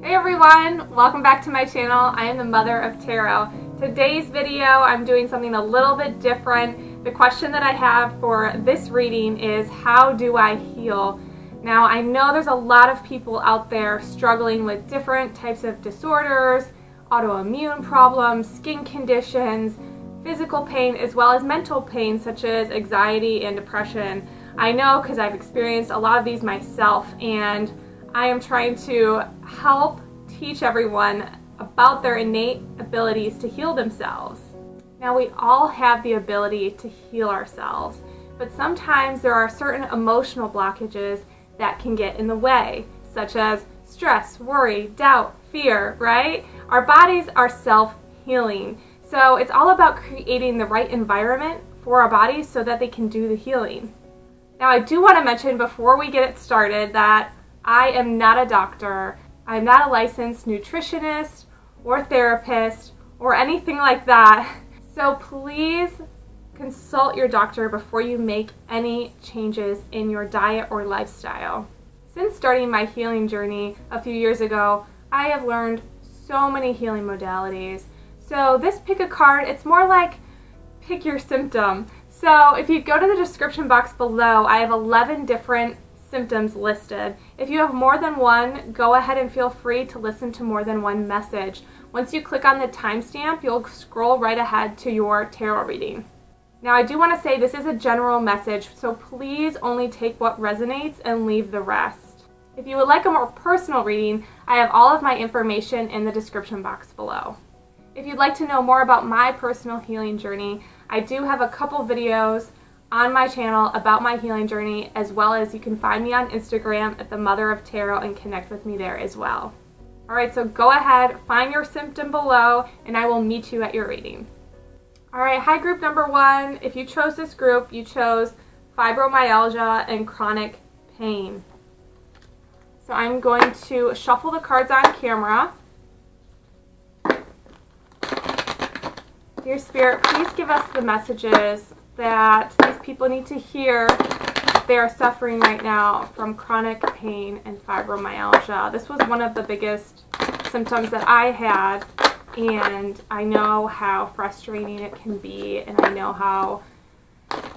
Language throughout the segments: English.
Hey everyone, welcome back to my channel. I am the mother of tarot. Today's video I'm doing something a little bit different. The question that I have for this reading is, how do I heal? Now I know there's a lot of people out there struggling with different types of disorders, autoimmune problems, skin conditions, physical pain, as well as mental pain such as anxiety and depression. I know because I've experienced a lot of these myself, and I am trying to help teach everyone about their innate abilities to heal themselves. Now, we all have the ability to heal ourselves, but sometimes there are certain emotional blockages that can get in the way, such as stress, worry, doubt, fear, right? Our bodies are self-healing, so it's all about creating the right environment for our bodies so that they can do the healing. Now, I do want to mention before we get it started that I am not a doctor. I'm not a licensed nutritionist or therapist or anything like that. So please consult your doctor before you make any changes in your diet or lifestyle. Since starting my healing journey a few years ago, I have learned so many healing modalities. So this pick a card, it's more like pick your symptom. So if you go to the description box below, I have 11 different symptoms listed. If you have more than one, go ahead and feel free to listen to more than one message. Once you click on the timestamp, you'll scroll right ahead to your tarot reading. Now, I do want to say this is a general message, so please only take what resonates and leave the rest. If you would like a more personal reading, I have all of my information in the description box below. If you'd like to know more about my personal healing journey, I do have a couple videos on my channel about my healing journey, as well as you can find me on Instagram at the Mother of Tarot and connect with me there as well. Alright, so go ahead, find your symptom below, and I will meet you at your reading. Alright, hi group number 1. If you chose this group, you chose fibromyalgia and chronic pain. So I'm going to shuffle the cards on camera. Dear Spirit, please give us the messages that these people need to hear. They are suffering right now from chronic pain and fibromyalgia. This was one of the biggest symptoms that I had, and I know how frustrating it can be, and I know how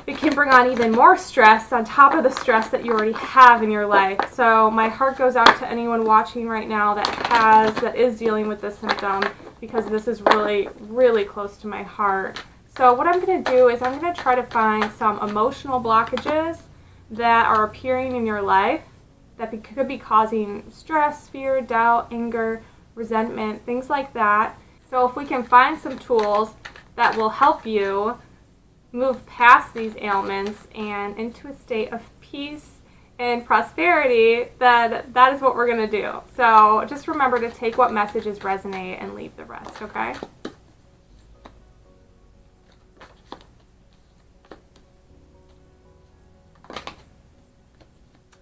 it can bring on even more stress on top of the stress that you already have in your life. So my heart goes out to anyone watching right now that is dealing with this symptom, because this is really, really close to my heart. So what I'm going to do is I'm going to try to find some emotional blockages that are appearing in your life that could be causing stress, fear, doubt, anger, resentment, things like that. So if we can find some tools that will help you move past these ailments and into a state of peace and prosperity, then that is what we're going to do. So just remember to take what messages resonate and leave the rest, okay?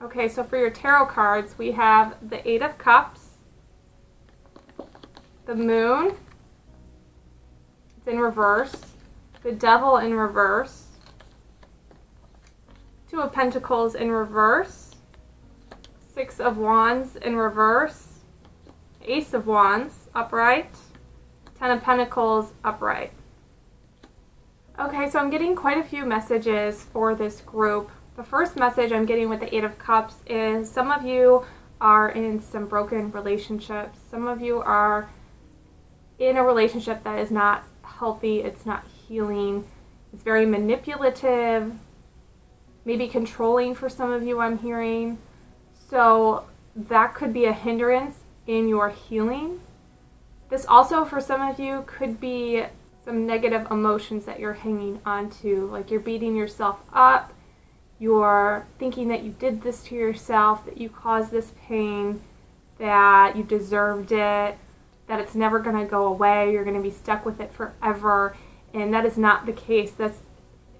Okay, so for your tarot cards, we have the 8 of Cups, the Moon, it's in reverse, the Devil in reverse, 2 of Pentacles in reverse, 6 of Wands in reverse, Ace of Wands upright, 10 of Pentacles upright. Okay, so I'm getting quite a few messages for this group. The first message I'm getting with the 8 of Cups is some of you are in some broken relationships. Some of you are in a relationship that is not healthy, it's not healing, it's very manipulative, maybe controlling for some of you, I'm hearing. So that could be a hindrance in your healing. This also, for some of you, could be some negative emotions that you're hanging on to, like you're beating yourself up, you're thinking that you did this to yourself, that you caused this pain, that you deserved it, that it's never going to go away, you're going to be stuck with it forever, and that is not the case.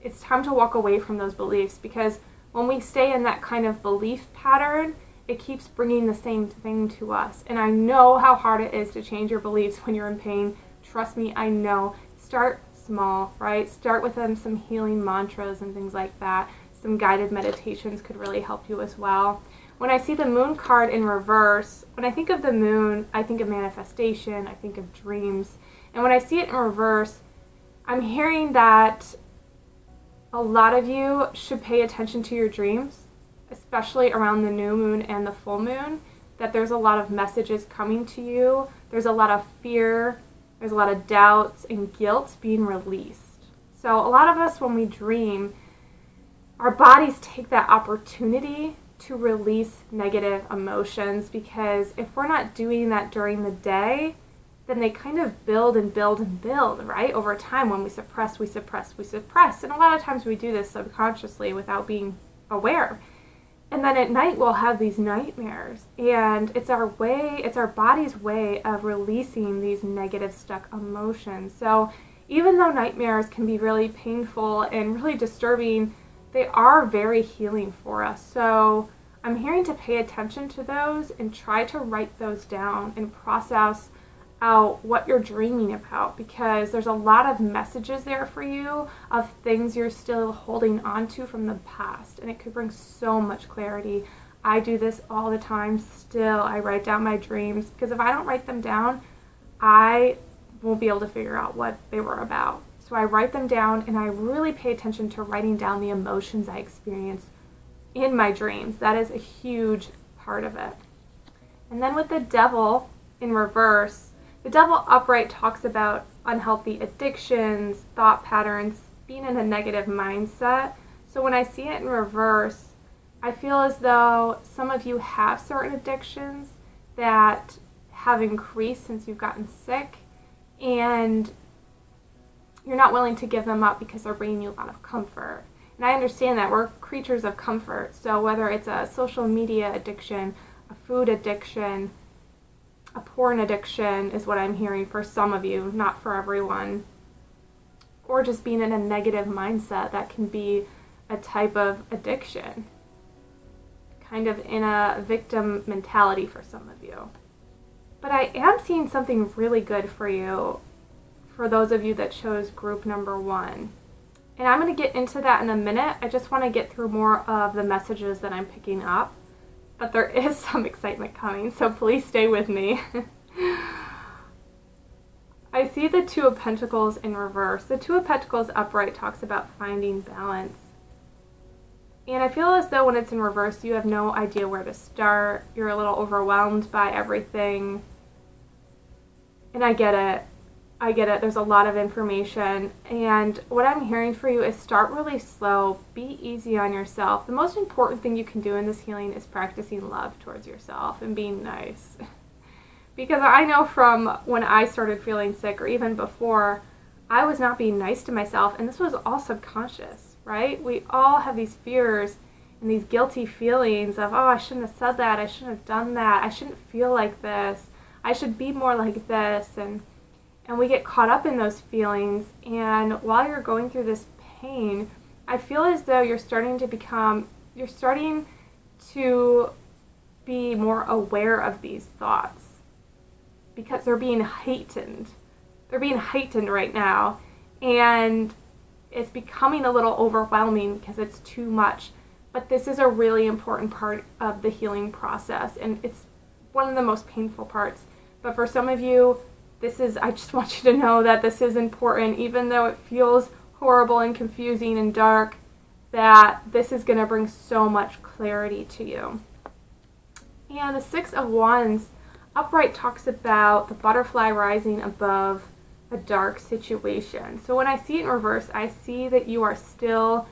It's time to walk away from those beliefs, because when we stay in that kind of belief pattern, it keeps bringing the same thing to us. And I know how hard it is to change your beliefs when you're in pain. Trust me, I know. Start small, right? Start with some healing mantras and things like that. Some guided meditations could really help you as well. When I see the moon card in reverse, when I think of the moon, I think of manifestation, I think of dreams. And when I see it in reverse, I'm hearing that a lot of you should pay attention to your dreams, especially around the new moon and the full moon, that there's a lot of messages coming to you. There's a lot of fear, there's a lot of doubts and guilt being released. So a lot of us, when we dream, our bodies take that opportunity to release negative emotions, because if we're not doing that during the day, then they kind of build and build and build, right? Over time, when we suppress, we suppress, we suppress. And a lot of times we do this subconsciously without being aware. And then at night we'll have these nightmares, and it's our body's way of releasing these negative stuck emotions. So even though nightmares can be really painful and really disturbing, they are very healing for us. So I'm hearing to pay attention to those and try to write those down and process out what you're dreaming about, because there's a lot of messages there for you of things you're still holding on to from the past, and it could bring so much clarity. I do this all the time still. I write down my dreams, because if I don't write them down, I won't be able to figure out what they were about. So I write them down, and I really pay attention to writing down the emotions I experience in my dreams. That is a huge part of it. And then with the devil in reverse, the devil upright talks about unhealthy addictions, thought patterns, being in a negative mindset. So when I see it in reverse, I feel as though some of you have certain addictions that have increased since you've gotten sick, and you're not willing to give them up because they're bringing you a lot of comfort. And I understand that we're creatures of comfort. So whether it's a social media addiction, a food addiction, a porn addiction is what I'm hearing for some of you, not for everyone. Or just being in a negative mindset, that can be a type of addiction. Kind of in a victim mentality for some of you. But I am seeing something really good for you, for those of you that chose group number 1. And I'm going to get into that in a minute. I just want to get through more of the messages that I'm picking up. But there is some excitement coming, so please stay with me. I see the Two of Pentacles in reverse. The Two of Pentacles upright talks about finding balance. And I feel as though when it's in reverse, you have no idea where to start. You're a little overwhelmed by everything. And I get it. There's a lot of information. And what I'm hearing for you is start really slow. Be easy on yourself. The most important thing you can do in this healing is practicing love towards yourself and being nice. Because I know from when I started feeling sick, or even before, I was not being nice to myself. And this was all subconscious, right? We all have these fears and these guilty feelings of, oh, I shouldn't have said that. I shouldn't have done that. I shouldn't feel like this. I should be more like this. And we get caught up in those feelings, and while you're going through this pain, I feel as though you're starting to be more aware of these thoughts, because they're being heightened. They're being heightened right now, and it's becoming a little overwhelming because it's too much. But this is a really important part of the healing process, and it's one of the most painful parts. But for some of you, I just want you to know that this is important, even though it feels horrible and confusing and dark, that this is going to bring so much clarity to you. And the Six of Wands upright talks about the butterfly rising above a dark situation. So when I see it in reverse, I see that you are still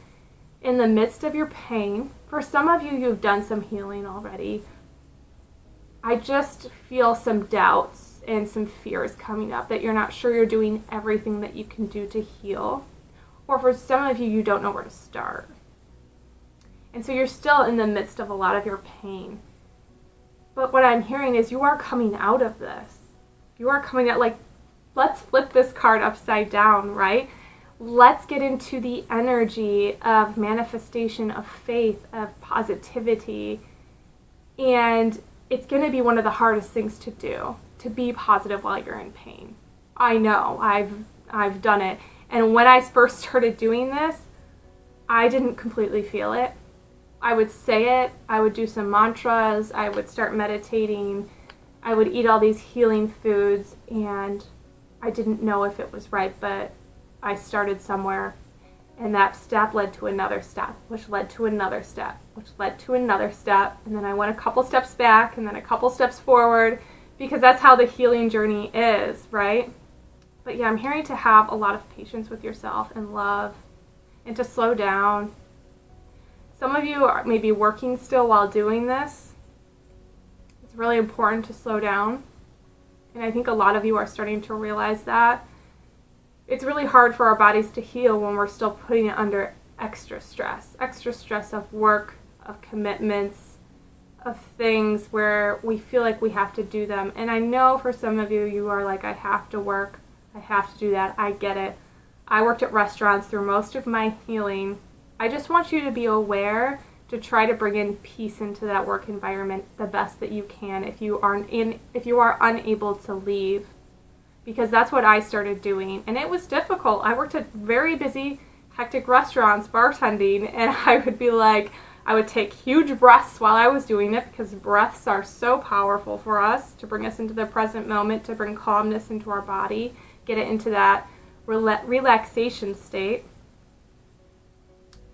in the midst of your pain. For some of you, you've done some healing already. I just feel some doubts and some fears coming up, that you're not sure you're doing everything that you can do to heal. Or for some of you, you don't know where to start. And so you're still in the midst of a lot of your pain. But what I'm hearing is you are coming out of this. You are coming out, let's flip this card upside down, right? Let's get into the energy of manifestation, of faith, of positivity. And it's going to be one of the hardest things to do, to be positive while you're in pain. I know, I've done it. And when I first started doing this, I didn't completely feel it. I would say it, I would do some mantras, I would start meditating, I would eat all these healing foods, and I didn't know if it was right, but I started somewhere, and that step led to another step, which led to another step, which led to another step, and then I went a couple steps back, and then a couple steps forward, because that's how the healing journey is, right? But yeah, I'm hearing to have a lot of patience with yourself and love, and to slow down. Some of you are maybe working still while doing this. It's really important to slow down. And I think a lot of you are starting to realize that. It's really hard for our bodies to heal when we're still putting it under extra stress of work, of commitments, of things where we feel like we have to do them. And I know for some of you, you are like, I have to work, I have to do that, I get it. I worked at restaurants through most of my healing. I just want you to be aware to try to bring in peace into that work environment the best that you can if you are unable to leave, because that's what I started doing, and it was difficult. I worked at very busy, hectic restaurants bartending, and I would take huge breaths while I was doing it, because breaths are so powerful for us to bring us into the present moment, to bring calmness into our body, get it into that relaxation state.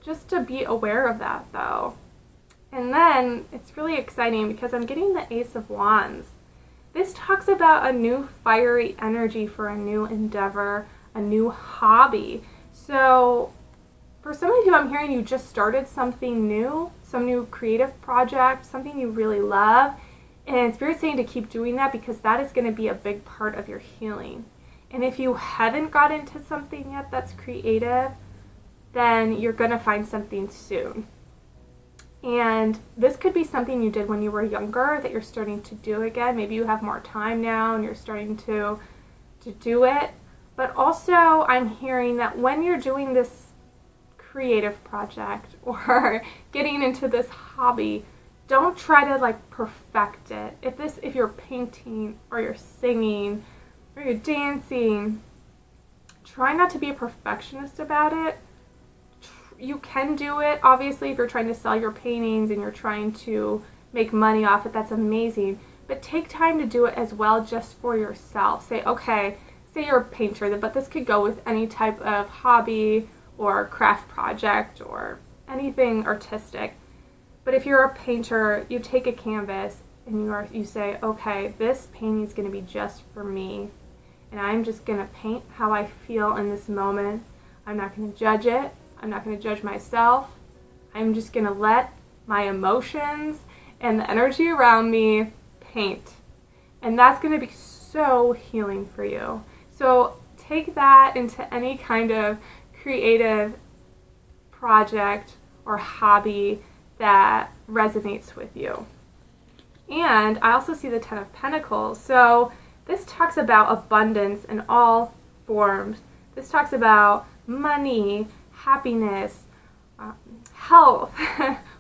Just to be aware of that, though. And then it's really exciting because I'm getting the Ace of Wands. This talks about a new fiery energy for a new endeavor, a new hobby. So for some of you, I'm hearing you just started something new, some new creative project, something you really love. And Spirit's saying to keep doing that because that is going to be a big part of your healing. And if you haven't got into something yet that's creative, then you're going to find something soon. And this could be something you did when you were younger that you're starting to do again. Maybe you have more time now and you're starting to do it. But also I'm hearing that when you're doing this creative project or getting into this hobby, don't try to perfect it. If you're painting or you're singing or you're dancing, try not to be a perfectionist about it. You can do it, obviously, if you're trying to sell your paintings and you're trying to make money off it, that's amazing. But take time to do it as well just for yourself. Say you're a painter, but this could go with any type of hobby or craft project or anything artistic. But if you're a painter, you take a canvas and you say, okay, this painting is going to be just for me. And I'm just going to paint how I feel in this moment. I'm not going to judge it. I'm not going to judge myself. I'm just going to let my emotions and the energy around me paint. And that's going to be so healing for you. So take that into any kind of creative project or hobby that resonates with you. And I also see the Ten of Pentacles. So this talks about abundance in all forms. This talks about money, happiness, health,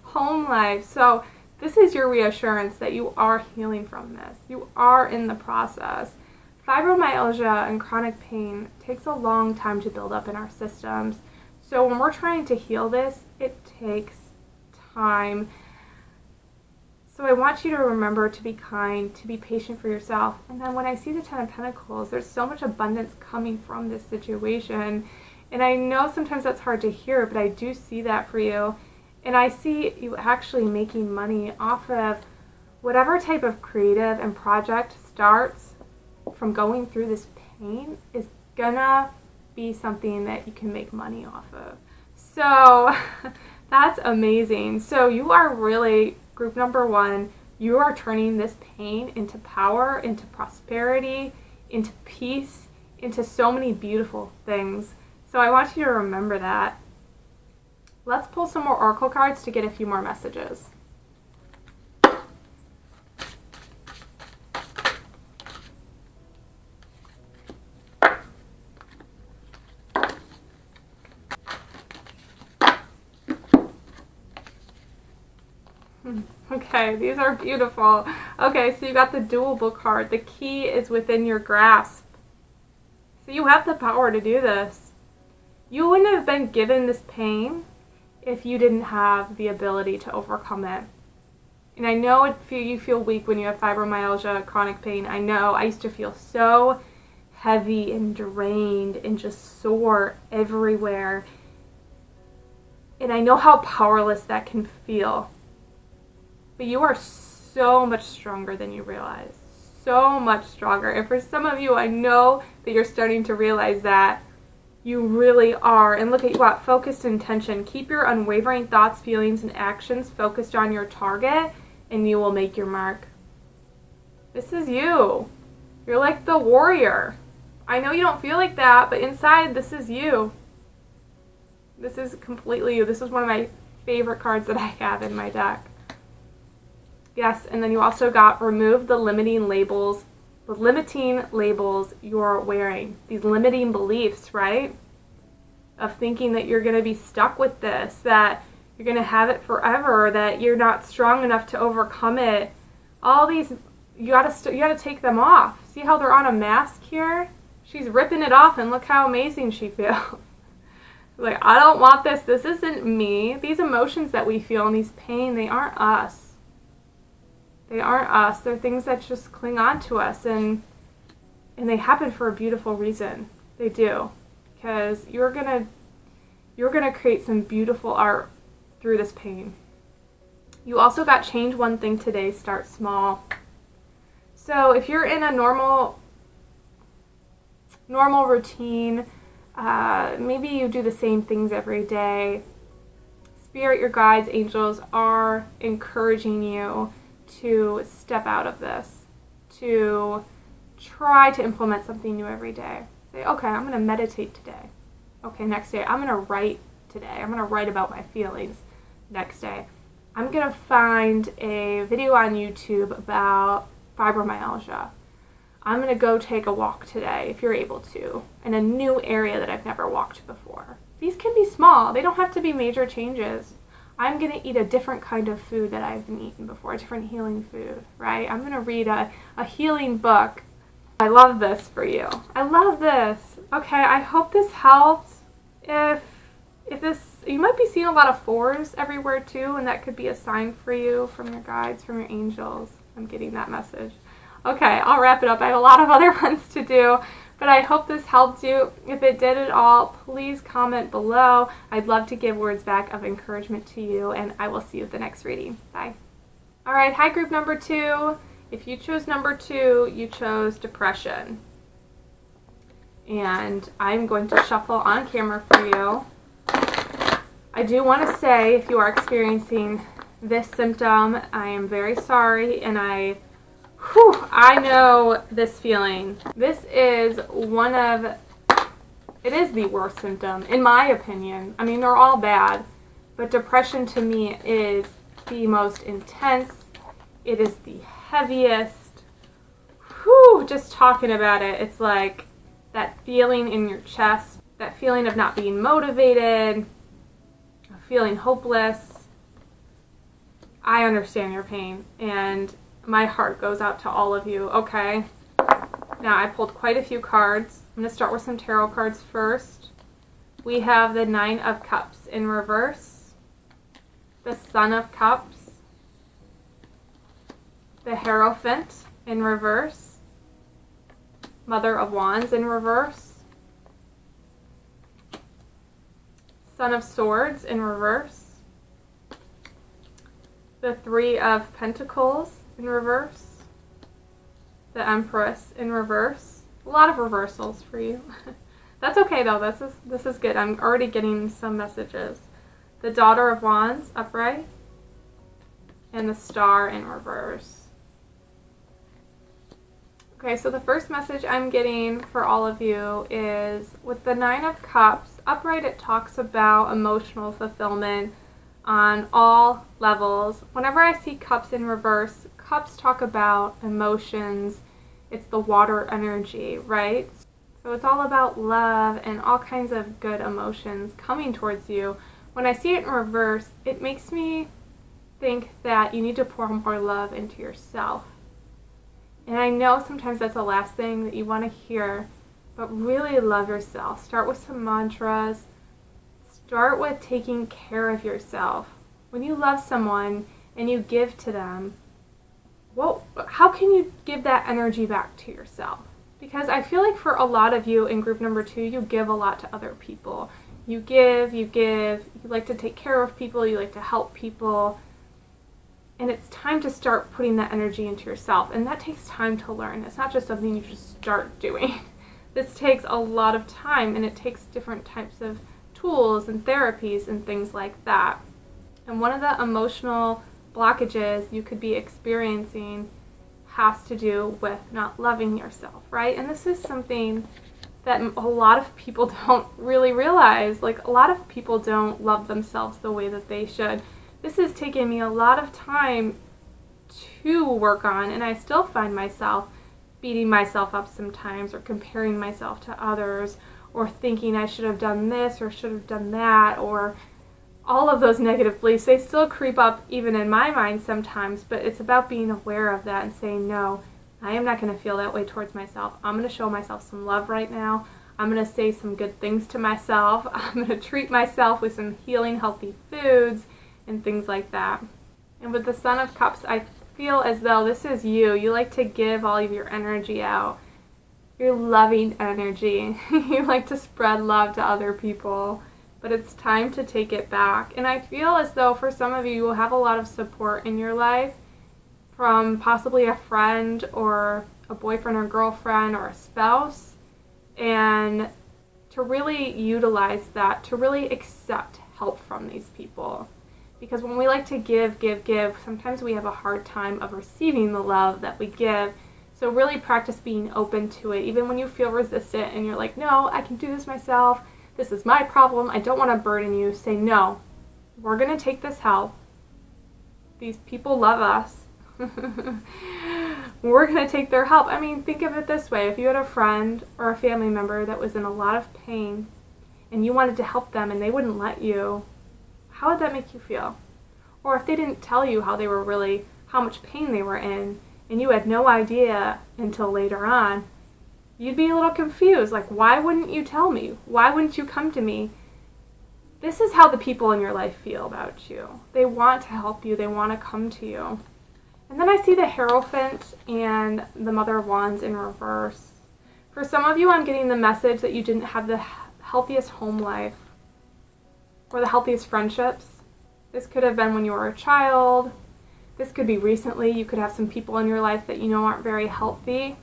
home life. So this is your reassurance that you are healing from this. You are in the process. Fibromyalgia and chronic pain takes a long time to build up in our systems. So when we're trying to heal this, it takes time. So I want you to remember to be kind, to be patient for yourself. And then when I see the Ten of Pentacles, there's so much abundance coming from this situation. And I know sometimes that's hard to hear, but I do see that for you. And I see you actually making money off of whatever type of creative and project starts from going through this pain is gonna be something that you can make money off of. So that's amazing. So you are really, group number one, you are turning this pain into power, into prosperity, into peace, into so many beautiful things. So I want you to remember that. Let's pull some more oracle cards to get a few more messages. Okay, these are beautiful. Okay, so you got the doable card. The key is within your grasp. So you have the power to do this. You wouldn't have been given this pain if you didn't have the ability to overcome it. And I know you feel weak when you have fibromyalgia, chronic pain. I know. I used to feel so heavy and drained and just sore everywhere. And I know how powerless that can feel. But you are so much stronger than you realize. So much stronger. And for some of you, I know that you're starting to realize that. You really are. And look at what? Focused intention. Keep your unwavering thoughts, feelings, and actions focused on your target, and you will make your mark. This is you. You're like the warrior. I know you don't feel like that, but inside, this is you. This is completely you. This is one of my favorite cards that I have in my deck. Yes, and then you also got remove the limiting labels you're wearing. These limiting beliefs, right? Of thinking that you're going to be stuck with this, that you're going to have it forever, that you're not strong enough to overcome it. All these, you got to take them off. See how they're on a mask here? She's ripping it off, and look how amazing she feels. Like, I don't want this. This isn't me. These emotions that we feel and these pain, they aren't us. They aren't us. They're things that just cling on to us, and they happen for a beautiful reason. They do, because you're gonna create some beautiful art through this pain. You also got change one thing today, start small. So if you're in a normal routine, maybe you do the same things every day. Spirit, your guides, angels are encouraging you to step out of this, to try to implement something new every day. Say, okay, I'm going to meditate today. Okay, next day, I'm going to write today. I'm going to write about my feelings next day. I'm going to find a video on YouTube about fibromyalgia. I'm going to go take a walk today, if you're able to, in a new area that I've never walked before. These can be small. They don't have to be major changes. I'm going to eat a different kind of food that I haven't eaten before, a different healing food, right? I'm going to read a healing book. I love this for you. I love this. Okay, I hope this helps. If this, you might be seeing a lot of 4s everywhere too, and that could be a sign for you from your guides, from your angels. I'm getting that message. Okay, I'll wrap it up. I have a lot of other ones to do. But I hope this helped you. If it did at all, please comment below. I'd love to give words back of encouragement to you, and I will see you at the next reading. Bye. All right, hi group number 2. If you chose number 2, you chose depression. And I'm going to shuffle on camera for you. I do want to say, if you are experiencing this symptom, I am very sorry, and I know this feeling. This is it is the worst symptom, in my opinion. I mean, they're all bad, but depression to me is the most intense. It is the heaviest. Just talking about it, it's like that feeling in your chest, that feeling of not being motivated, feeling hopeless. I understand your pain, and my heart goes out to all of you, okay? Now, I pulled quite a few cards. I'm going to start with some tarot cards first. We have the 9 of Cups in reverse, the Sun of Cups, the Hierophant in reverse, Mother of Wands in reverse, Son of Swords in reverse, the 3 of Pentacles in reverse, the Empress in reverse. A lot of reversals for you. That's okay though, this is good. I'm already getting some messages. The Daughter of Wands upright, and the Star in reverse. Okay, so the first message I'm getting for all of you is with the 9 of Cups upright, it talks about emotional fulfillment on all levels. Whenever I see cups in reverse, cups talk about emotions. It's the water energy, right? So it's all about love and all kinds of good emotions coming towards you. When I see it in reverse, it makes me think that you need to pour more love into yourself. And I know sometimes that's the last thing that you want to hear, but really love yourself. Start with some mantras. Start with taking care of yourself. When you love someone and you give to them, well, how can you give that energy back to yourself? Because I feel like for a lot of you in group number 2, you give a lot to other people. You give, you like to take care of people, you like to help people. And it's time to start putting that energy into yourself. And that takes time to learn. It's not just something you just start doing. This takes a lot of time, and it takes different types of tools and therapies and things like that. And one of the emotional blockages you could be experiencing has to do with not loving yourself, right? And this is something that a lot of people don't really realize. Like, a lot of people don't love themselves the way that they should. This has taken me a lot of time to work on, and I still find myself beating myself up sometimes, or comparing myself to others, or thinking I should have done this or should have done that, or all of those negative beliefs. They still creep up even in my mind sometimes, but it's about being aware of that and saying, no, I am not going to feel that way towards myself. I'm going to show myself some love right now. I'm going to say some good things to myself. I'm going to treat myself with some healing, healthy foods and things like that. And with the Son of Cups, I feel as though this is you. You like to give all of your energy out. Your loving energy. You like to spread love to other people. But it's time to take it back. And I feel as though for some of you, you will have a lot of support in your life from possibly a friend or a boyfriend or girlfriend or a spouse. And to really utilize that, to really accept help from these people. Because when we like to give, sometimes we have a hard time of receiving the love that we give. So really practice being open to it. Even when you feel resistant and you're like, no, I can do this myself. This is my problem. I don't want to burden you. Say, no, we're going to take this help. These people love us. We're going to take their help. I mean, think of it this way. If you had a friend or a family member that was in a lot of pain and you wanted to help them and they wouldn't let you, how would that make you feel? Or if they didn't tell you how much pain they were in, and you had no idea until later on, you'd be a little confused. Like, why wouldn't you tell me? Why wouldn't you come to me? This is how the people in your life feel about you. They want to help you. They want to come to you. And then I see the Hierophant and the Mother of Wands in reverse. For some of you, I'm getting the message that you didn't have the healthiest home life or the healthiest friendships. This could have been when you were a child. This could be recently. You could have some people in your life that you know aren't very healthy,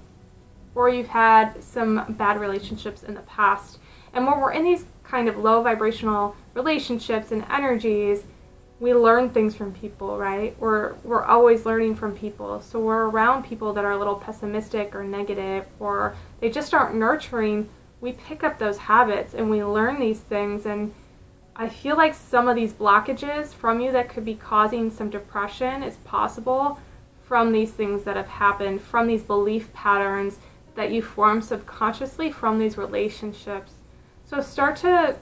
or you've had some bad relationships in the past. And when we're in these kind of low vibrational relationships and energies, we learn things from people, right? We're always learning from people. So we're around people that are a little pessimistic or negative, or they just aren't nurturing. We pick up those habits and we learn these things. And I feel like some of these blockages from you that could be causing some depression is possible from these things that have happened, from these belief patterns that you form subconsciously from these relationships. So start to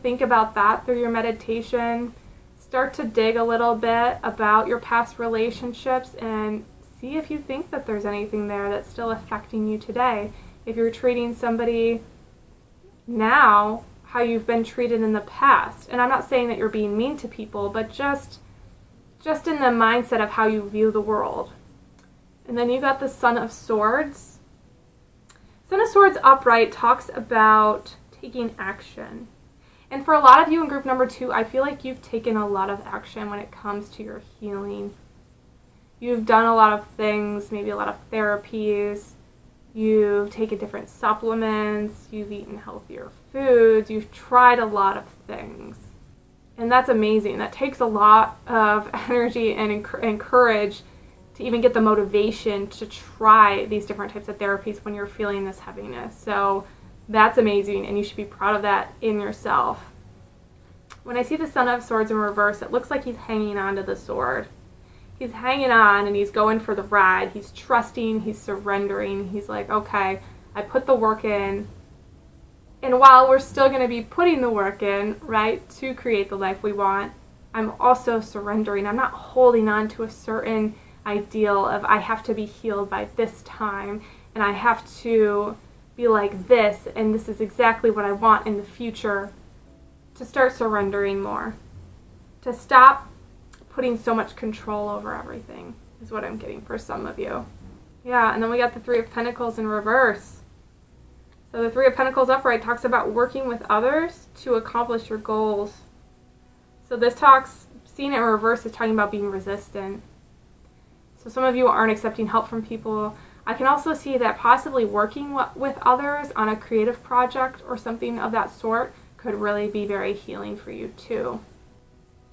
think about that through your meditation. Start to dig a little bit about your past relationships and see if you think that there's anything there that's still affecting you today. If you're treating somebody now how you've been treated in the past. And I'm not saying that you're being mean to people, but just in the mindset of how you view the world. And then you got the Son of Swords. Son of Swords upright talks about taking action. And for a lot of you in group number 2, I feel like you've taken a lot of action when it comes to your healing. You've done a lot of things, maybe a lot of therapies. You've taken different supplements. You've eaten healthier foods. You've tried a lot of things. And that's amazing. That takes a lot of energy and courage to even get the motivation to try these different types of therapies when you're feeling this heaviness. So that's amazing, and you should be proud of that in yourself. When I see the Son of Swords in reverse, it looks like he's hanging on to the sword. He's hanging on and he's going for the ride. He's trusting, he's surrendering. He's like, okay, I put the work in. And while we're still going to be putting the work in, right, to create the life we want, I'm also surrendering. I'm not holding on to a certain ideal of I have to be healed by this time and I have to be like this and this is exactly what I want in the future. to start surrendering more, to stop putting so much control over everything, is what I'm getting for some of you. Yeah, and then we got the Three of Pentacles in reverse. So the Three of Pentacles upright talks about working with others to accomplish your goals. So this talks, seeing it in reverse, is talking about being resistant. So some of you aren't accepting help from people. I can also see that possibly working with others on a creative project or something of that sort could really be very healing for you too.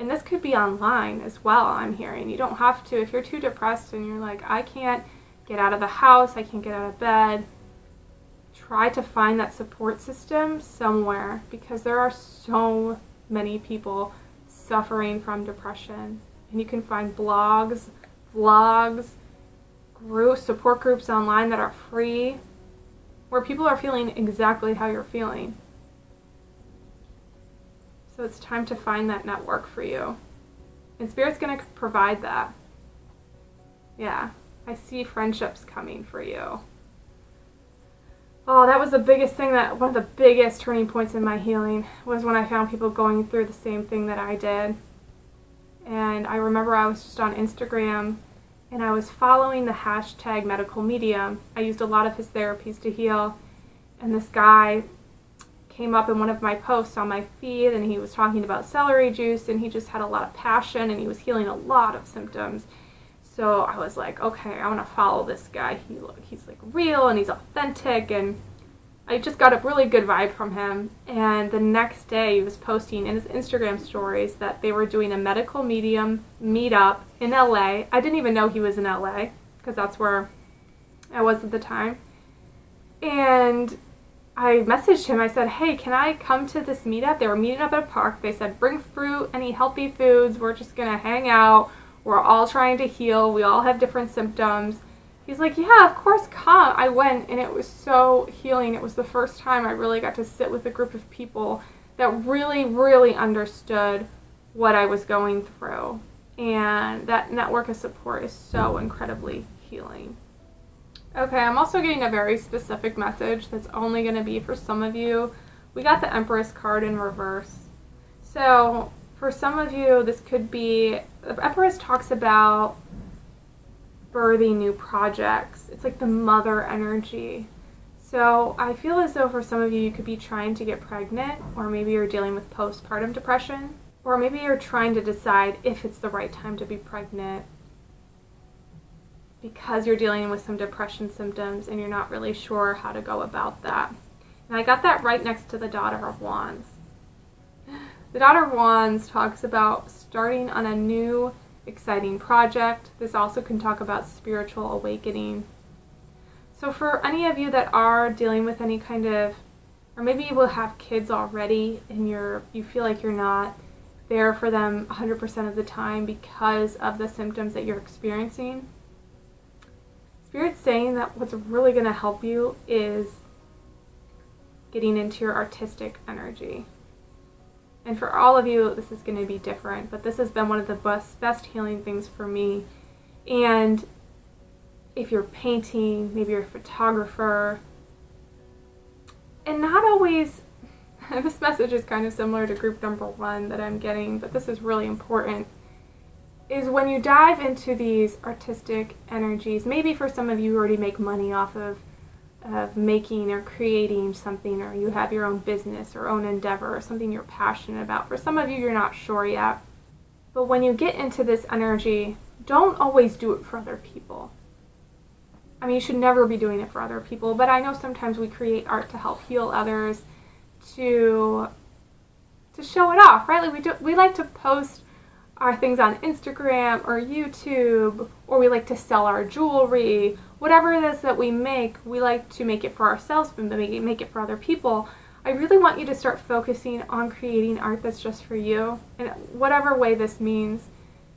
And this could be online as well, I'm hearing. You don't have to, if you're too depressed and you're like, I can't get out of the house, I can't get out of bed, try to find that support system somewhere, because there are so many people suffering from depression. And you can find blogs, vlogs, groups, support groups online that are free, where people are feeling exactly how you're feeling. So it's time to find that network for you. And Spirit's going to provide that. Yeah, I see friendships coming for you. Oh, that was the biggest thing, one of the biggest turning points in my healing was when I found people going through the same thing that I did. And I remember I was just on Instagram and I was following the hashtag medical medium. I used a lot of his therapies to heal. And this guy came up in one of my posts on my feed, and he was talking about celery juice, and he just had a lot of passion, and he was healing a lot of symptoms. So I was like, okay, I want to follow this guy. He's like real, and he's authentic, and I just got a really good vibe from him. And the next day he was posting in his Instagram stories that they were doing a medical medium meetup in LA. I didn't even know he was in LA because that's where I was at the time. And I messaged him. I said, hey, can I come to this meetup? They were meeting up at a park. They said, bring fruit, any healthy foods. We're just going to hang out. We're all trying to heal. We all have different symptoms. He's like, yeah, of course, come. I went, and it was so healing. It was the first time I really got to sit with a group of people that really, really understood what I was going through. And that network of support is so incredibly healing. Okay, I'm also getting a very specific message that's only going to be for some of you. We got the Empress card in reverse. So for some of you, this could be, the Empress talks about birthing new projects. It's like the mother energy. So I feel as though for some of you, you could be trying to get pregnant, or maybe you're dealing with postpartum depression, or maybe you're trying to decide if it's the right time to be pregnant because you're dealing with some depression symptoms and you're not really sure how to go about that. And I got that right next to the Daughter of Wands. The Daughter of Wands talks about starting on a new, exciting project. This also can talk about spiritual awakening. So for any of you that are dealing with any kind of, or maybe you will have kids already and you feel like you're not there for them 100% of the time because of the symptoms that you're experiencing, Spirit's saying that what's really going to help you is getting into your artistic energy. And for all of you, this is going to be different, but this has been one of the best healing things for me. And if you're painting, maybe you're a photographer, and not always, this message is kind of similar to group number 1 that I'm getting, but this is really important, is when you dive into these artistic energies, maybe for some of you already make money off of making or creating something, or you have your own business or own endeavor or something you're passionate about. For some of you, you're not sure yet. But when you get into this energy, don't always do it for other people. I mean, you should never be doing it for other people, but I know sometimes we create art to help heal others, to show it off, right? Like we like to post our things on Instagram or YouTube, or we like to sell our jewelry. Whatever it is that we make, we like to make it for ourselves, but make it for other people. I really want you to start focusing on creating art that's just for you, in whatever way this means.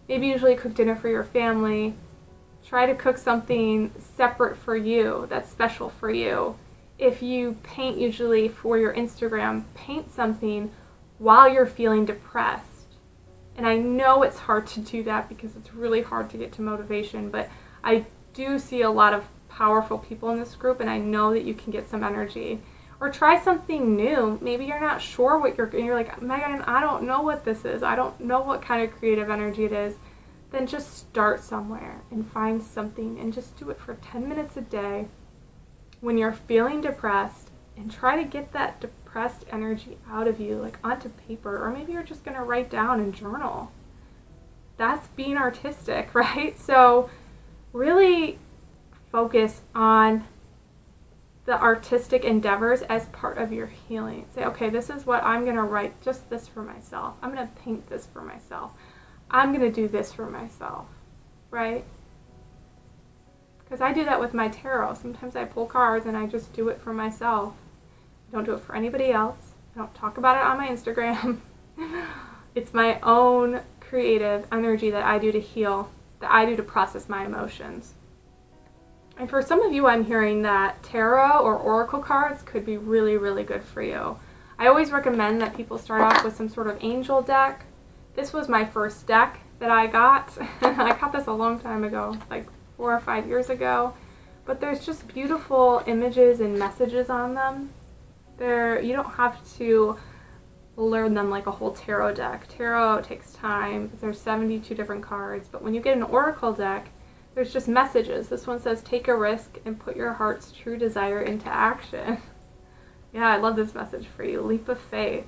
Maybe usually cook dinner for your family. Try to cook something separate for you, that's special for you. If you paint usually for your Instagram, paint something while you're feeling depressed. And I know it's hard to do that because it's really hard to get to motivation, but I do see a lot of powerful people in this group, and I know that you can get some energy. Or try something new. Maybe you're not sure what you're like, Megan, I don't know what this is. I don't know what kind of creative energy it is. Then just start somewhere and find something and just do it for 10 minutes a day when you're feeling depressed, and try to get that depressed energy out of you, like onto paper, or maybe you're just going to write down and journal. That's being artistic, right? So really focus on the artistic endeavors as part of your healing. Say, okay, this is what I'm going to write, just this for myself. I'm going to paint this for myself. I'm going to do this for myself, right? Because I do that with my tarot. Sometimes I pull cards and I just do it for myself. I don't do it for anybody else. I don't talk about it on my Instagram. It's my own creative energy that I do to heal, that I do to process my emotions. And for some of you, I'm hearing that tarot or oracle cards could be really, really good for you. I always recommend that people start off with some sort of angel deck. This was my first deck that I got. I got this a long time ago, like 4 or 5 years ago. But there's just beautiful images and messages on them. You don't have to learn them like a whole tarot deck. Tarot takes time. There's 72 different cards. But when you get an oracle deck, there's just messages. This one says, take a risk and put your heart's true desire into action. Yeah, I love this message for you. Leap of faith.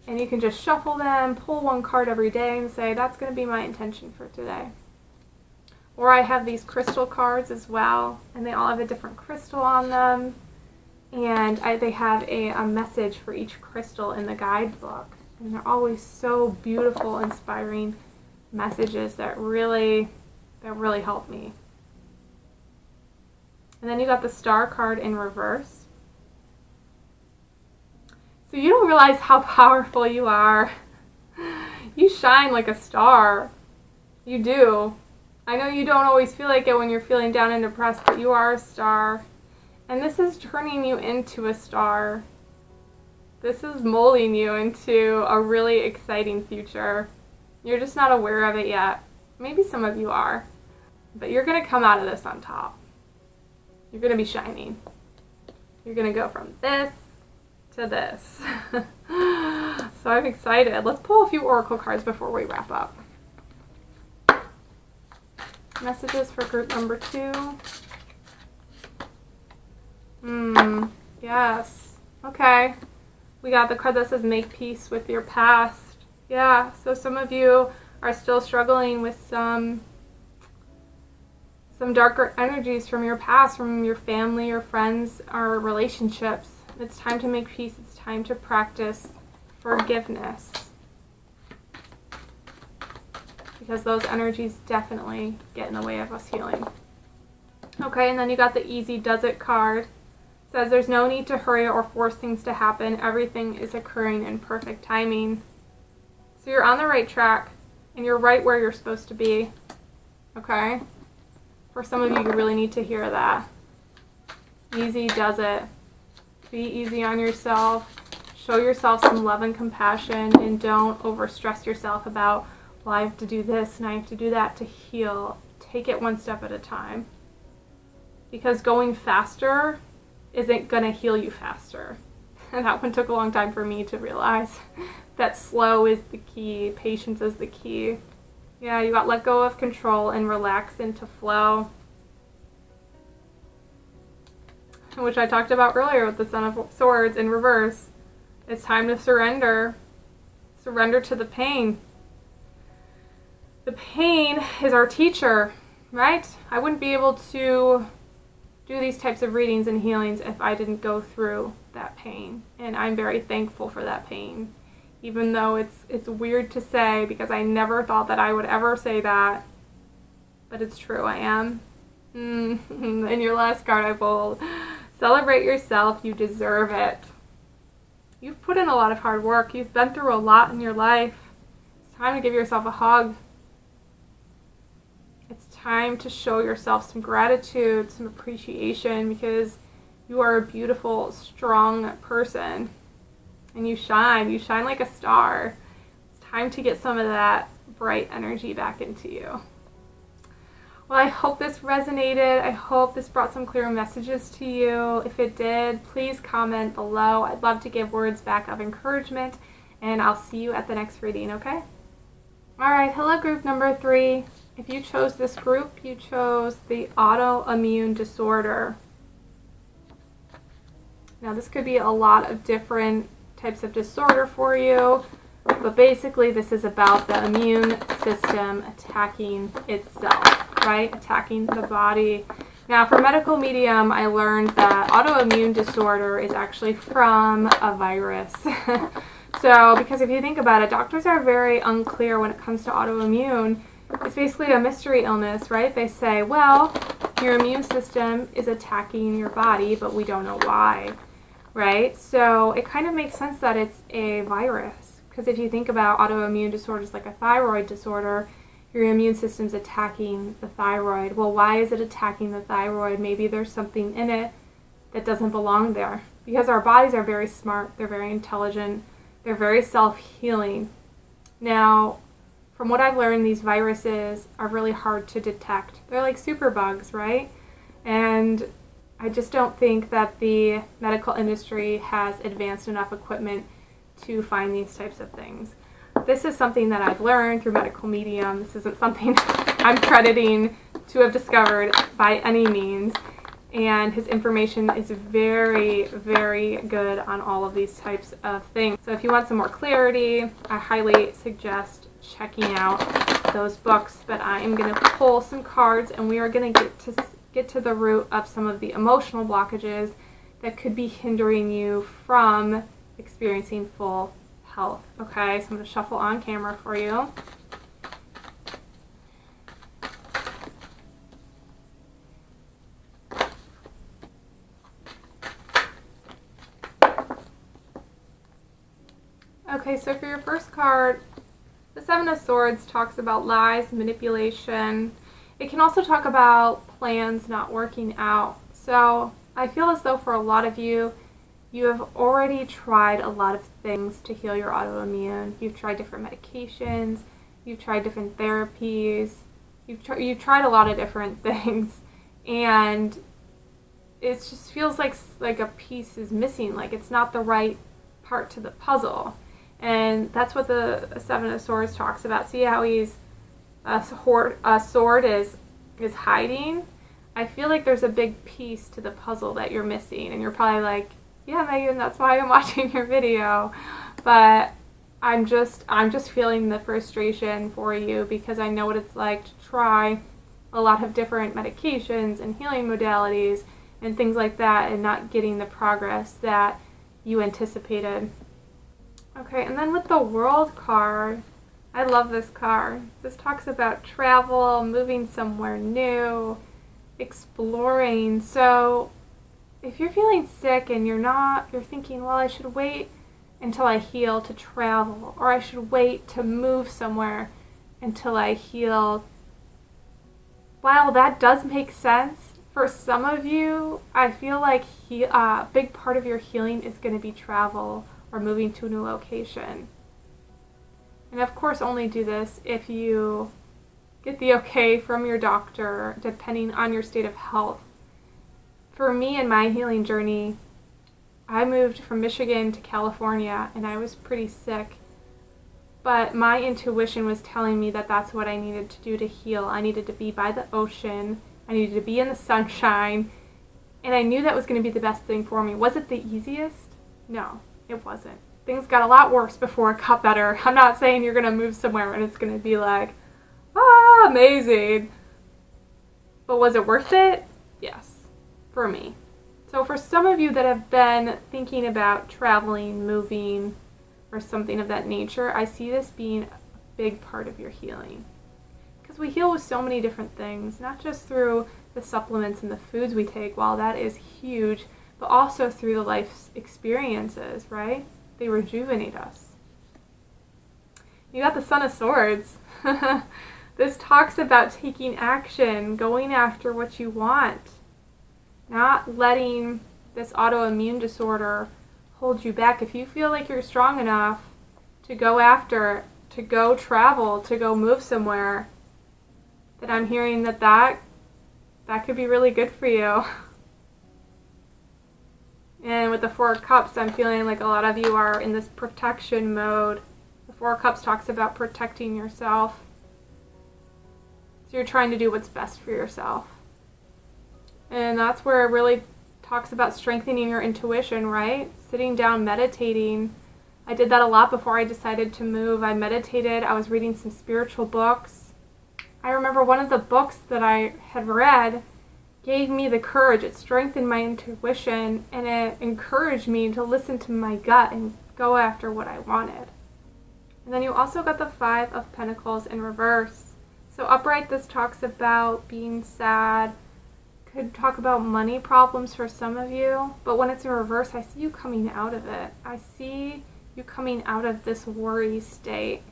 And you can just shuffle them, pull one card every day and say, that's going to be my intention for today. Or I have these crystal cards as well, and they all have a different crystal on them. And they have a message for each crystal in the guidebook. And they're always so beautiful, inspiring messages that really help me. And then you got the star card in reverse. So you don't realize how powerful you are. You shine like a star. You do. I know you don't always feel like it when you're feeling down and depressed, but you are a star. And this is turning you into a star. This is molding you into a really exciting future. You're just not aware of it yet. Maybe some of you are. But you're going to come out of this on top. You're going to be shining. You're going to go from this to this. So I'm excited. Let's pull a few oracle cards before we wrap up. Messages for group number 2. Yes. Okay. We got the card that says make peace with your past. Yeah, so some of you are still struggling with some darker energies from your past, from your family, your friends, or relationships. It's time to make peace. It's time to practice forgiveness. Because those energies definitely get in the way of us healing. Okay, and then you got the easy does it card. It says there's no need to hurry or force things to happen. Everything is occurring in perfect timing. So you're on the right track, and you're right where you're supposed to be. Okay? For some of you, you really need to hear that. Easy does it. Be easy on yourself. Show yourself some love and compassion, and don't overstress yourself about, well, I have to do this and I have to do that to heal. Take it one step at a time. Because going faster isn't going to heal you faster. And that one took a long time for me to realize that slow is the key. Patience is the key. Yeah, you got let go of control and relax into flow. Which I talked about earlier with the Son of Swords in reverse. It's time to surrender. Surrender to the pain. The pain is our teacher, right? I wouldn't be able to do these types of readings and healings if I didn't go through that pain. And I'm very thankful for that pain. Even though it's weird to say, because I never thought that I would ever say that. But it's true, I am. And your last card I pulled. Celebrate yourself, you deserve it. You've put in a lot of hard work. You've been through a lot in your life. It's time to give yourself a hug. It's time to show yourself some gratitude, some appreciation, because you are a beautiful, strong person. And you shine like a star. It's time to get some of that bright energy back into you. Well, I hope this resonated. I hope this brought some clear messages to you. If it did, please comment below. I'd love to give words back of encouragement, and I'll see you at the next reading, okay? All right, hello group number 3. If you chose this group, you chose the autoimmune disorder. Now, this could be a lot of different types of disorder for you, but basically this is about the immune system attacking itself, right? Attacking the body. Now, for medical medium, I learned that autoimmune disorder is actually from a virus. So, because if you think about it, doctors are very unclear when it comes to autoimmune. It's basically a mystery illness, right? They say, well, your immune system is attacking your body, but we don't know why, right? So it kind of makes sense that it's a virus, because if you think about autoimmune disorders like a thyroid disorder, your immune system's attacking the thyroid. Well, why is it attacking the thyroid? Maybe there's something in it that doesn't belong there, because our bodies are very smart, they're very intelligent, they're very self-healing. Now, from what I've learned, these viruses are really hard to detect. They're like superbugs, right? And I just don't think that the medical industry has advanced enough equipment to find these types of things. This is something that I've learned through medical medium. This isn't something I'm crediting to have discovered by any means. And his information is very, very good on all of these types of things. So if you want some more clarity, I highly suggest checking out those books. But I am going to pull some cards, and we are going to get to the root of some of the emotional blockages that could be hindering you from experiencing full health. Okay, so I'm going to shuffle on camera for you. Okay, so for your first card, the Seven of Swords talks about lies, manipulation. It can also talk about plans not working out. So I feel as though for a lot of you, you have already tried a lot of things to heal your autoimmune. You've tried different medications, you've tried different therapies, you've tried a lot of different things, and it just feels like a piece is missing, like it's not the right part to the puzzle. And that's what the Seven of Swords talks about. See how he's a sword is hiding? I feel like there's a big piece to the puzzle that you're missing, and you're probably like, yeah, Megan, that's why I'm watching your video. But I'm just feeling the frustration for you, because I know what it's like to try a lot of different medications and healing modalities and things like that and not getting the progress that you anticipated. Okay, and then with the World card, I love this card. This talks about travel, moving somewhere new, exploring. So if you're feeling sick and you're thinking, well, I should wait until I heal to travel, or I should wait to move somewhere until I heal. While that does make sense, for some of you, I feel like a big part of your healing is going to be travel or moving to a new location. And of course, only do this if you get the okay from your doctor, depending on your state of health. For me and my healing journey, I moved from Michigan to California, and I was pretty sick. But my intuition was telling me that that's what I needed to do to heal. I needed to be by the ocean. I needed to be in the sunshine. And I knew that was going to be the best thing for me. Was it the easiest? No, it wasn't. Things got a lot worse before it got better. I'm not saying you're going to move somewhere and it's going to be like, amazing. But was it worth it? Yes, for me. So for some of you that have been thinking about traveling, moving, or something of that nature, I see this being a big part of your healing. Because we heal with so many different things, not just through the supplements and the foods we take, while that is huge, but also through the life experiences, right? They rejuvenate us. You got the Son of Swords. This talks about taking action, going after what you want, not letting this autoimmune disorder hold you back. If you feel like you're strong enough to go after, to go travel, to go move somewhere, then I'm hearing that could be really good for you. And with the Four of Cups, I'm feeling like a lot of you are in this protection mode. The Four of Cups talks about protecting yourself. So you're trying to do what's best for yourself. And that's where it really talks about strengthening your intuition, right? Sitting down, meditating. I did that a lot before I decided to move. I meditated. I was reading some spiritual books. I remember one of the books that I had read gave me the courage. It strengthened my intuition, and it encouraged me to listen to my gut and go after what I wanted. And then you also got the Five of Pentacles in reverse. So upright, this talks about being sad. Could talk about money problems for some of you. But when it's in reverse, I see you coming out of it. I see you coming out of this worry state.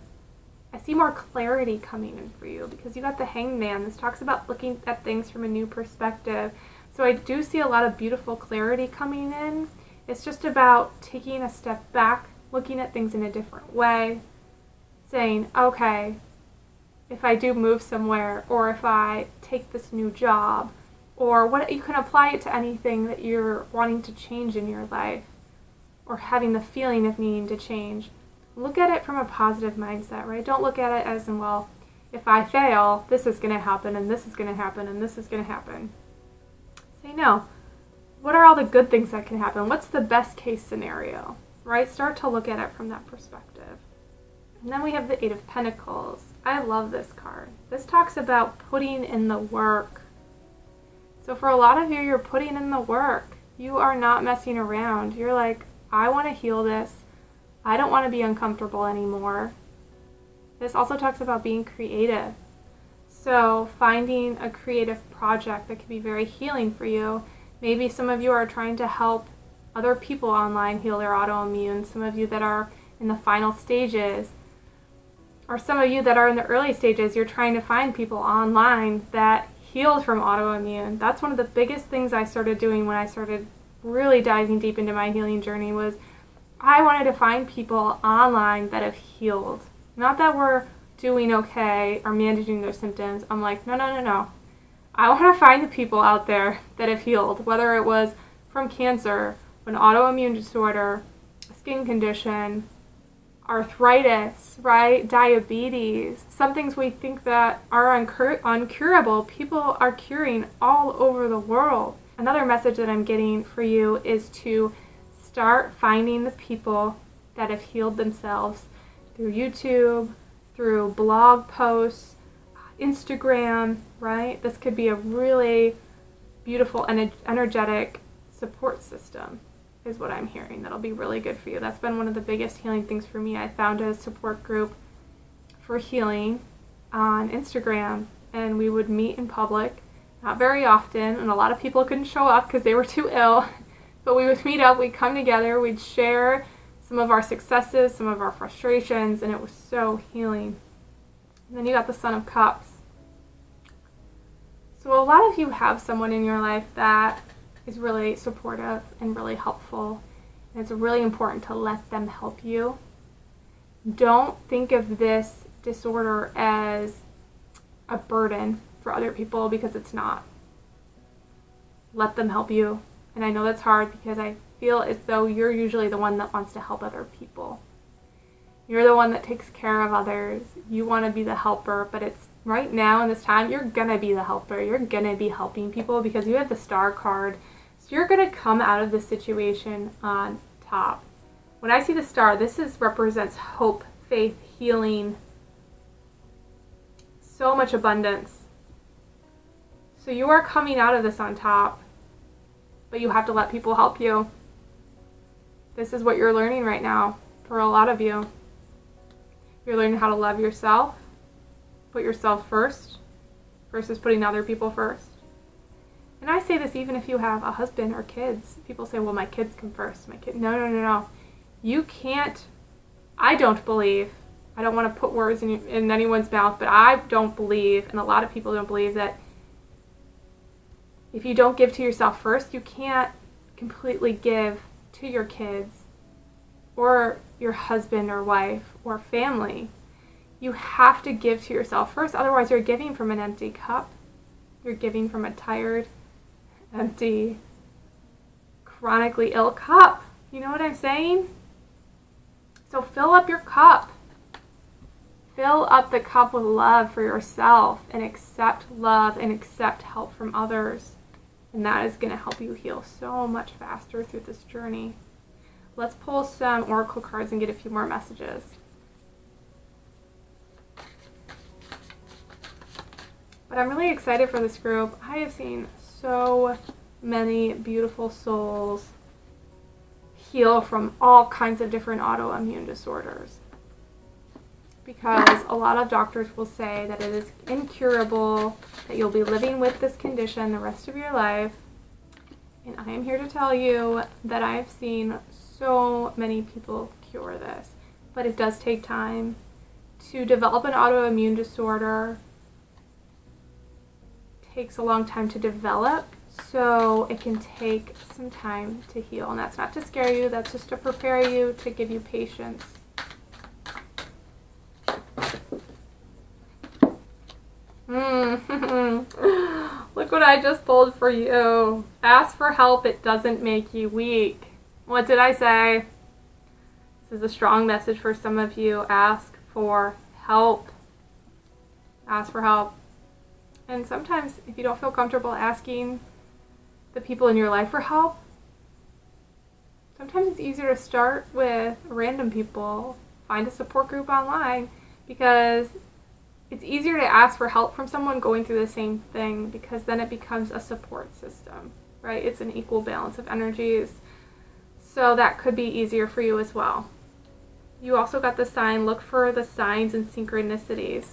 I see more clarity coming in for you because you got the Hanged Man. This talks about looking at things from a new perspective. So I do see a lot of beautiful clarity coming in. It's just about taking a step back, looking at things in a different way, saying, okay, if I do move somewhere, or if I take this new job, or what, you can apply it to anything that you're wanting to change in your life, or having the feeling of needing to change. Look at it from a positive mindset, right? Don't look at it as in, well, if I fail, this is going to happen, and this is going to happen, and this is going to happen. Say, no. What are all the good things that can happen? What's the best case scenario, right? Start to look at it from that perspective. And then we have the Eight of Pentacles. I love this card. This talks about putting in the work. So for a lot of you, you're putting in the work. You are not messing around. You're like, I want to heal this. I don't want to be uncomfortable anymore. This also talks about being creative. So finding a creative project that can be very healing for you. Maybe some of you are trying to help other people online heal their autoimmune. Some of you that are in the final stages. Or some of you that are in the early stages, you're trying to find people online that healed from autoimmune. That's one of the biggest things I started doing when I started really diving deep into my healing journey was I wanted to find people online that have healed. Not that we're doing okay or managing their symptoms. I'm like, no. I want to find the people out there that have healed, whether it was from cancer, an autoimmune disorder, a skin condition, arthritis, right? Diabetes. Some things we think that are uncurable, people are curing all over the world. Another message that I'm getting for you is to start finding the people that have healed themselves through YouTube, through blog posts, Instagram, right? This could be a really beautiful and energetic support system is what I'm hearing. That'll be really good for you. That's been one of the biggest healing things for me. I found a support group for healing on Instagram, and we would meet in public, not very often, and a lot of people couldn't show up because they were too ill, but we would meet up, we'd come together, we'd share some of our successes, some of our frustrations, and it was so healing. And then you got the Son of Cups. So a lot of you have someone in your life that is really supportive and really helpful, and it's really important to let them help you. Don't think of this disorder as a burden for other people, because it's not. Let them help you. And I know that's hard because I feel as though you're usually the one that wants to help other people. You're the one that takes care of others. You want to be the helper, but it's right now in this time, you're going to be the helper. You're going to be helping people because you have the Star card. So you're going to come out of this situation on top. When I see the Star, this represents hope, faith, healing, so much abundance. So you are coming out of this on top, but you have to let people help you. This is what you're learning right now for a lot of you. You're learning how to love yourself, put yourself first versus putting other people first. And I say this even if you have a husband or kids. People say, well, my kids come first. No. You can't. I don't believe. I don't want to put words in anyone's mouth, but I don't believe, and a lot of people don't believe, that if you don't give to yourself first, you can't completely give to your kids or your husband or wife or family. You have to give to yourself first, otherwise you're giving from an empty cup. You're giving from a tired, empty, chronically ill cup. You know what I'm saying? So fill up your cup. Fill up the cup with love for yourself and accept love and accept help from others. And that is going to help you heal so much faster through this journey. Let's pull some oracle cards and get a few more messages. But I'm really excited for this group. I have seen so many beautiful souls heal from all kinds of different autoimmune disorders. Because a lot of doctors will say that it is incurable, that you'll be living with this condition the rest of your life. And I am here to tell you that I've seen so many people cure this. But it does take time to develop an autoimmune disorder. It takes a long time to develop, so it can take some time to heal. And that's not to scare you, that's just to prepare you, to give you patience. Look what I just pulled for you. Ask for help, it doesn't make you weak. What did I say? This is a strong message for some of you. Ask for help. Ask for help. And sometimes if you don't feel comfortable asking the people in your life for help, sometimes it's easier to start with random people. Find a support group online, because it's easier to ask for help from someone going through the same thing, because then it becomes a support system, right? It's an equal balance of energies. So that could be easier for you as well. You also got the sign, look for the signs and synchronicities.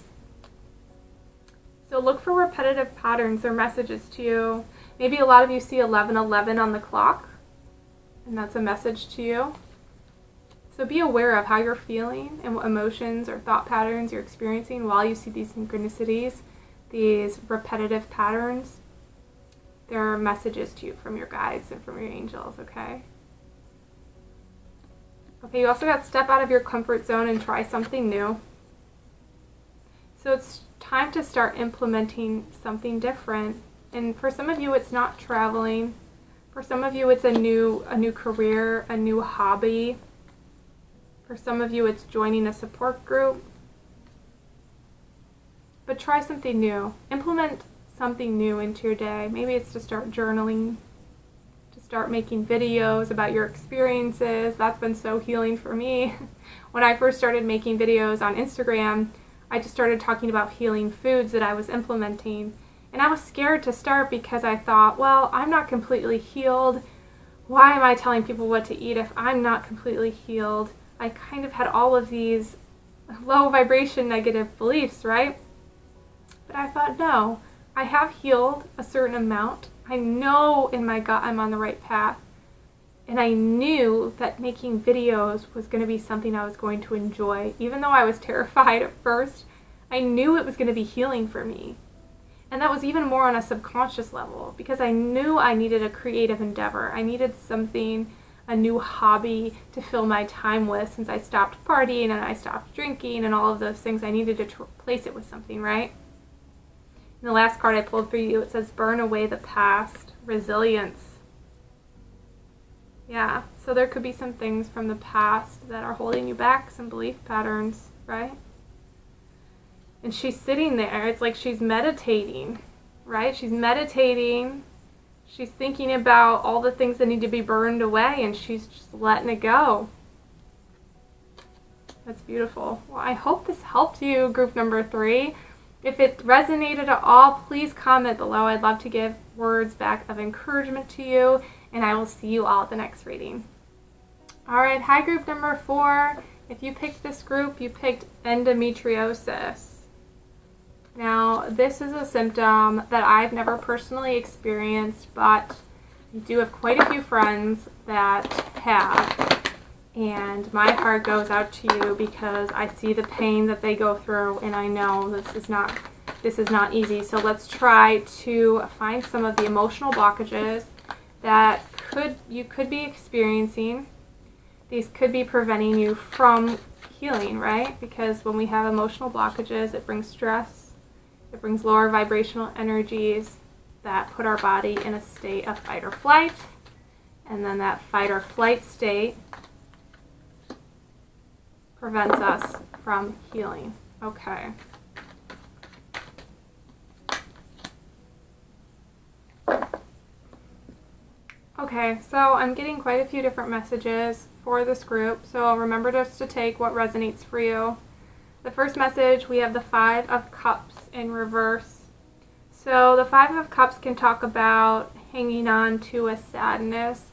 So look for repetitive patterns or messages to you. Maybe a lot of you see 11:11 on the clock, and that's a message to you. So be aware of how you're feeling and what emotions or thought patterns you're experiencing while you see these synchronicities, these repetitive patterns. There are messages to you from your guides and from your angels, okay? Okay, you also got to step out of your comfort zone and try something new. So it's time to start implementing something different. And for some of you, it's not traveling. For some of you, it's a new career, a new hobby. For some of you, it's joining a support group. But try something new. Implement something new into your day. Maybe it's to start journaling, to start making videos about your experiences. That's been so healing for me. When I first started making videos on Instagram, I just started talking about healing foods that I was implementing. And I was scared to start because I thought, well, I'm not completely healed. Why am I telling people what to eat if I'm not completely healed? I kind of had all of these low vibration negative beliefs, right? But I thought, no, I have healed a certain amount. I know in my gut I'm on the right path. And I knew that making videos was going to be something I was going to enjoy. Even though I was terrified at first, I knew it was going to be healing for me. And that was even more on a subconscious level, because I knew I needed a creative endeavor. I needed something, a new hobby to fill my time with, since I stopped partying and I stopped drinking and all of those things. I needed to replace it with something, right? And the last card I pulled for you, it says burn away the past, resilience. Yeah, so there could be some things from the past that are holding you back, some belief patterns, right? And she's sitting there, it's like she's meditating, right? She's meditating, she's thinking about all the things that need to be burned away, and she's just letting it go. That's beautiful. Well, I hope this helped you, group number 3. If it resonated at all, please comment below. I'd love to give words back of encouragement to you, and I will see you all at the next reading. Alright, hi group number 4. If you picked this group, you picked endometriosis. Now, this is a symptom that I've never personally experienced, but I do have quite a few friends that have, and my heart goes out to you because I see the pain that they go through, and I know this is not easy. So let's try to find some of the emotional blockages that you could be experiencing. these could be preventing you from healing, right? Because when we have emotional blockages, it brings stress, it brings lower vibrational energies that put our body in a state of fight or flight. And then that fight or flight state prevents us from healing. Okay. Okay, so I'm getting quite a few different messages for this group, so remember just to take what resonates for you. The first message, we have the Five of Cups in reverse. So the Five of Cups can talk about hanging on to a sadness,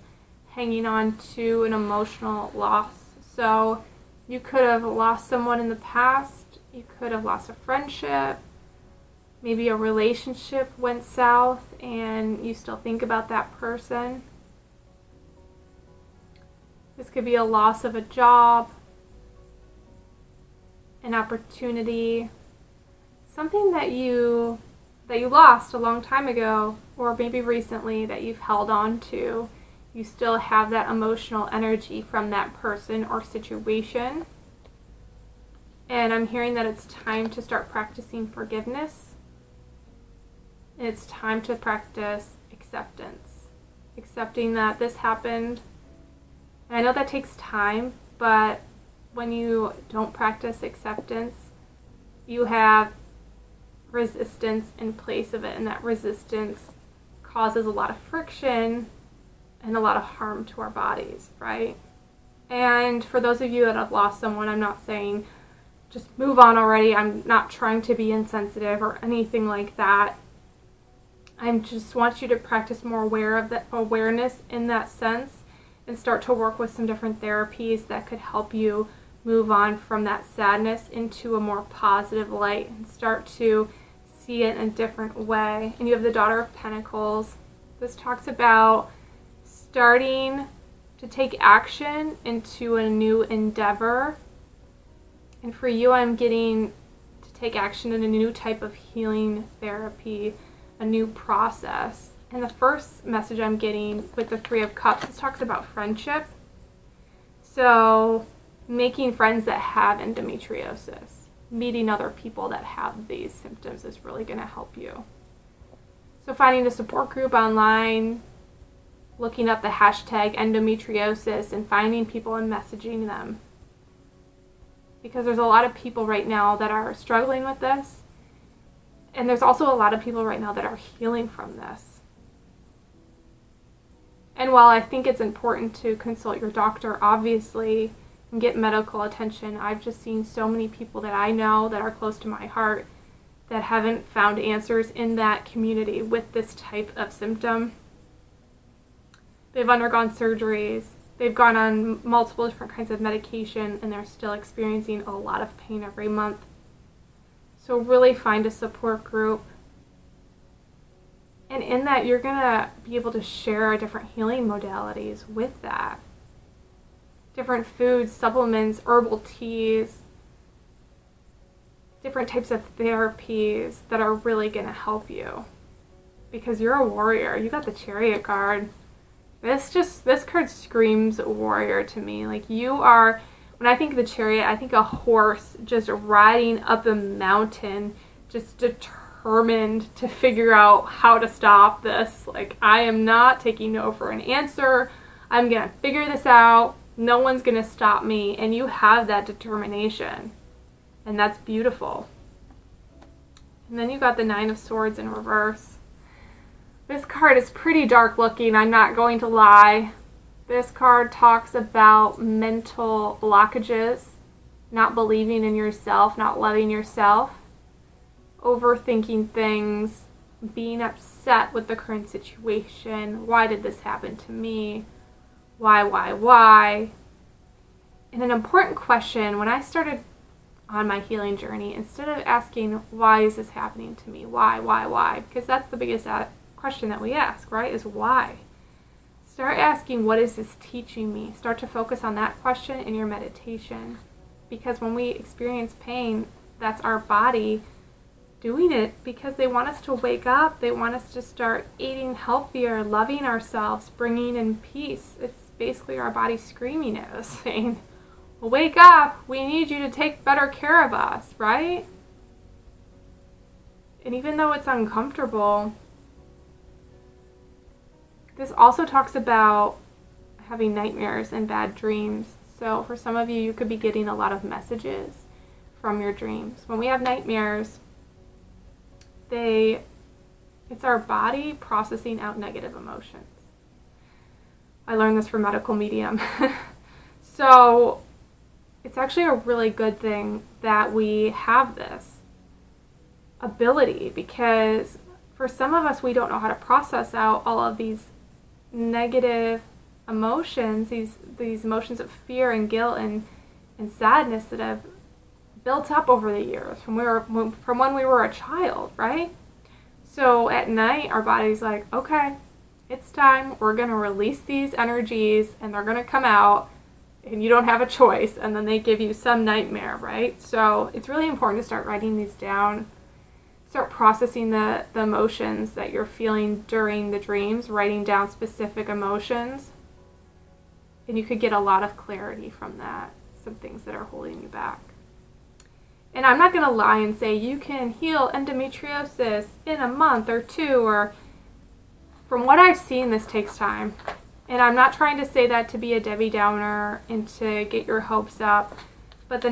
hanging on to an emotional loss. So you could have lost someone in the past, you could have lost a friendship, maybe a relationship went south and you still think about that person. This could be a loss of a job, an opportunity, something that you lost a long time ago, or maybe recently that you've held on to. You still have that emotional energy from that person or situation. And I'm hearing that it's time to start practicing forgiveness. And it's time to practice acceptance. Accepting that this happened. And I know that takes time, but when you don't practice acceptance, you have resistance in place of it, and that resistance causes a lot of friction and a lot of harm to our bodies, right? And for those of you that have lost someone, I'm not saying just move on already. I'm not trying to be insensitive or anything like that. I just want you to practice more awareness in that sense, and start to work with some different therapies that could help you move on from that sadness into a more positive light and start to see it in a different way. And you have the Daughter of Pentacles. This talks about starting to take action into a new endeavor. And for you, I'm getting to take action in a new type of healing therapy, a new process. And the first message I'm getting with the Three of Cups, this talks about friendship. So making friends that have endometriosis, meeting other people that have these symptoms is really going to help you. So finding a support group online, looking up the hashtag endometriosis and finding people and messaging them. Because there's a lot of people right now that are struggling with this. And there's also a lot of people right now that are healing from this. And while I think it's important to consult your doctor, obviously, and get medical attention, I've just seen so many people that I know that are close to my heart that haven't found answers in that community with this type of symptom. They've undergone surgeries, they've gone on multiple different kinds of medication, and they're still experiencing a lot of pain every month. So really find a support group. And in that, you're going to be able to share different healing modalities with that. Different foods, supplements, herbal teas, different types of therapies that are really going to help you. Because you're a warrior. You got the Chariot card. This card screams warrior to me. Like, you are, when I think of the Chariot, I think a horse just riding up a mountain, just determined to figure out how to stop this. Like, I am not taking no for an answer. I'm going to figure this out. No one's going to stop me. And you have that determination. And that's beautiful. And then you got the Nine of Swords in reverse. This card is pretty dark looking, I'm not going to lie. This card talks about mental blockages, not believing in yourself, not loving yourself, overthinking things, being upset with the current situation. Why did this happen to me? Why? And an important question, when I started on my healing journey, instead of asking, why is this happening to me? Why? Because that's the biggest question that we ask, right? Is why. Start asking, what is this teaching me? Start to focus on that question in your meditation. Because when we experience pain, that's our body doing it because they want us to wake up. They want us to start eating healthier, loving ourselves, bringing in peace. It's basically our body screaming at us, saying, well, wake up, we need you to take better care of us, right? And even though it's uncomfortable, this also talks about having nightmares and bad dreams. So for some of you, you could be getting a lot of messages from your dreams. When we have nightmares, it's our body processing out negative emotions. I learned this from medical medium. So it's actually a really good thing that we have this ability, because for some of us, we don't know how to process out all of these negative emotions, these emotions of fear and guilt and sadness that have built up over the years from when we were a child, right? So at night, our body's like, okay, it's time. We're going to release these energies and they're going to come out and you don't have a choice. And then they give you some nightmare, right? So it's really important to start writing these down. Start processing the emotions that you're feeling during the dreams, writing down specific emotions. And you could get a lot of clarity from that, some things that are holding you back. And I'm not going to lie and say you can heal endometriosis in a month or two, or from what I've seen, this takes time. And I'm not trying to say that to be a Debbie Downer and to get your hopes up. But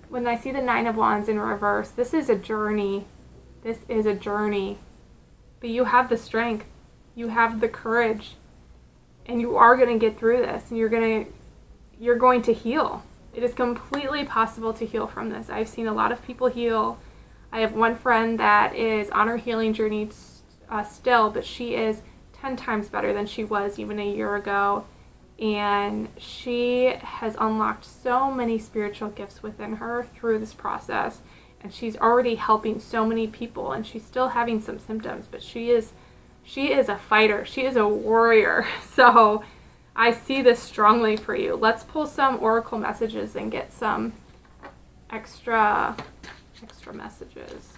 when I see the 9 of Wands in reverse, this is a journey. This is a journey. But you have the strength. You have the courage. And you are going to get through this. And you're going to heal. It is completely possible to heal from this. I've seen a lot of people heal. I have one friend that is on her healing journey still, but she is 10 times better than she was even a year ago. And she has unlocked so many spiritual gifts within her through this process. And she's already helping so many people, and she's still having some symptoms, but she is a fighter. She is a warrior. So I see this strongly for you. Let's pull some oracle messages and get some extra messages.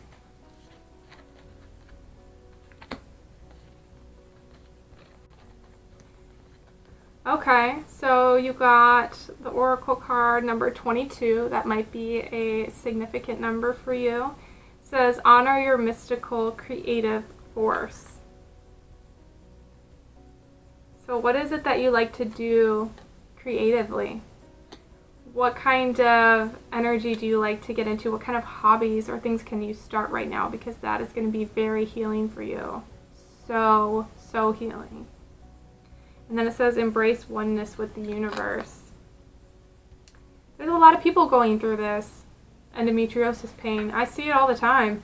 Okay, so you got the oracle card number 22. That might be a significant number for you. It says, honor your mystical creative force. So what is it that you like to do creatively? What kind of energy do you like to get into? What kind of hobbies or things can you start right now? Because that is going to be very healing for you. So healing. And then it says, embrace oneness with the universe. There's a lot of people going through this endometriosis pain. I see it all the time.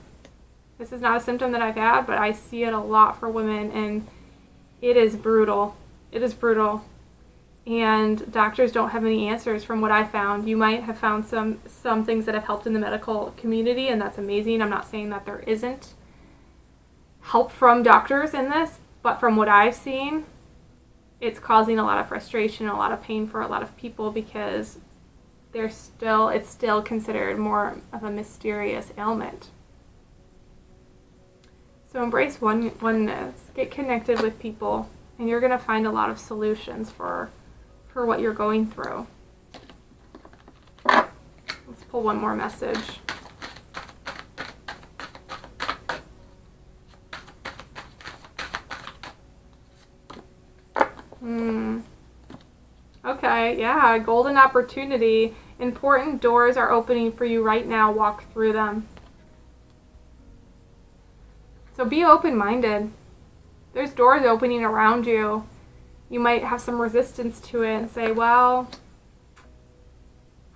This is not a symptom that I've had, but I see it a lot for women, and it is brutal. It is brutal. And doctors don't have any answers from what I found. You might have found some things that have helped in the medical community, and that's amazing. I'm not saying that there isn't help from doctors in this, but from what I've seen, it's causing a lot of frustration, a lot of pain for a lot of people, because it's still considered more of a mysterious ailment. So embrace oneness, get connected with people, and you're going to find a lot of solutions for what you're going through. Let's pull one more message. Okay, yeah, golden opportunity. Important doors are opening for you right now. Walk through them. So be open-minded. There's doors opening around you. You might have some resistance to it and say, well,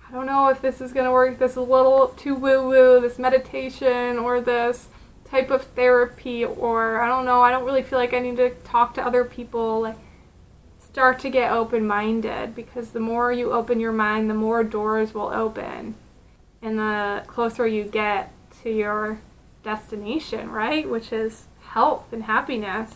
I don't know if this is going to work. This is a little too woo-woo, this meditation or this type of therapy, or I don't know, I don't really feel like I need to talk to other people. Like, start to get open-minded, because the more you open your mind, the more doors will open, and the closer you get to your destination, right? Which is health and happiness.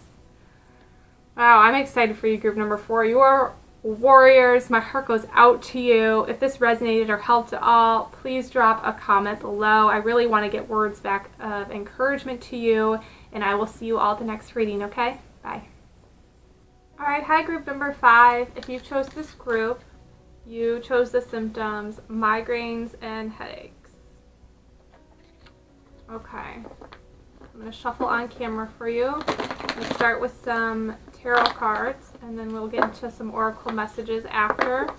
Wow, I'm excited for you, group number 4. You are warriors. My heart goes out to you. If this resonated or helped at all, please drop a comment below. I really want to get words back of encouragement to you, and I will see you all at the next reading, okay? Bye. Alright, hi group number 5. If you chose this group, you chose the symptoms, migraines and headaches. Okay, I'm going to shuffle on camera for you. Let's start with some tarot cards, and then we'll get into some oracle messages after.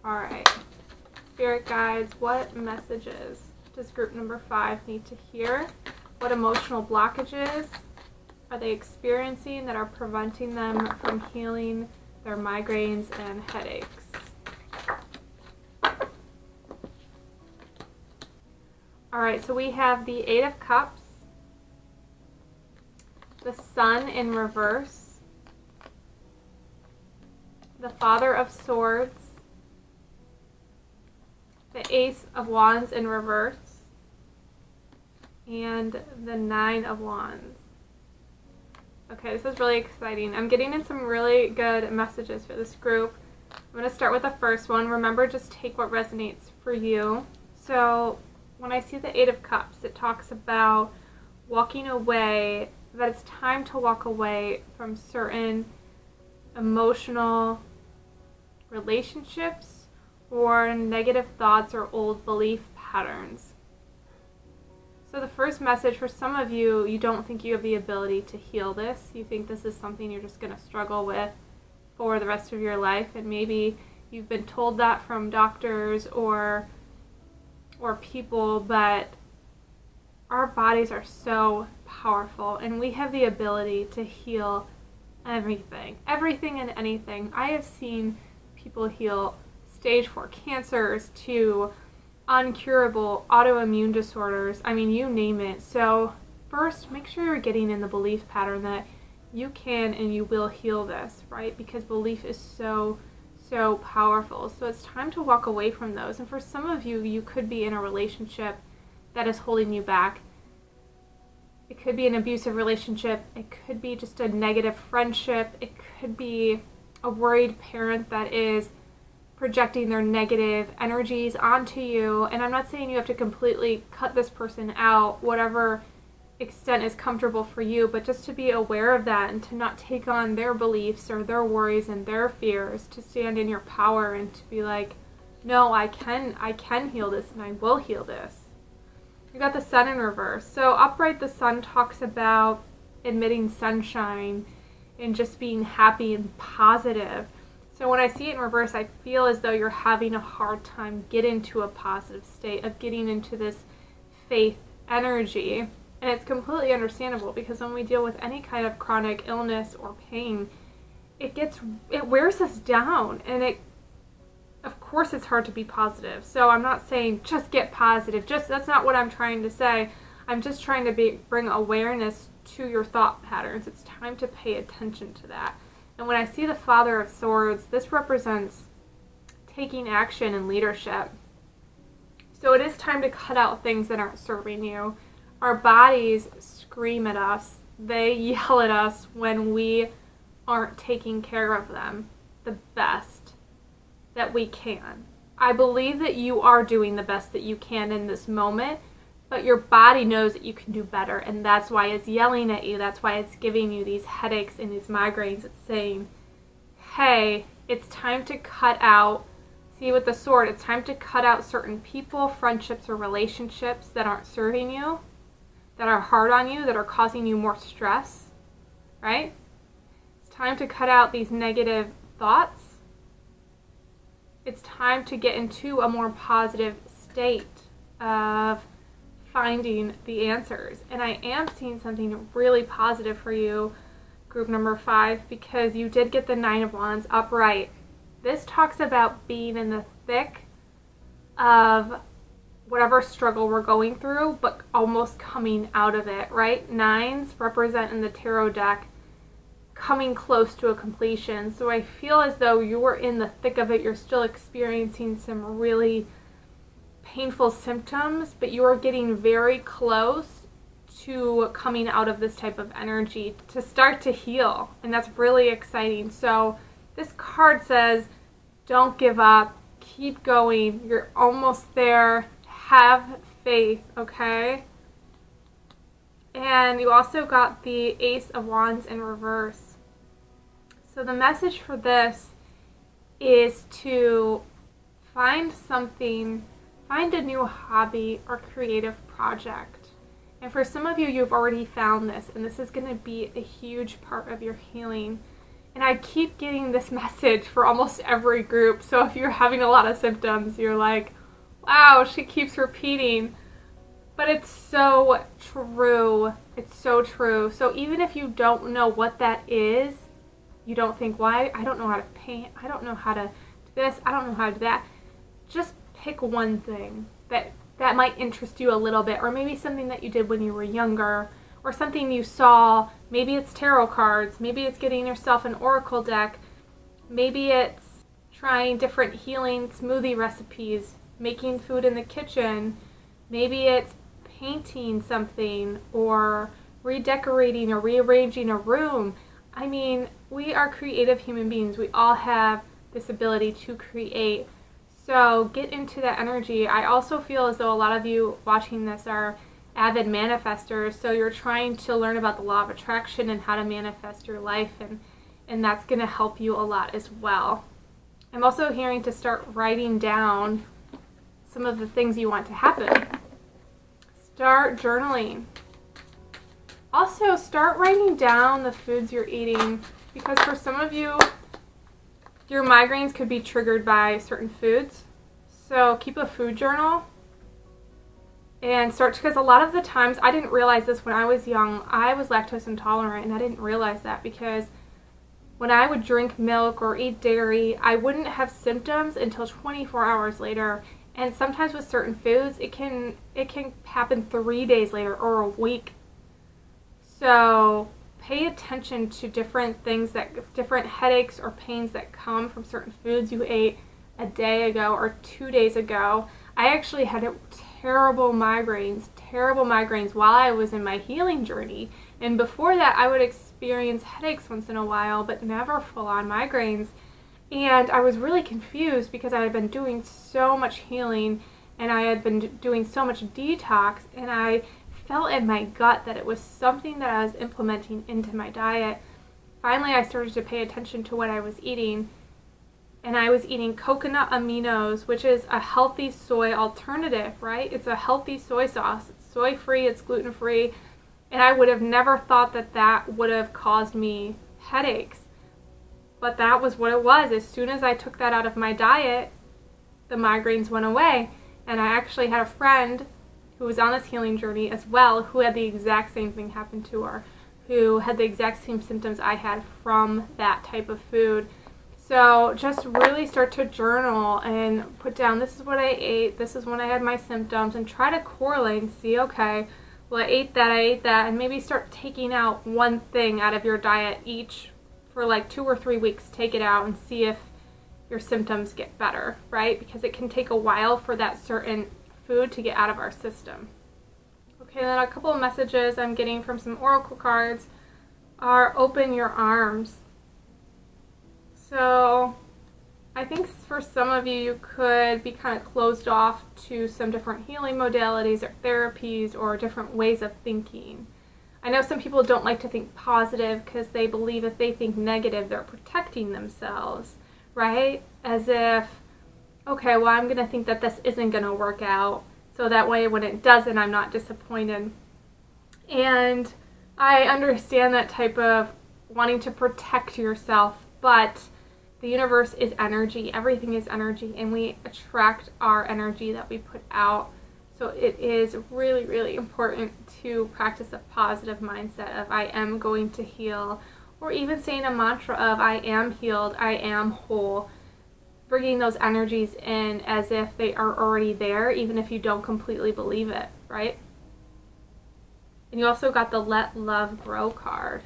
Alright, spirit guides, what messages does group number 5 need to hear? What emotional blockages are they experiencing that are preventing them from healing their migraines and headaches? Alright, so we have the 8 of Cups, the Sun in reverse, the Father of Swords, the Ace of Wands in reverse, and the 9 of Wands. Okay, this is really exciting. I'm getting in some really good messages for this group. I'm going to start with the first one. Remember, just take what resonates for you. So when I see the 8 of Cups, it talks about walking away, that it's time to walk away from certain emotional relationships or negative thoughts or old belief patterns. So the first message for some of you, you don't think you have the ability to heal this. You think this is something you're just going to struggle with for the rest of your life, and maybe you've been told that from doctors or people, but our bodies are so powerful and we have the ability to heal everything and anything. I have seen people heal stage 4 cancers to uncurable autoimmune disorders. I mean, you name it. So first, make sure you're getting in the belief pattern that you can and you will heal this, right? Because belief is so powerful. So it's time to walk away from those. And for some of you, you could be in a relationship that is holding you back. It could be an abusive relationship. It could be just a negative friendship. It could be a worried parent that is projecting their negative energies onto you. And I'm not saying you have to completely cut this person out, whatever extent is comfortable for you, but just to be aware of that and to not take on their beliefs or their worries and their fears, to stand in your power and to be like, no, I can heal this and I will heal this. You got the Sun in reverse. So upright, the Sun talks about admitting sunshine and just being happy and positive. So when I see it in reverse, I feel as though you're having a hard time getting to a positive state of getting into this faith energy. And it's completely understandable, because when we deal with any kind of chronic illness or pain, it wears us down, and of course it's hard to be positive. So I'm not saying just get positive. That's not what I'm trying to say. I'm just trying to bring awareness to your thought patterns. It's time to pay attention to that. And when I see the Father of Swords, this represents taking action and leadership. So it is time to cut out things that aren't serving you. Our bodies scream at us. They yell at us when we aren't taking care of them the best that we can. I believe that you are doing the best that you can in this moment, but your body knows that you can do better, and that's why it's yelling at you. That's why it's giving you these headaches and these migraines. It's saying, hey, it's time to cut out, see with the sword, it's time to cut out certain people, friendships, or relationships that aren't serving you, that are hard on you, that are causing you more stress, right? It's time to cut out these negative thoughts. It's time to get into a more positive state of finding the answers. And I am seeing something really positive for you, group number 5, because you did get the 9 of Wands upright. This talks about being in the thick of whatever struggle we're going through, but almost coming out of it, right? 9s represent in the tarot deck coming close to a completion. So I feel as though you were in the thick of it. You're still experiencing some really painful symptoms, but you are getting very close to coming out of this type of energy to start to heal, and that's really exciting. So this card says, don't give up, keep going, you're almost there, have faith, okay? And you also got the Ace of Wands in reverse. So the message for this is to find a new hobby or creative project. And for some of you, you've already found this, and this is going to be a huge part of your healing. And I keep getting this message for almost every group. So if you're having a lot of symptoms, you're like, wow, she keeps repeating. But it's so true. It's so true. So even if you don't know what that is, you don't think, why? I don't know how to paint. I don't know how to do this. I don't know how to do that. Just pick one thing that might interest you a little bit, or maybe something that you did when you were younger, or something you saw. Maybe it's tarot cards. Maybe it's getting yourself an oracle deck. Maybe it's trying different healing smoothie recipes, making food in the kitchen. Maybe it's painting something or redecorating or rearranging a room. I mean, we are creative human beings. We all have this ability to create. So get into that energy. I also feel as though a lot of you watching this are avid manifestors. So you're trying to learn about the law of attraction and how to manifest your life, and that's going to help you a lot as well. I'm also hearing to start writing down some of the things you want to happen. Start journaling. Also, start writing down the foods you're eating, because for some of you, your migraines could be triggered by certain foods. So keep a food journal and start, because a lot of the times, I didn't realize this when I was young, I was lactose intolerant, and I didn't realize that because when I would drink milk or eat dairy, I wouldn't have symptoms until 24 hours later. And sometimes with certain foods, it can happen 3 days later or a week. So pay attention to different things, different headaches or pains that come from certain foods you ate a day ago or 2 days ago. I actually had terrible migraines while I was in my healing journey. And before that, I would experience headaches once in a while, but never full-on migraines. And I was really confused because I had been doing so much healing and I had been doing so much detox, and I felt in my gut that it was something that I was implementing into my diet. Finally, I started to pay attention to what I was eating, and I was eating coconut aminos, which is a healthy soy alternative, right? It's a healthy soy sauce. It's soy-free, it's gluten-free, and I would have never thought that that would have caused me headaches. But that was what it was. As soon as I took that out of my diet, the migraines went away. And I actually had a friend who was on this healing journey as well, who had the exact same thing happen to her, who had the exact same symptoms I had from that type of food. So just really start to journal and put down, this is what I ate, this is when I had my symptoms, and try to correlate and see, okay, well, I ate that, and maybe start taking out one thing out of your diet each for like 2 or 3 weeks. Take it out and see if your symptoms get better, right? Because it can take a while for that certain food to get out of our system. Okay, then a couple of messages I'm getting from some oracle cards are open your arms. So I think for some of you, you could be kind of closed off to some different healing modalities or therapies or different ways of thinking. I know some people don't like to think positive because they believe if they think negative, they're protecting themselves, right? As if, okay, well, I'm going to think that this isn't going to work out, so that way when it doesn't, I'm not disappointed. And I understand that type of wanting to protect yourself, but the universe is energy. Everything is energy, and we attract our energy that we put out. So it is really, really important to practice a positive mindset of I am going to heal, or even saying a mantra of I am healed, I am whole. Bringing those energies in as if they are already there, even if you don't completely believe it, right? And you also got the Let Love Grow card.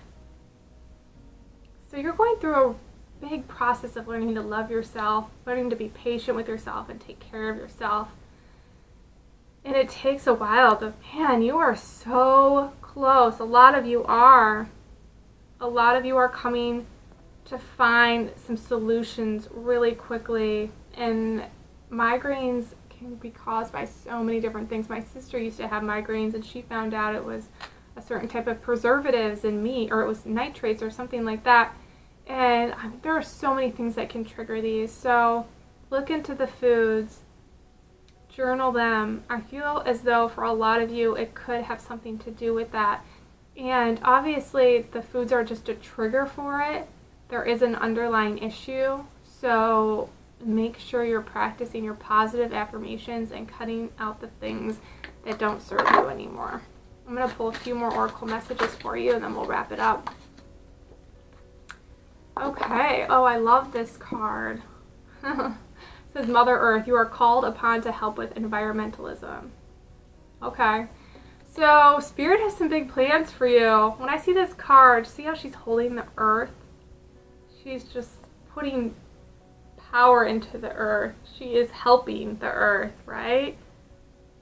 So you're going through a big process of learning to love yourself, learning to be patient with yourself and take care of yourself. And it takes a while, but man, you are so close. A lot of you are coming to find some solutions really quickly. And migraines can be caused by so many different things. My sister used to have migraines, and she found out it was a certain type of preservatives in meat, or it was nitrates or something like that. And there are so many things that can trigger these. So look into the foods, journal them. I feel as though for a lot of you it could have something to do with that. And obviously the foods are just a trigger for it. There is an underlying issue. So make sure you're practicing your positive affirmations and cutting out the things that don't serve you anymore. I'm going to pull a few more oracle messages for you and then we'll wrap it up. Okay. Oh, I love this card. It says, Mother Earth, you are called upon to help with environmentalism. Okay. So Spirit has some big plans for you. When I see this card, see how she's holding the earth? She's just putting power into the earth. She is helping the earth, right?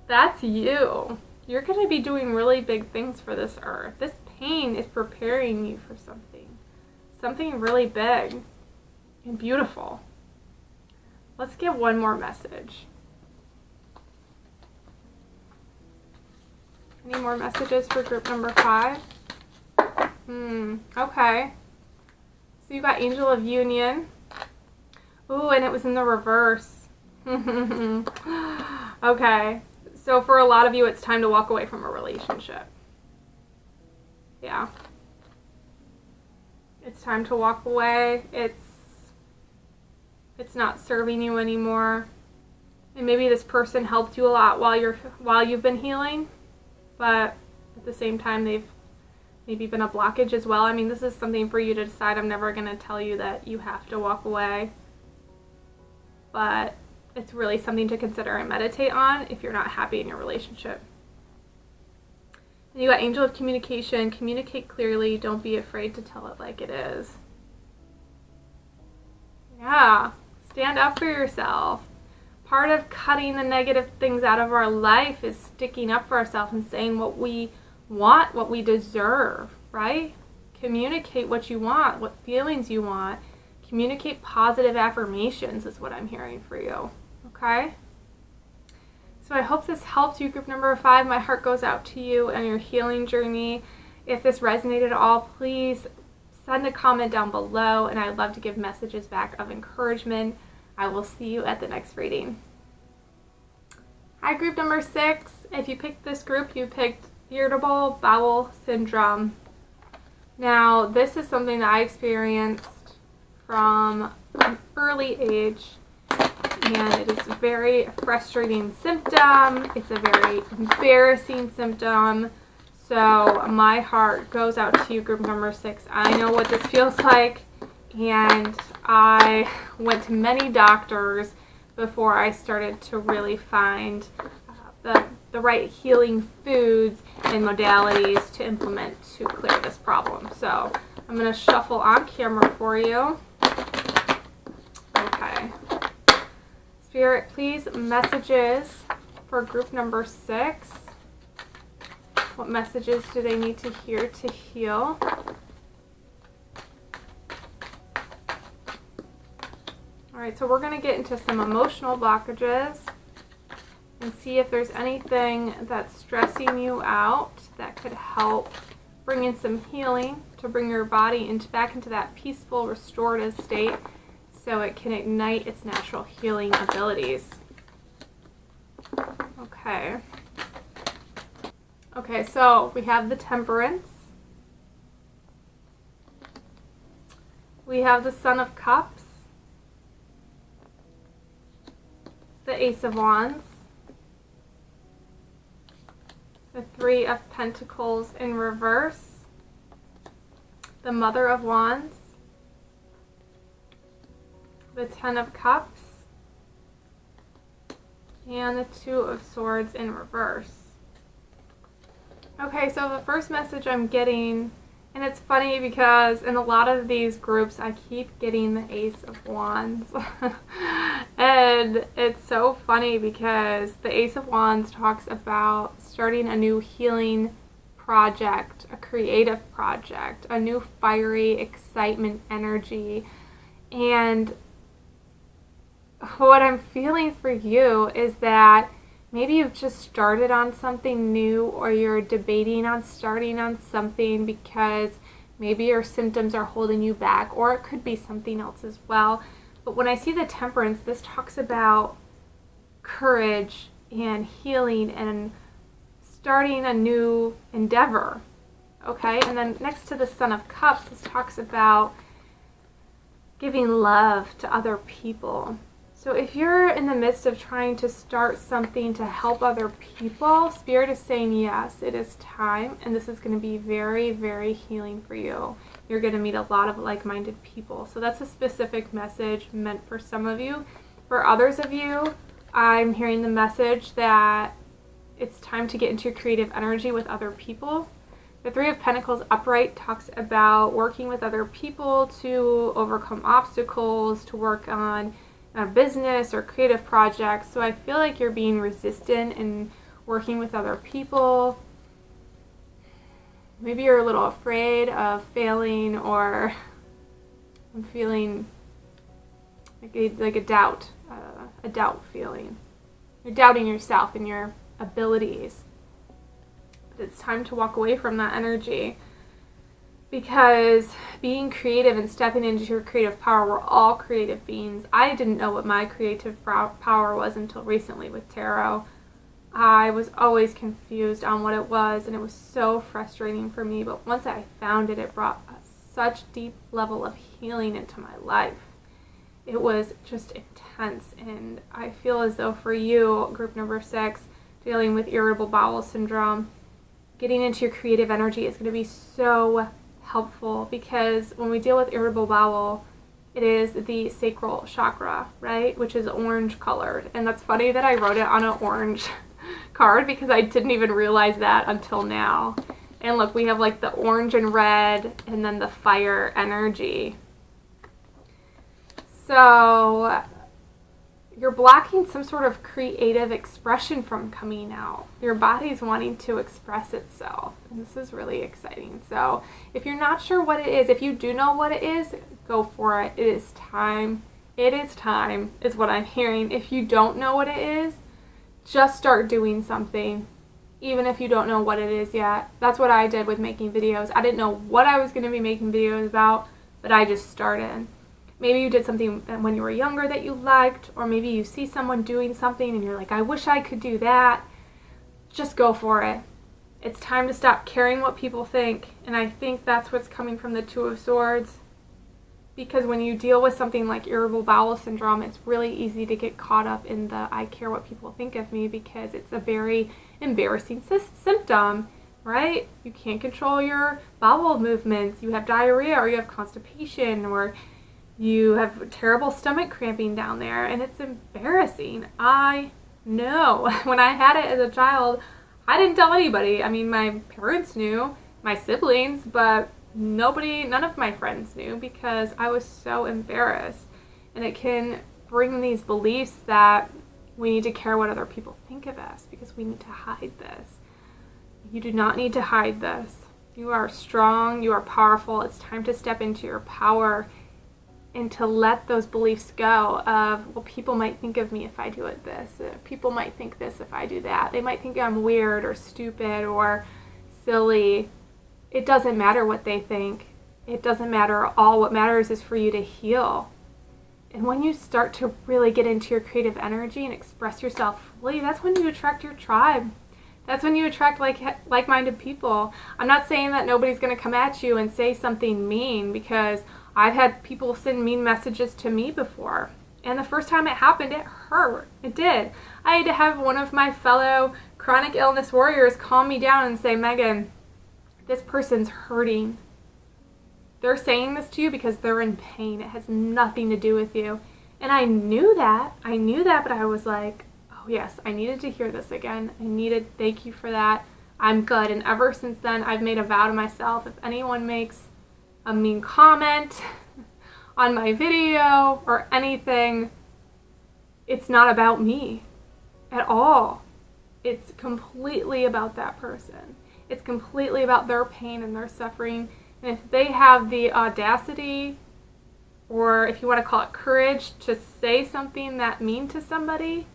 That's you. You're going to be doing really big things for this earth. This pain is preparing you for something really big and beautiful. Let's get one more message. Any more messages for group number 5? Okay. So you got Angel of Union. Ooh, and it was in the reverse. Okay. So for a lot of you, it's time to walk away from a relationship. Yeah. It's time to walk away. It's not serving you anymore. And maybe this person helped you a lot while you've been healing, but at the same time they've maybe been a blockage as well. I mean, this is something for you to decide. I'm never going to tell you that you have to walk away, but it's really something to consider and meditate on if you're not happy in your relationship. And you got Angel of Communication. Communicate clearly. Don't be afraid to tell it like it is. Yeah. Stand up for yourself. Part of cutting the negative things out of our life is sticking up for ourselves and saying what we want, what we deserve, right? Communicate what you want, what feelings you want. Communicate positive affirmations is what I'm hearing for you. Okay? So I hope this helped you, group number 5. My heart goes out to you and your healing journey. If this resonated at all, please send a comment down below, and I'd love to give messages back of encouragement. I will see you at the next reading. Hi, group number 6. If you picked this group, you picked Irritable Bowel Syndrome. Now, this is something that I experienced from an early age, and it is a very frustrating symptom. It's a very embarrassing symptom. So my heart goes out to you, group number 6. I know what this feels like, and I went to many doctors before I started to really find the right healing foods and modalities to implement to clear this problem. So I'm going to shuffle on camera for you. Okay. Spirit, please, messages for group number 6. What messages do they need to hear to heal? Alright, so we're going to get into some emotional blockages and see if there's anything that's stressing you out that could help bring in some healing to bring your body back into that peaceful, restorative state so it can ignite its natural healing abilities. Okay. Okay, so we have the Temperance. We have the Son of Cups. The Ace of Wands. The Three of Pentacles in reverse. The Mother of Wands. The Ten of Cups. And the Two of Swords in reverse. Okay, so the first message I'm getting, and it's funny because in a lot of these groups I keep getting the Ace of Wands. And it's so funny because the Ace of Wands talks about starting a new healing project, a creative project, a new fiery excitement energy. And what I'm feeling for you is that Maybe you've just started on something new, or you're debating on starting on something because maybe your symptoms are holding you back, or it could be something else as well. But when I see the Temperance, this talks about courage and healing and starting a new endeavor. Okay, and then next to the Son of Cups, this talks about giving love to other people. So if you're in the midst of trying to start something to help other people, Spirit is saying, yes, it is time, and this is going to be very, very healing for you. You're going to meet a lot of like-minded people. So that's a specific message meant for some of you. For others of you, I'm hearing the message that it's time to get into your creative energy with other people. The Three of Pentacles upright talks about working with other people to overcome obstacles, to work on a business or creative projects. So I feel like you're being resistant in working with other people. Maybe you're a little afraid of failing, or I'm feeling like a doubt feeling. You're doubting yourself and your abilities. But it's time to walk away from that energy, because being creative and stepping into your creative power, we're all creative beings. I didn't know what my creative power was until recently with tarot. I was always confused on what it was, and it was so frustrating for me. But once I found it, it brought such deep level of healing into my life. It was just intense, and I feel as though for you, group number 6, dealing with irritable bowel syndrome, getting into your creative energy is going to be so helpful, because when we deal with irritable bowel, it is the sacral chakra, right, which is orange colored. And that's funny that I wrote it on an orange card, because I didn't even realize that until now. And look, we have like the orange and red, and then the fire energy. So you're blocking some sort of creative expression from coming out. Your body's wanting to express itself, and this is really exciting. So if you're not sure what it is, if you do know what it is, go for it. It is time. It is time, is what I'm hearing. If you don't know what it is, just start doing something, even if you don't know what it is yet. That's what I did with making videos. I didn't know what I was going to be making videos about, but I just started. Maybe you did something when you were younger that you liked, or maybe you see someone doing something and you're like, I wish I could do that. Just go for it. It's time to stop caring what people think. And I think that's what's coming from the Two of Swords. Because when you deal with something like irritable bowel syndrome, it's really easy to get caught up in the I care what people think of me, because it's a very embarrassing symptom, right? You can't control your bowel movements. You have diarrhea, or you have constipation, or you have terrible stomach cramping down there, and it's embarrassing. I know. When I had it as a child, I didn't tell anybody. I mean, my parents knew, my siblings, but none of my friends knew, because I was so embarrassed. And it can bring these beliefs that we need to care what other people think of us, because we need to hide this. You do not need to hide this. You are strong. You are powerful. It's time to step into your power and to let those beliefs go of, well, people might think of me if I do it this. People might think this if I do that. They might think I'm weird or stupid or silly. It doesn't matter what they think. It doesn't matter at all. What matters is for you to heal. And when you start to really get into your creative energy and express yourself fully, that's when you attract your tribe. That's when you attract like-minded people. I'm not saying that nobody's going to come at you and say something mean, because I've had people send mean messages to me before. And the first time it happened, it hurt. It did. I had to have one of my fellow chronic illness warriors calm me down and say, Megan, this person's hurting. They're saying this to you because they're in pain. It has nothing to do with you. And I knew that, but I was like, oh yes, I needed to hear this again. Thank you for that. I'm good. And ever since then, I've made a vow to myself, if anyone makes a mean comment on my video or anything, it's not about me at all. It's completely about that person. It's completely about their pain and their suffering. And if they have the audacity, or if you want to call it courage, to say something that mean to somebody,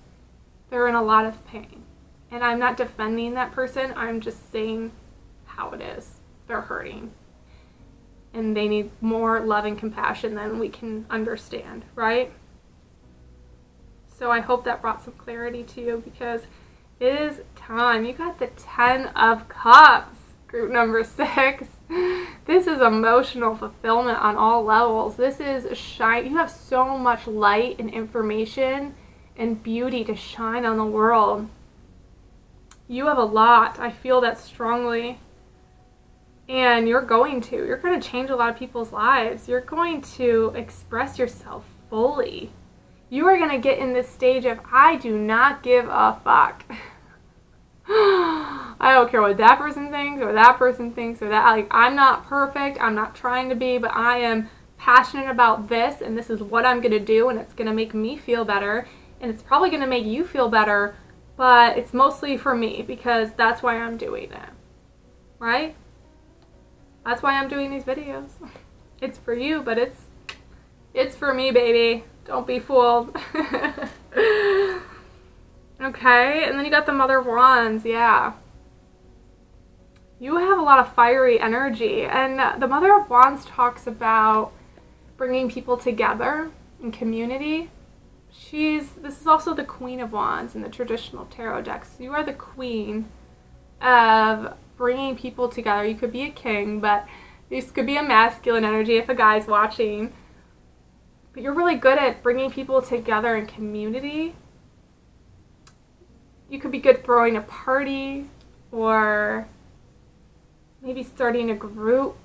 they're in a lot of pain. And I'm not defending that person. I'm just saying how it is. They're hurting. And they need more love and compassion than we can understand, right? So I hope that brought some clarity to you, because it is time. You got the 10 of Cups, group number 6. This is emotional fulfillment on all levels. This is shine. You have so much light and information and beauty to shine on the world. You have a lot. I feel that strongly. And you're going to change a lot of people's lives. You're going to express yourself fully. You are going to get in this stage of, I do not give a fuck. I don't care what that person thinks or that person thinks or that. Like, I'm not perfect. I'm not trying to be, but I am passionate about this, and this is what I'm going to do, and it's going to make me feel better, and it's probably going to make you feel better, but it's mostly for me, because that's why I'm doing it. Right? That's why I'm doing these videos. It's for you, but it's for me, baby. Don't be fooled. Okay, and then you got the Mother of Wands. Yeah. You have a lot of fiery energy, and the Mother of Wands talks about bringing people together in community. This is also the Queen of Wands in the traditional tarot decks. You are the queen of bringing people together. You could be a king, but this could be a masculine energy if a guy's watching. But you're really good at bringing people together in community. You could be good throwing a party, or maybe starting a group,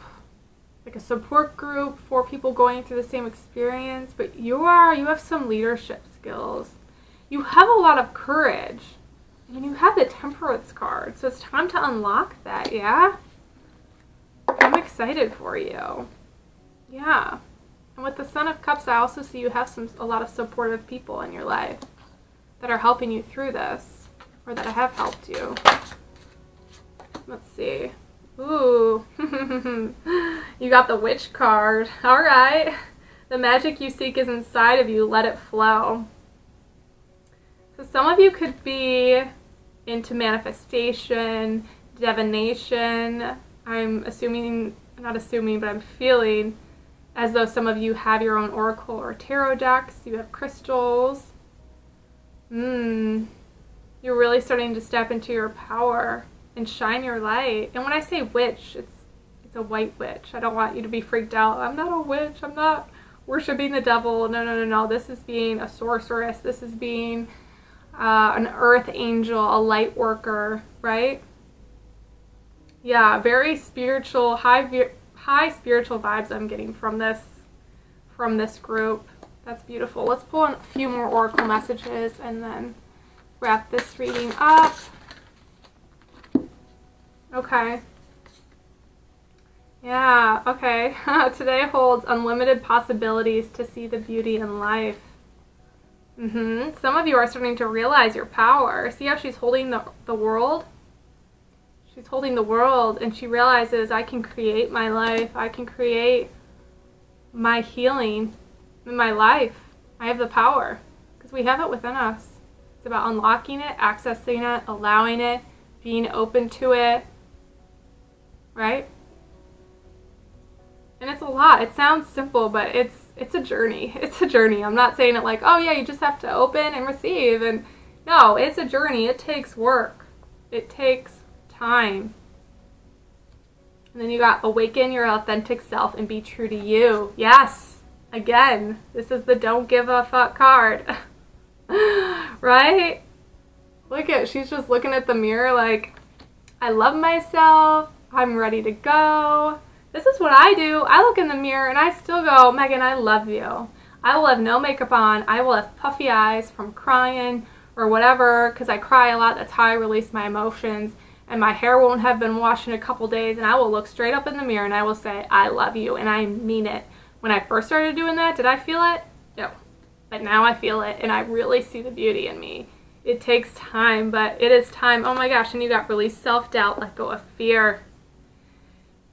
like a support group for people going through the same experience. But you have some leadership skills. You have a lot of courage. And you have the Temperance card, so it's time to unlock that, yeah? I'm excited for you. Yeah. And with the Son of Cups, I also see you have a lot of supportive people in your life that are helping you through this, or that have helped you. Let's see. Ooh. You got the Witch card. All right. The magic you seek is inside of you. Let it flow. So some of you could be into manifestation, divination. I'm not assuming, but I'm feeling as though some of you have your own oracle or tarot decks. You have crystals. You're really starting to step into your power and shine your light. And when I say witch, it's a white witch. I don't want you to be freaked out. I'm not a witch. I'm not worshiping the devil. No. This is being a sorceress. This is being an earth angel, a light worker, right? Yeah, very spiritual, high spiritual vibes I'm getting from this group. That's beautiful. Let's pull in a few more oracle messages and then wrap this reading up. Okay. Yeah, okay. Today holds unlimited possibilities to see the beauty in life. Some of you are starting to realize your power. See how she's holding the world? She's holding the world, and she realizes, I can create my life. I can create my healing in my life. I have the power, because we have it within us. It's about unlocking it, accessing it, allowing it, being open to it, right? And it's a lot. It sounds simple, but it's a journey. It's a journey. I'm not saying it like, oh yeah, you just have to open and receive. And no, it's a journey. It takes work. It takes time. And then you got awaken your authentic self and be true to you. Yes. Again, this is the don't give a fuck card. Right? Look at, she's just looking at the mirror like, I love myself. I'm ready to go. This is what I do. I look in the mirror and I still go, Megan, I love you. I will have no makeup on. I will have puffy eyes from crying or whatever, because I cry a lot. That's how I release my emotions. And my hair won't have been washed in a couple days, and I will look straight up in the mirror and I will say, I love you, and I mean it. When I first started doing that, did I feel it? No. But now I feel it, and I really see the beauty in me. It takes time, but it is time. Oh my gosh, and you got release self-doubt, let go of fear.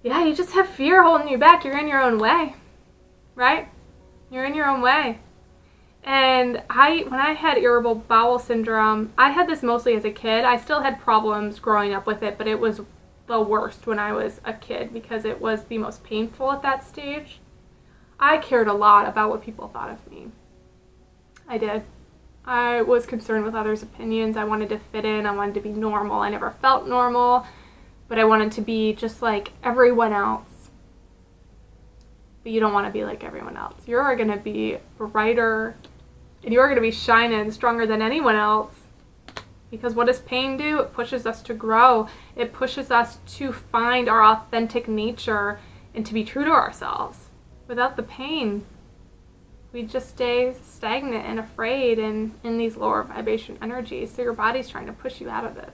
Yeah, you just have fear holding you back. You're in your own way, right? You're in your own way. And when I had irritable bowel syndrome, I had this mostly as a kid. I still had problems growing up with it, but it was the worst when I was a kid because it was the most painful at that stage. I cared a lot about what people thought of me. I did. I was concerned with others' opinions. I wanted to fit in. I wanted to be normal. I never felt normal, but I wanted to be just like everyone else. But you don't want to be like everyone else. You're going to be brighter, and you're going to be shining stronger than anyone else. Because what does pain do? It pushes us to grow. It pushes us to find our authentic nature and to be true to ourselves. Without the pain, we just stay stagnant and afraid and in these lower vibration energies. So your body's trying to push you out of this.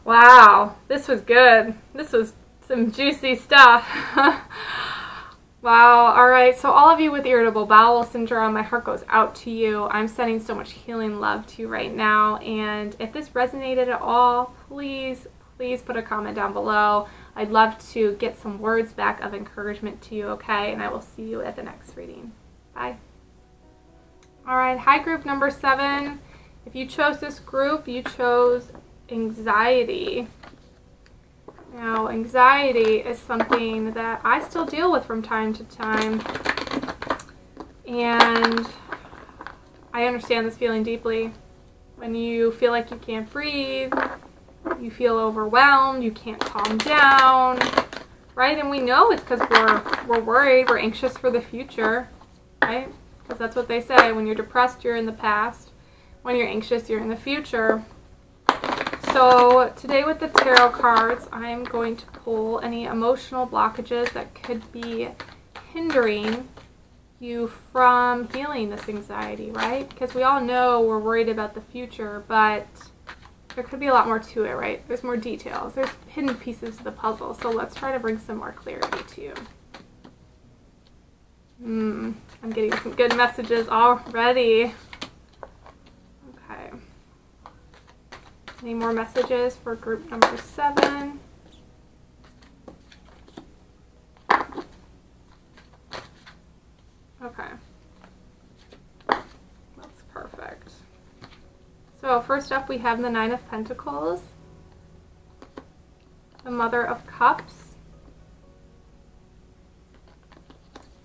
Wow, this was good. This was some juicy stuff. Wow, all right, so all of you with irritable bowel syndrome, my heart goes out to you. I'm sending so much healing love to you right now, and if this resonated at all, please put a comment down below. I'd love to get some words back of encouragement to you, okay? And I will see you at the next reading. Bye. All right, hi group number 7. If you chose this group, you chose anxiety. Now, anxiety is something that I still deal with from time to time, and I understand this feeling deeply. When you feel like you can't breathe, you feel overwhelmed, you can't calm down, right? And we know it's because we're worried, we're anxious for the future, right? Because that's what they say. When you're depressed, you're in the past. When you're anxious, you're in the future. So today with the tarot cards, I'm going to pull any emotional blockages that could be hindering you from healing this anxiety, right? Because we all know we're worried about the future, but there could be a lot more to it, right? There's more details. There's hidden pieces to the puzzle. So let's try to bring some more clarity to you. I'm getting some good messages already. Okay. Any more messages for group number 7? Okay. That's perfect. So first up we have the 9 of Pentacles, the Mother of Cups,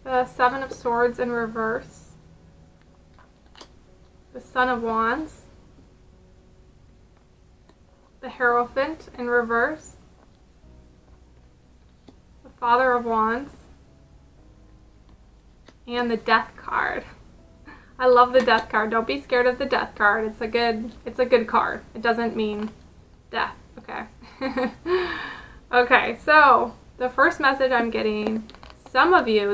the 7 of Swords in reverse, the Son of Wands, the Hierophant in reverse, the Father of Wands, and the Death card. I love the Death card. Don't be scared of the Death card. It's a good card. It doesn't mean death. Okay. Okay, so the first message I'm getting, some of you,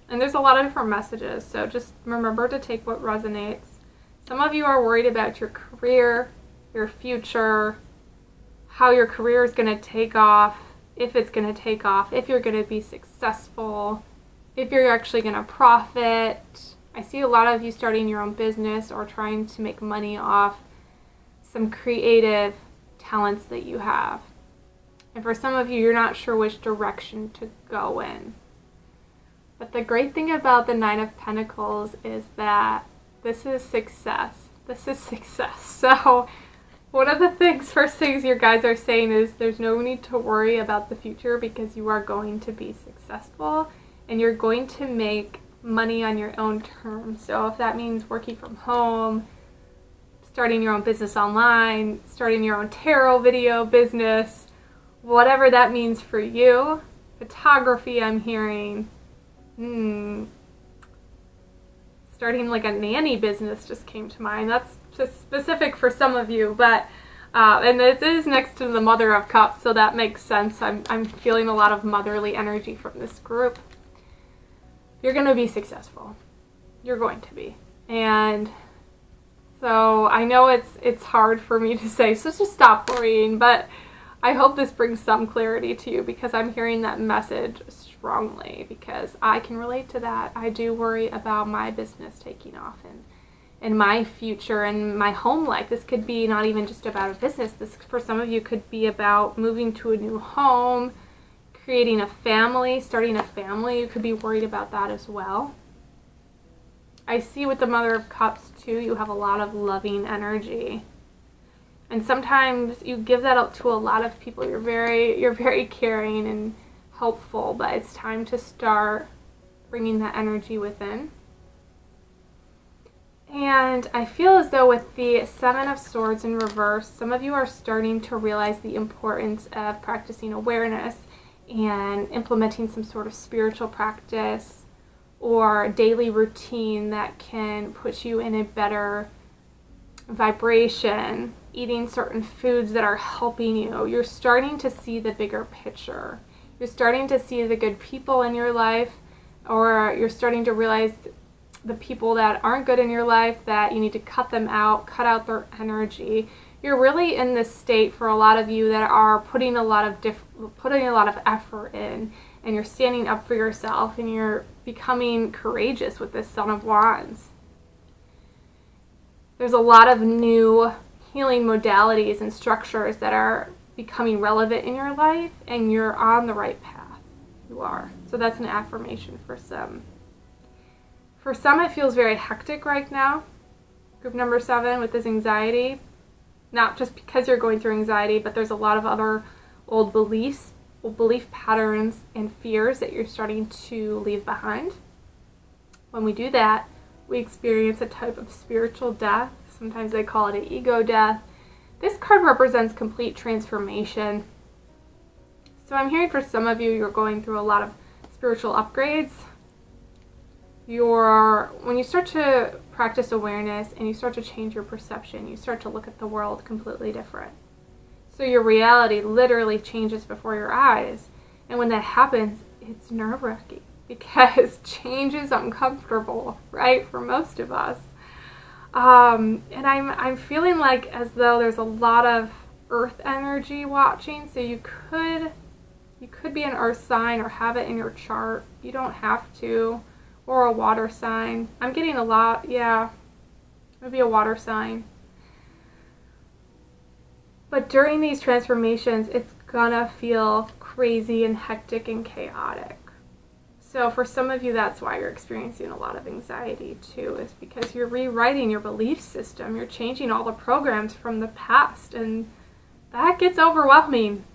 and there's a lot of different messages, so just remember to take what resonates. Some of you are worried about your career, your future, how your career is going to take off, if it's going to take off, if you're going to be successful, if you're actually going to profit. I see a lot of you starting your own business or trying to make money off some creative talents that you have. And for some of you, you're not sure which direction to go in. But the great thing about the 9 of Pentacles is that this is success. This is success. So one of the first things your guides are saying is there's no need to worry about the future because you are going to be successful and you're going to make money on your own terms. So if that means working from home, starting your own business online, starting your own tarot video business, whatever that means for you. Photography, I'm hearing. Starting like a nanny business just came to mind. That's just specific for some of you, but and it is next to the Mother of Cups, so that makes sense. I'm feeling a lot of motherly energy from this group. You're going to be successful. You're going to be. And so I know it's hard for me to say, so just stop worrying, but I hope this brings some clarity to you because I'm hearing that message strongly because I can relate to that. I do worry about my business taking off and my future and my home life. This could be not even just about a business. This, for some of you, could be about moving to a new home, creating a family, starting a family. You could be worried about that as well. I see with the Mother of Cups too, you have a lot of loving energy. And sometimes you give that out to a lot of people. You're very caring and helpful, but it's time to start bringing that energy within. And I feel as though with the Seven of Swords in reverse, some of you are starting to realize the importance of practicing awareness and implementing some sort of spiritual practice or daily routine that can put you in a better vibration, eating certain foods that are helping you. You're starting to see the bigger picture. You're starting to see the good people in your life, or you're starting to realize the people that aren't good in your life, that you need to cut them out, cut out their energy. You're really in this state for a lot of you that are putting a lot of effort in, and you're standing up for yourself, and you're becoming courageous with this Son of Wands. There's a lot of new healing modalities and structures that are becoming relevant in your life, and you're on the right path. You are. So that's an affirmation for some. For some, it feels very hectic right now. Group number 7 with this anxiety. Not just because you're going through anxiety, but there's a lot of other old belief patterns and fears that you're starting to leave behind. When we do that, we experience a type of spiritual death. Sometimes they call it an ego death. This card represents complete transformation. So I'm hearing for some of you, you're going through a lot of spiritual upgrades. When you start to practice awareness and you start to change your perception, you start to look at the world completely different. So your reality literally changes before your eyes. And when that happens, it's nerve-wracking because change is uncomfortable, right, for most of us. And I'm feeling like as though there's a lot of earth energy watching. So you could be an earth sign or have it in your chart. You don't have to. Or a water sign. I'm getting a lot, yeah. Maybe a water sign. But during these transformations, it's gonna feel crazy and hectic and chaotic. So for some of you, that's why you're experiencing a lot of anxiety too, is because you're rewriting your belief system. You're changing all the programs from the past, and that gets overwhelming.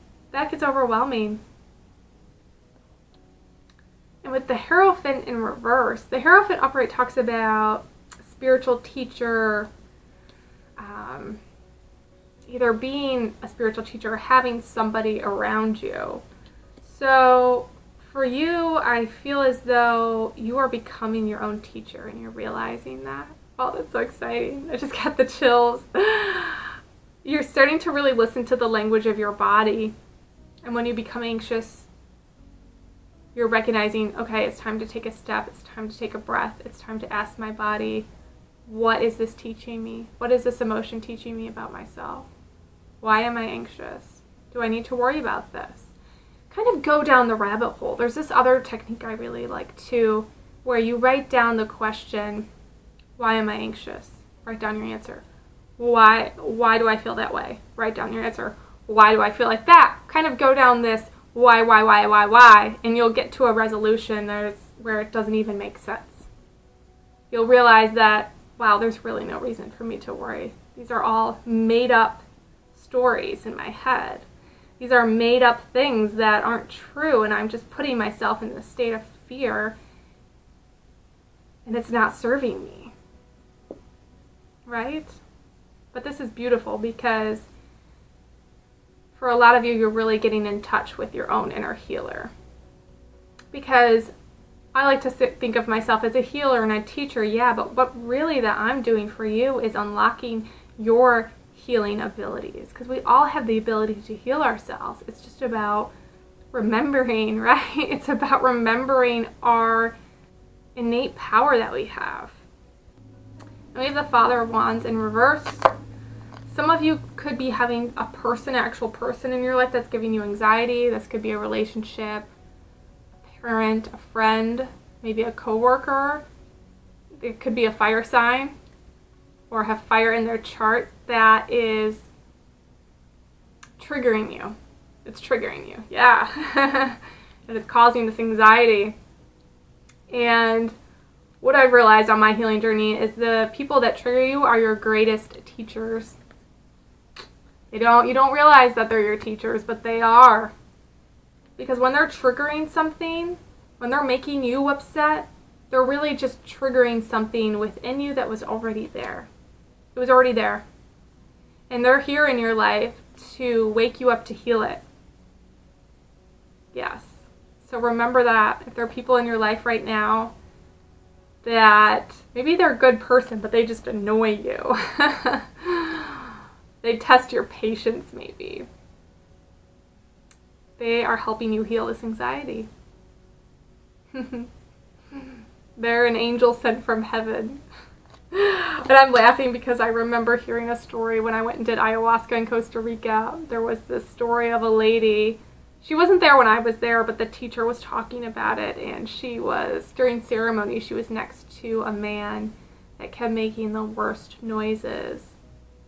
And with the Hierophant in reverse, the Hierophant upright talks about spiritual teacher, either being a spiritual teacher or having somebody around you. So for you, I feel as though you are becoming your own teacher and you're realizing that. Oh, that's so exciting. I just got the chills. You're starting to really listen to the language of your body. And when you become anxious, you're recognizing, okay, it's time to take a step. It's time to take a breath. It's time to ask my body, what is this teaching me? What is this emotion teaching me about myself? Why am I anxious? Do I need to worry about this? Kind of go down the rabbit hole. There's this other technique I really like too, where you write down the question, why am I anxious? Write down your answer. Why do I feel that way? Write down your answer. Why do I feel like that? Kind of go down this why, and you'll get to a resolution where it doesn't even make sense. You'll realize that, wow, there's really no reason for me to worry. These are all made up stories in my head. These are made up things that aren't true, and I'm just putting myself in a state of fear, and it's not serving me. Right? But this is beautiful because for a lot of you, you're really getting in touch with your own inner healer. Because I like to think of myself as a healer and a teacher, yeah, but what really that I'm doing for you is unlocking your healing abilities. Because we all have the ability to heal ourselves. It's just about remembering, right? It's about remembering our innate power that we have. And we have the Father of Wands in reverse. Some of you could be having an actual person in your life that's giving you anxiety. This could be a relationship, a parent, a friend, maybe a coworker. It could be a fire sign or have fire in their chart that is triggering you. It's triggering you, yeah. And it's causing this anxiety. And what I've realized on my healing journey is the people that trigger you are your greatest teachers. You don't realize that they're your teachers, but they are. Because when they're triggering something, when they're making you upset, they're really just triggering something within you that was already there. It was already there. And they're here in your life to wake you up to heal it. Yes. So remember that. If there are people in your life right now that maybe they're a good person, but they just annoy you. They test your patience, maybe. They are helping you heal this anxiety. They're an angel sent from heaven. And I'm laughing because I remember hearing a story when I went and did ayahuasca in Costa Rica. There was this story of a lady. She wasn't there when I was there, but the teacher was talking about it. And during ceremony, she was next to a man that kept making the worst noises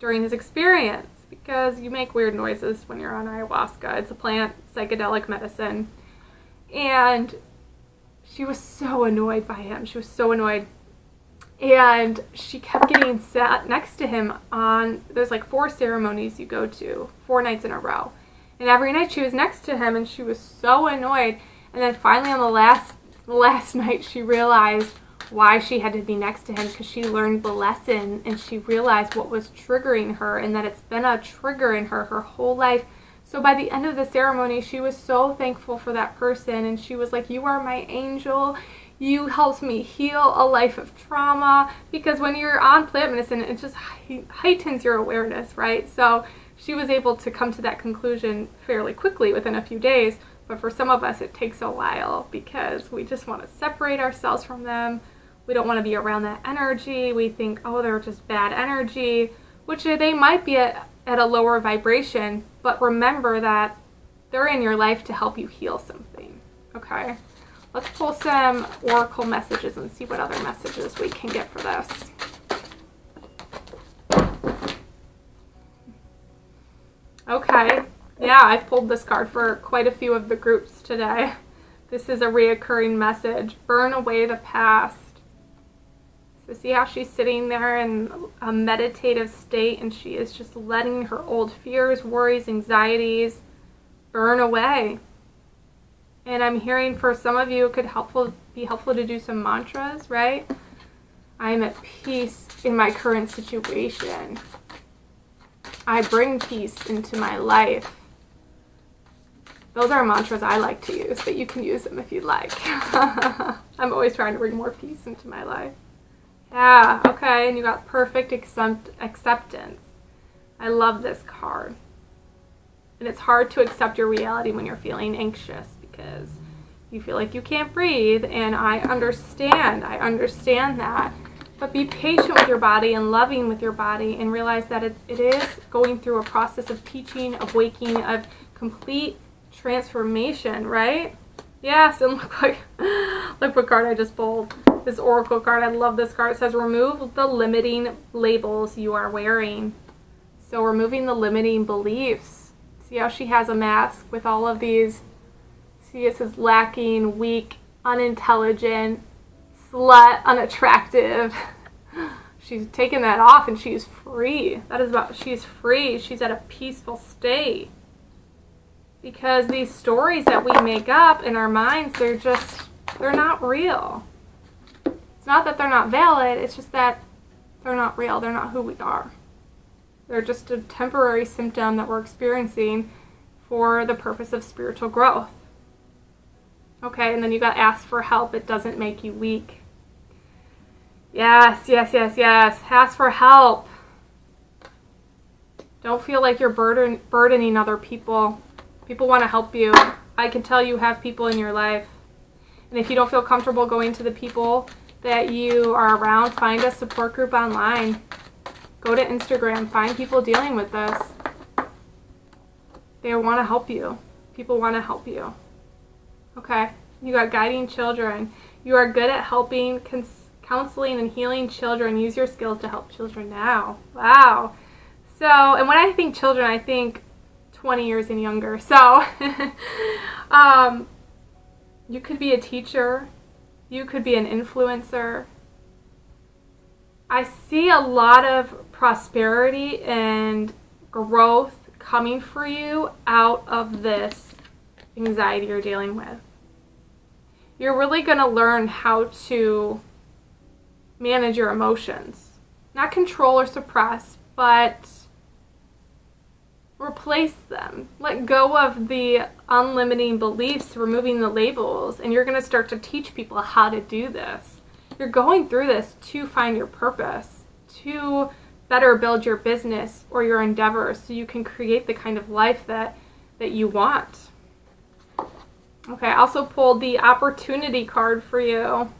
during his experience. Because you make weird noises when you're on ayahuasca. It's a plant, psychedelic medicine. And she was so annoyed by him. She was so annoyed. And she kept getting sat next to him there's like 4 ceremonies you go to, 4 nights in a row. And every night she was next to him and she was so annoyed. And then finally on the last night she realized why she had to be next to him, because she learned the lesson and she realized what was triggering her and that it's been a trigger in her whole life. So by the end of the ceremony, she was so thankful for that person and she was like, "You are my angel. You helped me heal a life of trauma." Because when you're on plant medicine, it just heightens your awareness, right? So she was able to come to that conclusion fairly quickly within a few days. But for some of us, it takes a while because we just want to separate ourselves from them. We don't want to be around that energy. We think, oh, they're just bad energy, which they might be at a lower vibration. But remember that they're in your life to help you heal something, okay? Let's pull some oracle messages and see what other messages we can get for this. Okay, yeah, I've pulled this card for quite a few of the groups today. This is a reoccurring message. Burn away the past. So see how she's sitting there in a meditative state and she is just letting her old fears, worries, anxieties burn away. And I'm hearing for some of you it could be helpful to do some mantras, right? I am at peace in my current situation. I bring peace into my life. Those are mantras I like to use, but you can use them if you'd like. I'm always trying to bring more peace into my life. Yeah, okay, and you got perfect acceptance. I love this card. And it's hard to accept your reality when you're feeling anxious because you feel like you can't breathe, and I understand that. But be patient with your body and loving with your body and realize that it is going through a process of teaching, of waking, of complete transformation, right? Yes, and look what card I just pulled. This oracle card. I love this card. It says, remove the limiting labels you are wearing. So removing the limiting beliefs. See how she has a mask with all of these. See, it says lacking, weak, unintelligent, slut, unattractive. She's taken that off and she's free. She's free. She's at a peaceful state. Because these stories that we make up in our minds, they're not real. It's not that they're not valid, it's just that they're not real. They're not who we are. They're just a temporary symptom that we're experiencing for the purpose of spiritual growth. Okay, and then you got ask for help. It doesn't make you weak. Yes. Ask for help. Don't feel like you're burdening other people. People want to help you. I can tell you have people in your life. And if you don't feel comfortable going to the people that you are around, find a support group online. Go to Instagram. Find people dealing with this. They want to help you. People want to help you. Okay? You got guiding children. You are good at helping, counseling, and healing children. Use your skills to help children now. Wow. So, and when I think children, I think 20 years and younger. So, you could be a teacher. You could be an influencer. I see a lot of prosperity and growth coming for you out of this anxiety you're dealing with. You're really going to learn how to manage your emotions. Not control or suppress, but replace them. Let go of the unlimiting beliefs, removing the labels, and you're going to start to teach people how to do this. You're going through this to find your purpose, to better build your business or your endeavors so you can create the kind of life that you want. Okay, I also pulled the opportunity card for you.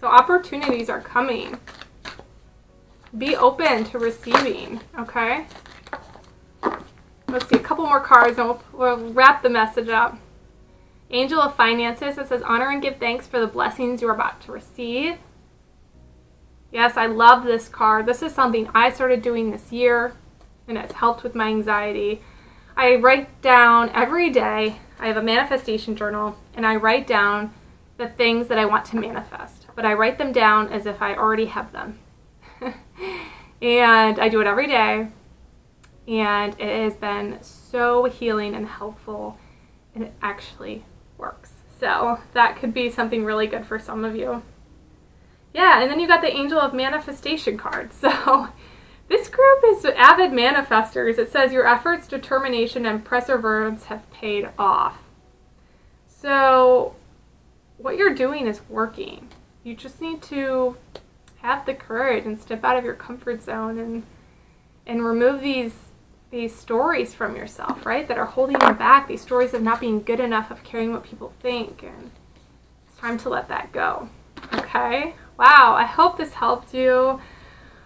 So opportunities are coming. Be open to receiving, okay? Let's see, a couple more cards and we'll wrap the message up. Angel of Finances, it says, honor and give thanks for the blessings you're about to receive. Yes, I love this card. This is something I started doing this year, and it's helped with my anxiety. I write down every day. I have a manifestation journal, and I write down the things that I want to manifest. But I write them down as if I already have them. And I do it every day, and it has been so healing and helpful, and it actually works. So that could be something really good for some of you. Yeah, and then you got the Angel of Manifestation card. So this group is avid manifestors. It says your efforts, determination, and perseverance have paid off. So what you're doing is working. You just need to have the courage and step out of your comfort zone and remove these stories from yourself, right, that are holding you back, these stories of not being good enough, of caring what people think, and it's time to let that go. Okay? Wow, I hope this helped you.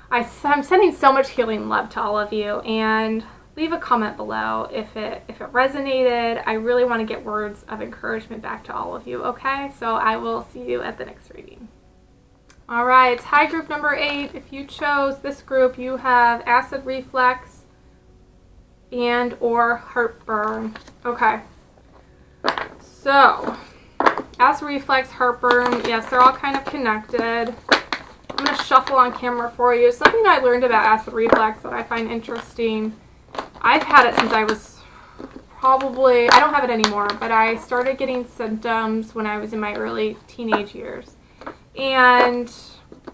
I'm sending so much healing love to all of you, and leave a comment below if it resonated. I really want to get words of encouragement back to all of you, okay? So I will see you at the next reading. All right, hi group number 8. If you chose this group, you have acid reflux and or heartburn. Okay, so acid reflux, heartburn, yes, they're all kind of connected. I'm going to shuffle on camera for you. Something I learned about acid reflux that I find interesting. I've had it since I was probably, I don't have it anymore, but I started getting symptoms when I was in my early teenage years. And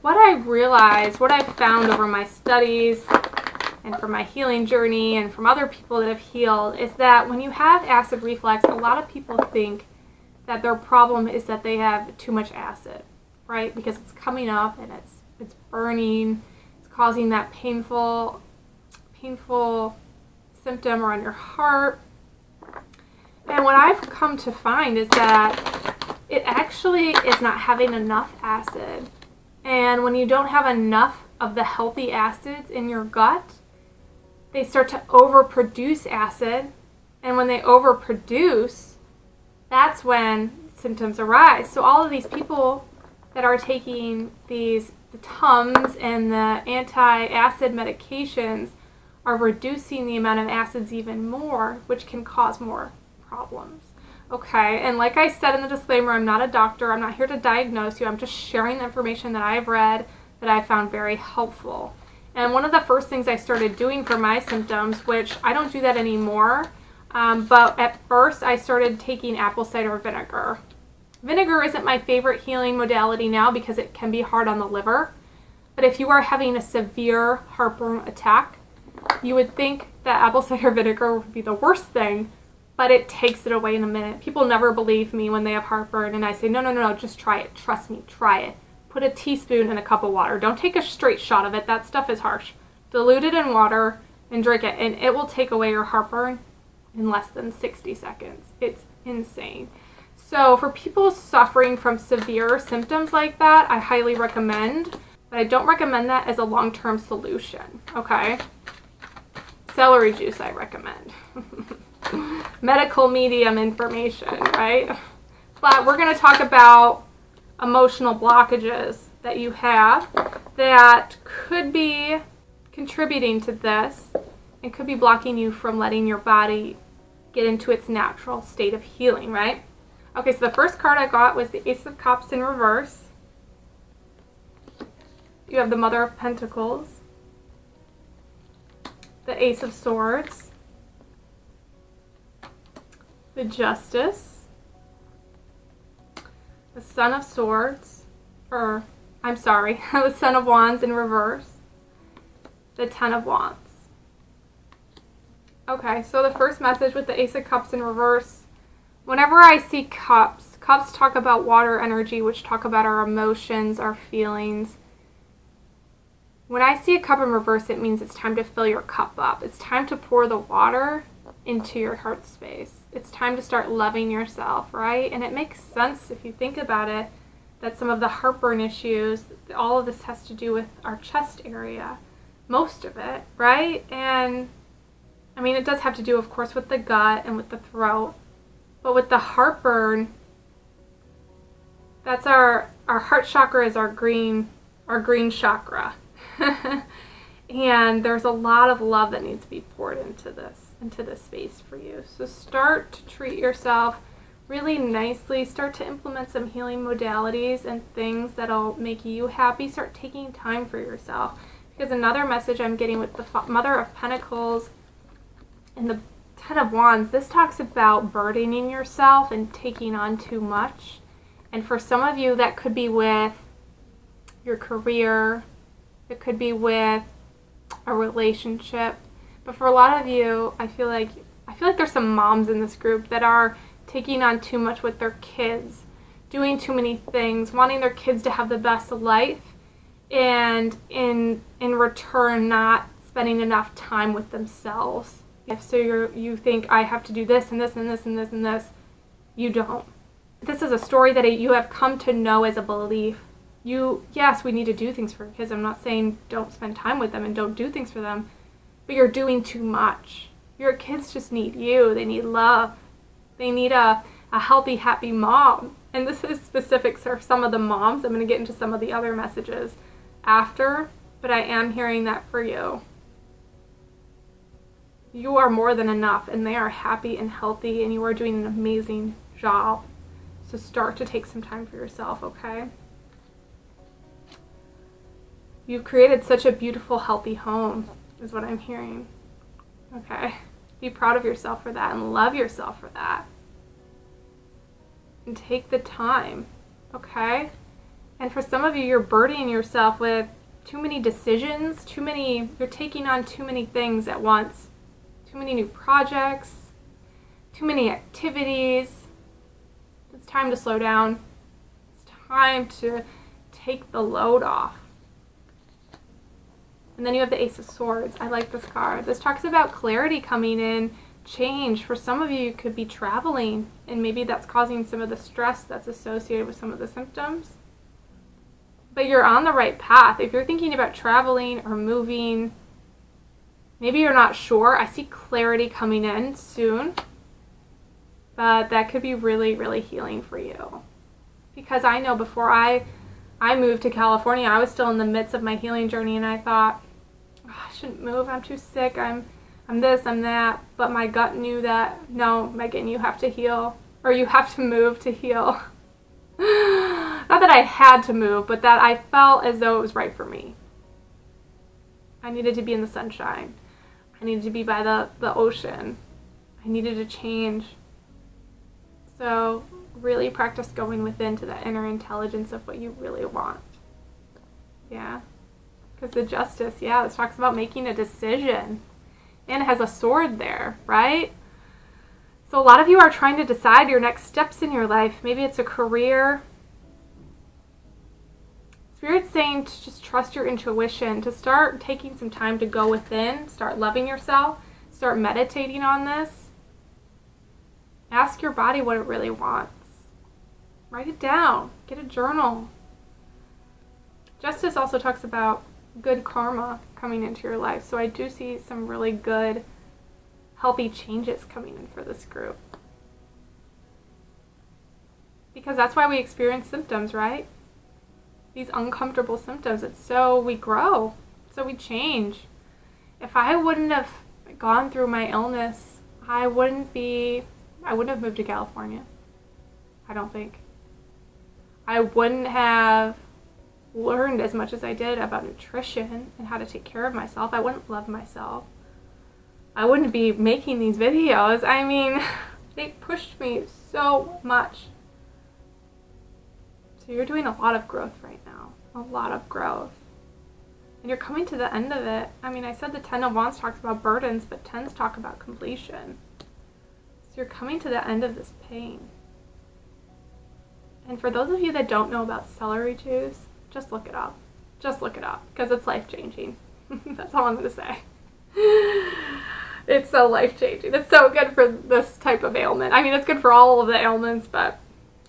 what I realized, what I found over my studies and from my healing journey and from other people that have healed, is that when you have acid reflux, a lot of people think that their problem is that they have too much acid, right? Because it's coming up and it's burning, it's causing that painful symptom around your heart. And what I've come to find is that it actually is not having enough acid. And when you don't have enough of the healthy acids in your gut, they start to overproduce acid. And when they overproduce, that's when symptoms arise. So all of these people that are taking the Tums and the anti-acid medications are reducing the amount of acids even more, which can cause more problems. Okay, and like I said in the disclaimer, I'm not a doctor. I'm not here to diagnose you. I'm just sharing the information that I've read that I found very helpful. And one of the first things I started doing for my symptoms, which I don't do that anymore, but at first I started taking apple cider vinegar. Vinegar isn't my favorite healing modality now because it can be hard on the liver. But if you are having a severe heartburn attack, you would think that apple cider vinegar would be the worst thing, but it takes it away in a minute. People never believe me when they have heartburn, and I say, no, just try it. Trust me, try it. Put a teaspoon in a cup of water. Don't take a straight shot of it. That stuff is harsh. Dilute it in water and drink it, and it will take away your heartburn in less than 60 seconds. It's insane. So for people suffering from severe symptoms like that, I highly recommend, but I don't recommend that as a long-term solution, okay? Celery juice I recommend. Medical medium information, right? But we're going to talk about emotional blockages that you have that could be contributing to this and could be blocking you from letting your body get into its natural state of healing, right? Okay, so the first card I got was the Ace of Cups in reverse. You have the Mother of Pentacles, the Ace of Swords, the Justice, the Son of Swords, the Son of Wands in reverse, the Ten of Wands. Okay, so the first message with the Ace of Cups in reverse, whenever I see cups talk about water energy, which talk about our emotions, our feelings. When I see a cup in reverse, it means it's time to fill your cup up. It's time to pour the water into your heart space. It's time to start loving yourself, right? And it makes sense if you think about it, that some of the heartburn issues, all of this has to do with our chest area. Most of it, right? And I mean, it does have to do, of course, with the gut and with the throat. But with the heartburn, that's our heart chakra is our green chakra. And there's a lot of love that needs to be poured into this space for you. So start to treat yourself really nicely. Start to implement some healing modalities and things that'll make you happy. Start taking time for yourself. Because another message I'm getting with the Mother of Pentacles and the Ten of Wands, this talks about burdening yourself and taking on too much. And for some of you, that could be with your career. It could be with a relationship. But for a lot of you, I feel like there's some moms in this group that are taking on too much with their kids, doing too many things, wanting their kids to have the best life, and in return not spending enough time with themselves. So you think, I have to do this and this and this and this and this. You don't. This is a story that you have come to know as a belief. Yes, we need to do things for kids. I'm not saying don't spend time with them and don't do things for them, but you're doing too much. Your kids just need you. They need love. They need a healthy, happy mom. And this is specific for some of the moms. I'm going to get into some of the other messages after, but I am hearing that for you. You are more than enough, and they are happy and healthy, and you are doing an amazing job. So start to take some time for yourself, okay? You've created such a beautiful, healthy home, is what I'm hearing. Okay? Be proud of yourself for that and love yourself for that. And take the time, okay? And for some of you, you're burdening yourself with too many decisions, you're taking on too many things at once. Too many new projects, too many activities. It's time to slow down. It's time to take the load off. And then you have the Ace of Swords. I like this card. This talks about clarity coming in, change. For some of you, you could be traveling, and maybe that's causing some of the stress that's associated with some of the symptoms. But you're on the right path. If you're thinking about traveling or moving, maybe you're not sure. I see clarity coming in soon. But that could be really, really healing for you. Because I know before I moved to California, I was still in the midst of my healing journey, and I thought, I shouldn't move. I'm too sick. I'm this, I'm that. But my gut knew that, no, Megan, you have to heal. Or you have to move to heal. Not that I had to move, but that I felt as though it was right for me. I needed to be in the sunshine. I needed to be by the ocean. I needed to change. So really practice going within to that inner intelligence of what you really want. Yeah. Because the Justice, this talks about making a decision. And it has a sword there, right? So a lot of you are trying to decide your next steps in your life. Maybe it's a career. Spirit's saying to just trust your intuition, to start taking some time to go within, start loving yourself, start meditating on this. Ask your body what it really wants. Write it down. Get a journal. Justice also talks about good karma coming into your life. So I do see some really good, healthy changes coming in for this group. Because that's why we experience symptoms, right? These uncomfortable symptoms. It's so we grow. So we change. If I wouldn't have gone through my illness, I wouldn't have moved to California. I don't think. I wouldn't have learned as much as I did about nutrition and how to take care of myself, I wouldn't love myself. I wouldn't be making these videos. I mean, they pushed me so much. So you're doing a lot of growth right now. A lot of growth. And you're coming to the end of it. I mean, I said the Ten of Wands talks about burdens, but Tens talk about completion. So you're coming to the end of this pain. And for those of you that don't know about celery juice, just look it up. Just look it up, because it's life-changing. That's all I'm going to say. It's so life-changing. It's so good for this type of ailment. I mean, it's good for all of the ailments, but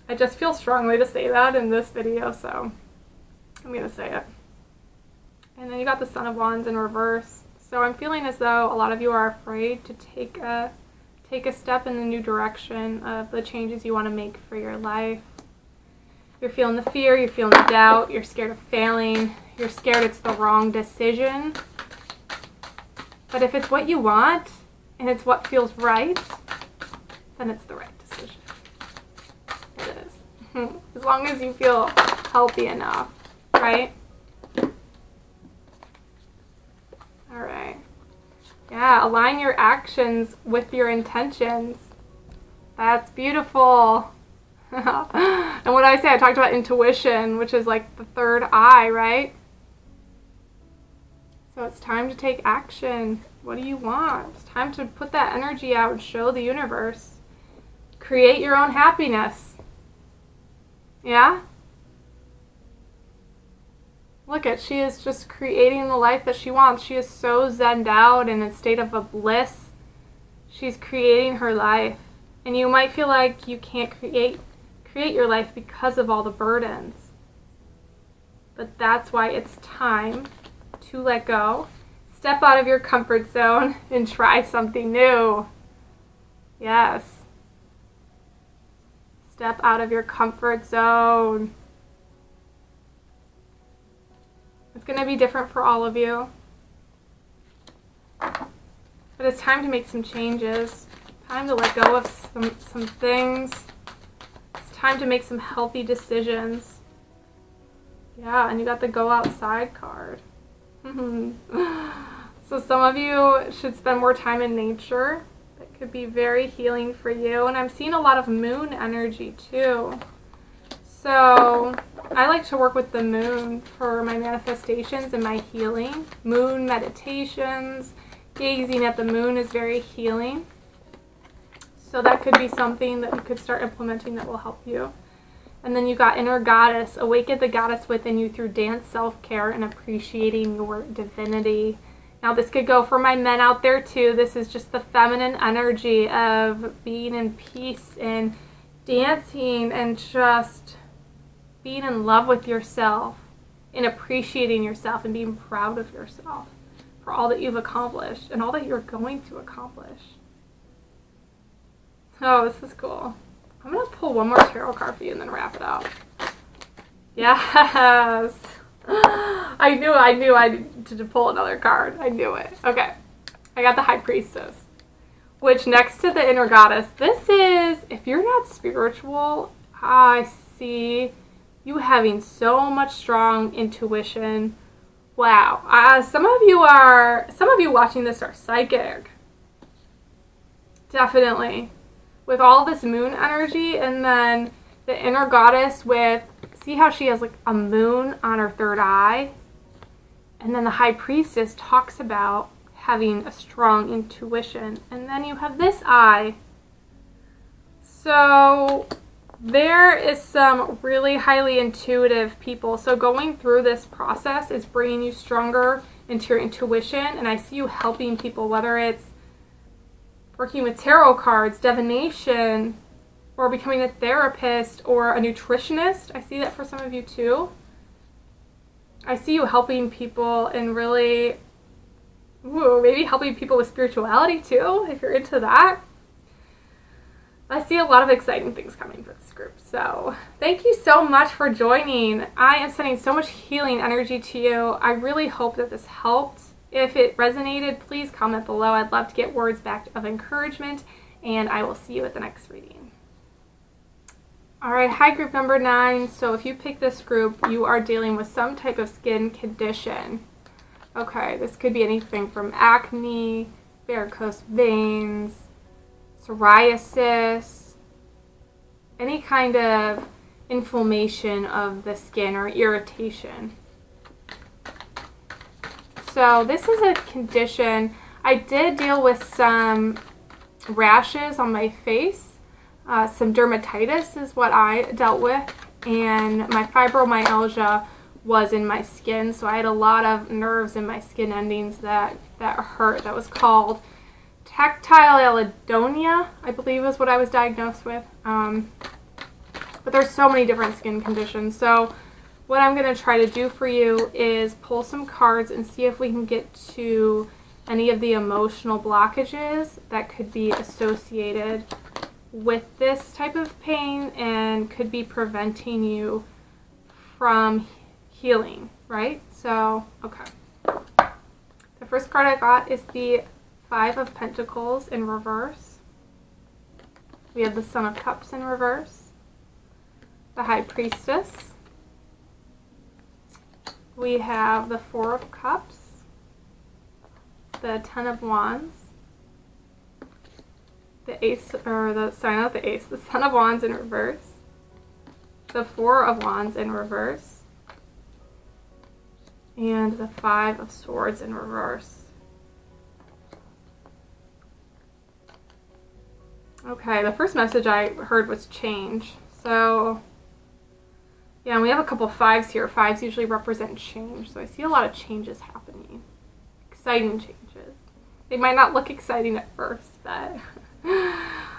I just feel strongly to say that in this video, so I'm going to say it. And then you got the Son of Wands in reverse. So I'm feeling as though a lot of you are afraid to take a step in the new direction of the changes you want to make for your life. You're feeling the fear, you're feeling the doubt, you're scared of failing, you're scared it's the wrong decision. But if it's what you want, and it's what feels right, then it's the right decision. It is. As long as you feel healthy enough, right? Alright. Yeah, align your actions with your intentions. That's beautiful. And what I say, I talked about intuition, which is like the third eye, right? So it's time to take action. What do you want? It's time to put that energy out and show the universe. Create your own happiness. Yeah? Look at, she is just creating the life that she wants. She is so zenned out in a state of a bliss. She's creating her life. And you might feel like you can't create your life because of all the burdens. But that's why it's time to let go. Step out of your comfort zone and try something new. Yes. Step out of your comfort zone. It's going to be different for all of you. But it's time to make some changes. Time to let go of some things. It's time to make some healthy decisions. Yeah, and you got the Go Outside card. So some of you should spend more time in nature. That could be very healing for you. And I'm seeing a lot of moon energy too. So I like to work with the moon for my manifestations and my healing. Moon meditations, gazing at the moon is very healing. So that could be something that you could start implementing that will help you. And then you got Inner Goddess. Awaken the goddess within you through dance, self-care, and appreciating your divinity. Now this could go for my men out there too. This is just the feminine energy of being in peace and dancing and just being in love with yourself and appreciating yourself and being proud of yourself for all that you've accomplished and all that you're going to accomplish. Oh, this is cool. I'm going to pull one more tarot card for you and then wrap it up. Yes. I knew I needed to pull another card. I knew it. Okay. I got the High Priestess, which next to the Inner Goddess, this is, if you're not spiritual, I see you having so much strong intuition. Wow. Some of you watching this are psychic. Definitely. With all this moon energy, and then the Inner Goddess with, see how she has like a moon on her third eye? And then the High Priestess talks about having a strong intuition. And then you have this eye. So there is some really highly intuitive people. So going through this process is bringing you stronger into your intuition. And I see you helping people, whether it's working with tarot cards, divination, or becoming a therapist or a nutritionist. I see that for some of you too. I see you helping people and really, maybe helping people with spirituality too, if you're into that. I see a lot of exciting things coming for this group. So thank you so much for joining. I am sending so much healing energy to you. I really hope that this helped. If it resonated, please comment below. I'd love to get words back of encouragement, and I will see you at the next reading. All right, hi group number 9. So if you pick this group, you are dealing with some type of skin condition. Okay, this could be anything from acne, varicose veins, psoriasis, any kind of inflammation of the skin or irritation. So this is a condition. I did deal with some rashes on my face. Some dermatitis is what I dealt with, and my fibromyalgia was in my skin, so I had a lot of nerves in my skin endings that hurt. That was called tactile allodynia, I believe is what I was diagnosed with. But there's so many different skin conditions. So what I'm going to try to do for you is pull some cards and see if we can get to any of the emotional blockages that could be associated with this type of pain and could be preventing you from healing, right? So, okay. The first card I got is the 5 of Pentacles in reverse. We have the Son of Cups in reverse. The High Priestess. We have the 4 of Cups. The 10 of Wands. The Ace, or the, sorry, not the Ace, the Son of Wands in reverse. The 4 of Wands in reverse. And the 5 of Swords in reverse. Okay, the first message I heard was change. So, yeah, and we have a couple 5s here. 5s usually represent change. So I see a lot of changes happening. Exciting changes. They might not look exciting at first, but...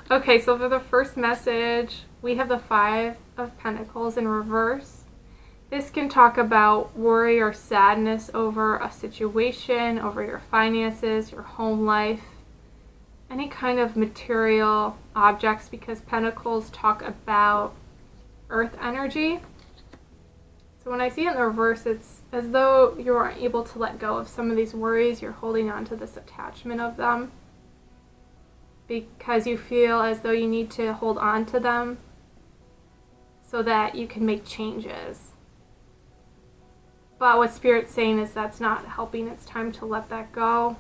Okay, so for the first message, we have the 5 of Pentacles in reverse. This can talk about worry or sadness over a situation, over your finances, your home life, any kind of material objects, because Pentacles talk about earth energy. So when I see it in the reverse, it's as though you aren't able to let go of some of these worries. You're holding on to this attachment of them because you feel as though you need to hold on to them so that you can make changes. But what Spirit's saying is that's not helping. It's time to let that go.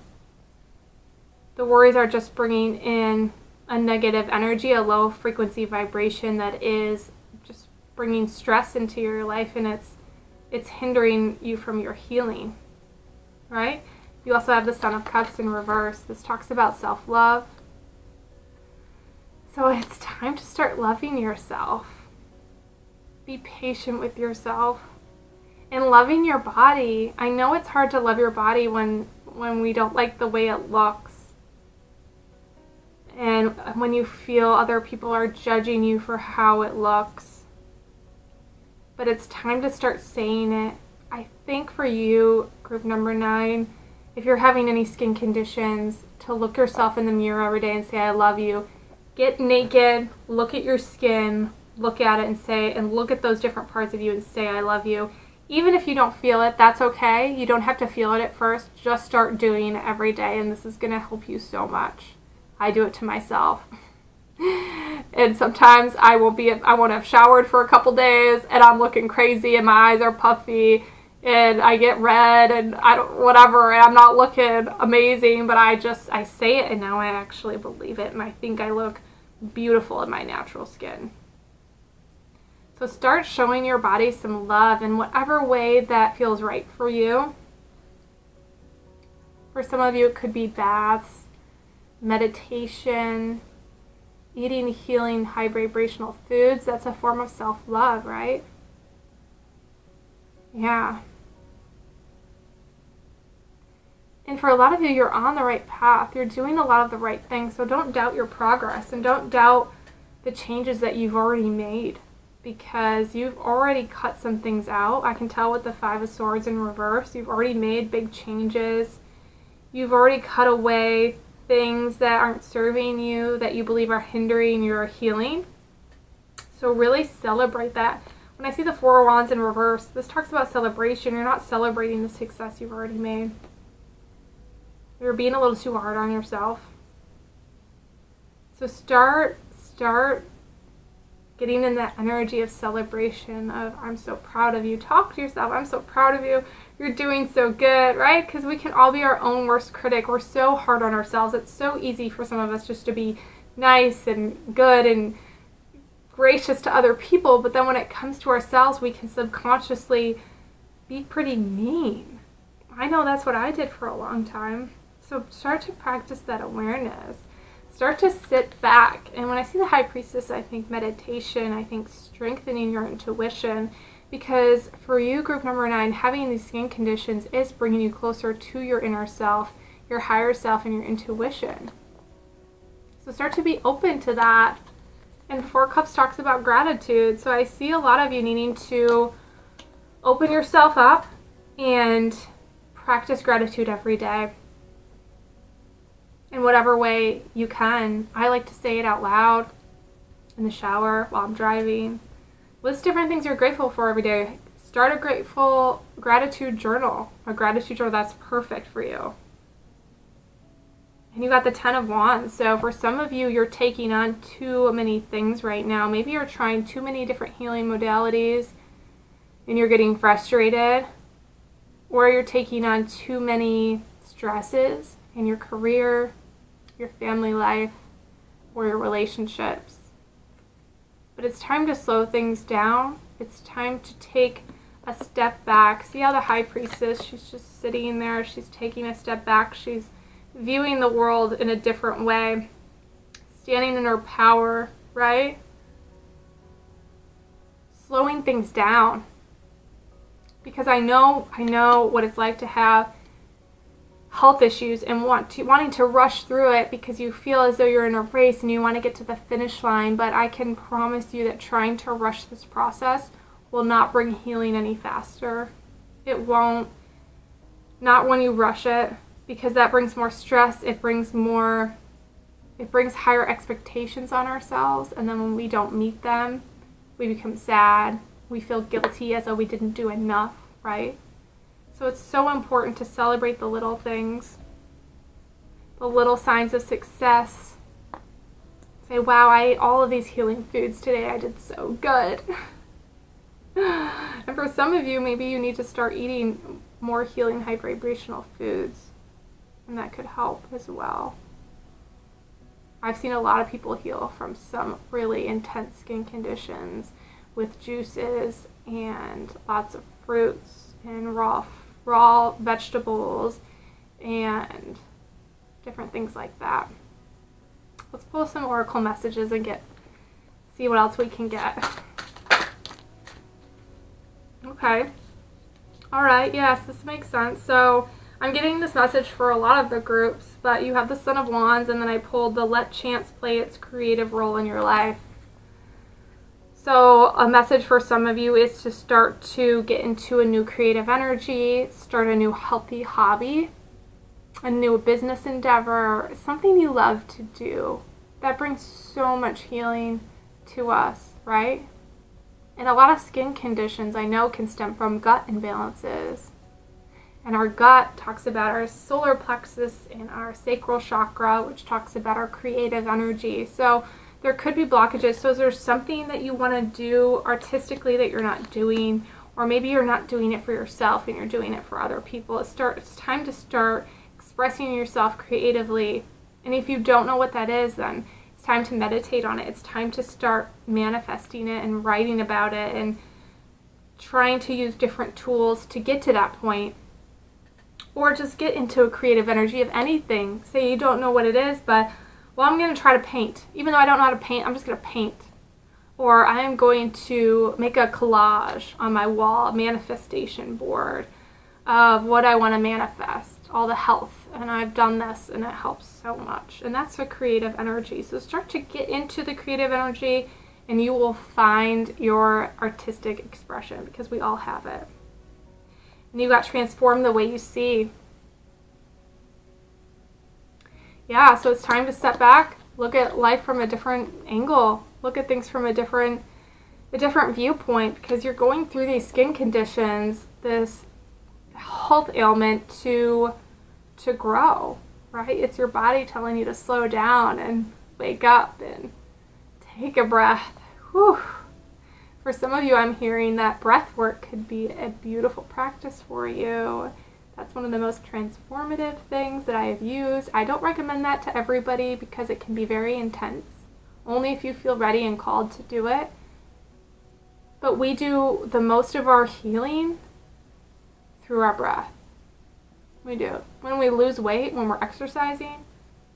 The worries are just bringing in a negative energy, a low frequency vibration that is just bringing stress into your life, and it's hindering you from your healing, right? You also have the Son of Cups in reverse. This talks about self-love. So it's time to start loving yourself. Be patient with yourself. And loving your body. I know it's hard to love your body when we don't like the way it looks. And when you feel other people are judging you for how it looks. But it's time to start saying it. I think for you, group number 9, if you're having any skin conditions, to look yourself in the mirror every day and say, I love you. Get naked, look at your skin, look at it and say, and look at those different parts of you and say, I love you. Even if you don't feel it, that's okay. You don't have to feel it at first. Just start doing it every day, and this is going to help you so much. I do it to myself. And sometimes I won't have showered for a couple days, and I'm looking crazy, and my eyes are puffy, and I get red, and whatever, and I'm not looking amazing, but I say it, and now I actually believe it, and I think I look beautiful in my natural skin. So start showing your body some love in whatever way that feels right for you. For some of you, it could be baths, meditation, eating healing high vibrational foods. That's a form of self-love, right? Yeah. And for a lot of you, you're on the right path. You're doing a lot of the right things. So don't doubt your progress and don't doubt the changes that you've already made, because you've already cut some things out. I can tell with the 5 of Swords in reverse, you've already made big changes. You've already cut away things that aren't serving you, that you believe are hindering your healing. So really celebrate that. When I see the 4 of Wands in reverse, this talks about celebration. You're not celebrating the success you've already made. You're being a little too hard on yourself. So start getting in that energy of celebration of, I'm so proud of you. Talk to yourself, I'm so proud of you. You're doing so good, right? Because we can all be our own worst critic. We're so hard on ourselves. It's so easy for some of us just to be nice and good and gracious to other people, but then when it comes to ourselves, we can subconsciously be pretty mean. I know that's what I did for a long time. So start to practice that awareness. Start to sit back. And when I see the High Priestess, I think meditation, I think strengthening your intuition, because for you, group number 9, having these skin conditions is bringing you closer to your inner self, your higher self, and your intuition. So start to be open to that. And Four Cups talks about gratitude. So I see a lot of you needing to open yourself up and practice gratitude every day in whatever way you can. I like to say it out loud in the shower, while I'm driving. List different things you're grateful for every day. Start a gratitude journal. A gratitude journal that's perfect for you. And you got the 10 of Wands. So for some of you, you're taking on too many things right now. Maybe you're trying too many different healing modalities and you're getting frustrated. Or you're taking on too many stresses in your career, your family life, or your relationships. But it's time to slow things down. It's time to take a step back. See how the High Priestess, she's just sitting there. She's taking a step back. She's viewing the world in a different way, standing in her power, right? Slowing things down. Because I know what it's like to have health issues and wanting to rush through it because you feel as though you're in a race and you want to get to the finish line. But I can promise you that trying to rush this process will not bring healing any faster. It won't. Not when you rush it. Because that brings more stress, it brings higher expectations on ourselves, and then when we don't meet them, we become sad, we feel guilty as though we didn't do enough, right? So it's so important to celebrate the little things, the little signs of success. Say, wow, I ate all of these healing foods today, I did so good. And for some of you, maybe you need to start eating more healing, high vibrational foods. And that could help as well. I've seen a lot of people heal from some really intense skin conditions with juices and lots of fruits and raw vegetables and different things like that. Let's pull some oracle messages and see what else we can get. Okay. All right. Yes, this makes sense. So I'm getting this message for a lot of the groups, but you have the Son of Wands, and then I pulled the Let Chance Play Its Creative Role in Your Life. So a message for some of you is to start to get into a new creative energy, start a new healthy hobby, a new business endeavor, something you love to do. That brings so much healing to us, right? And a lot of skin conditions I know can stem from gut imbalances. And our gut talks about our solar plexus and our sacral chakra, which talks about our creative energy. So there could be blockages. So is there something that you want to do artistically that you're not doing? Or maybe you're not doing it for yourself and you're doing it for other people. It's time to start expressing yourself creatively. And if you don't know what that is, then it's time to meditate on it. It's time to start manifesting it and writing about it and trying to use different tools to get to that point. Or just get into a creative energy of anything. Say you don't know what it is, but, well, I'm going to try to paint. Even though I don't know how to paint, I'm just going to paint. Or I am going to make a collage on my wall, a manifestation board of what I want to manifest, all the health. And I've done this, and it helps so much. And that's a creative energy. So start to get into the creative energy, and you will find your artistic expression, because we all have it. And you got transform the way you see. Yeah, so it's time to step back, look at life from a different angle, look at things from a different viewpoint, because you're going through these skin conditions, this health ailment to grow, right? It's your body telling you to slow down and wake up and take a breath. Whew. For some of you, I'm hearing that breath work could be a beautiful practice for you. That's one of the most transformative things that I have used. I don't recommend that to everybody because it can be very intense. Only if you feel ready and called to do it. But we do the most of our healing through our breath. We do. When we lose weight, when we're exercising,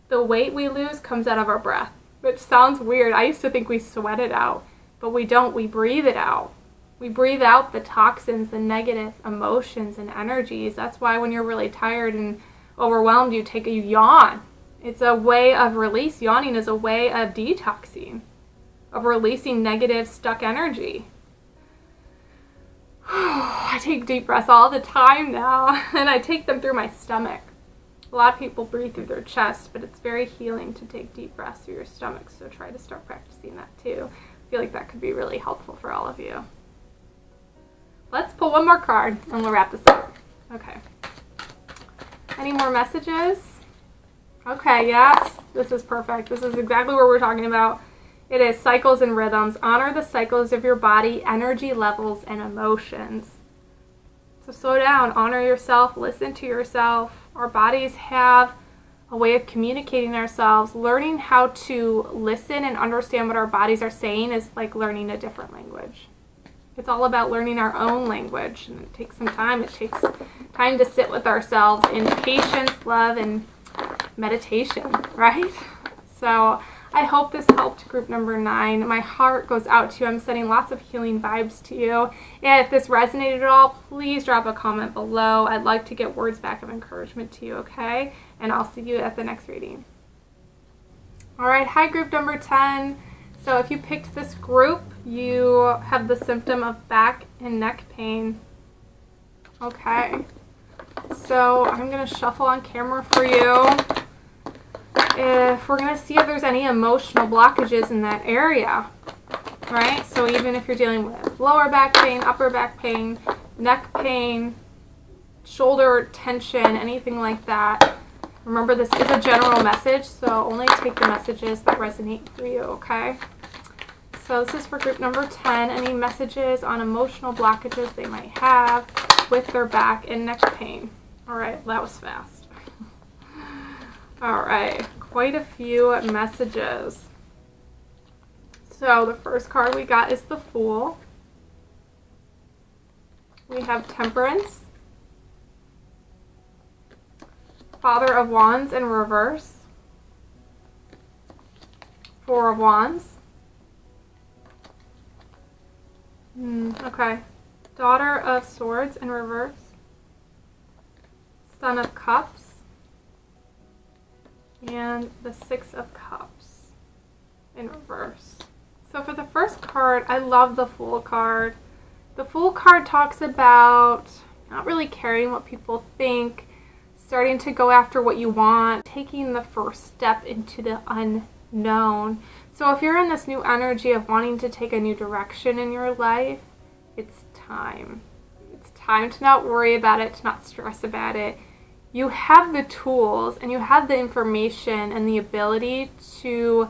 the weight we lose comes out of our breath, which sounds weird. I used to think we sweat it out, but we don't. We breathe it out. We breathe out the toxins, the negative emotions and energies. That's why when you're really tired and overwhelmed, you yawn. It's a way of release. Yawning is a way of detoxing, of releasing negative, stuck energy. I take deep breaths all the time now, and I take them through my stomach. A lot of people breathe through their chest, but it's very healing to take deep breaths through your stomach, so try to start practicing that too. I feel like that could be really helpful for all of you. Let's pull one more card, and we'll wrap this up. Okay. Any more messages? Okay, yes, this is perfect. This is exactly what we're talking about. It is cycles and rhythms. Honor the cycles of your body, energy levels, and emotions. So slow down, honor yourself, listen to yourself. Our bodies have a way of communicating ourselves. Learning how to listen and understand what our bodies are saying is like learning a different language. It's all about learning our own language, and it takes some time. It takes time to sit with ourselves in patience, love, and meditation, right? So I hope this helped group number 9. My heart goes out to you. I'm sending lots of healing vibes to you. And if this resonated at all, please drop a comment below. I'd like to get words back of encouragement to you, okay? And I'll see you at the next reading. All right, hi group number 10. So if you picked this group, you have the symptom of back and neck pain. Okay. So I'm going to shuffle on camera for you. If we're going to see if there's any emotional blockages in that area, right? So even if you're dealing with lower back pain, upper back pain, neck pain, shoulder tension, anything like that, remember this is a general message, so only take the messages that resonate for you, okay? So this is for group number 10, any messages on emotional blockages they might have with their back and neck pain. All right, that was fast. All right, quite a few messages. So the first card we got is the Fool. We have Temperance, Father of Wands in reverse, Four of Wands. Okay, Daughter of Swords in reverse, Son of Cups, and the Six of Cups in reverse. So for the first card, I love the Fool card. The Fool card talks about not really caring what people think, starting to go after what you want, taking the first step into the unknown. So if you're in this new energy of wanting to take a new direction in your life, it's time. It's time to not worry about it, to not stress about it. You have the tools and you have the information and the ability to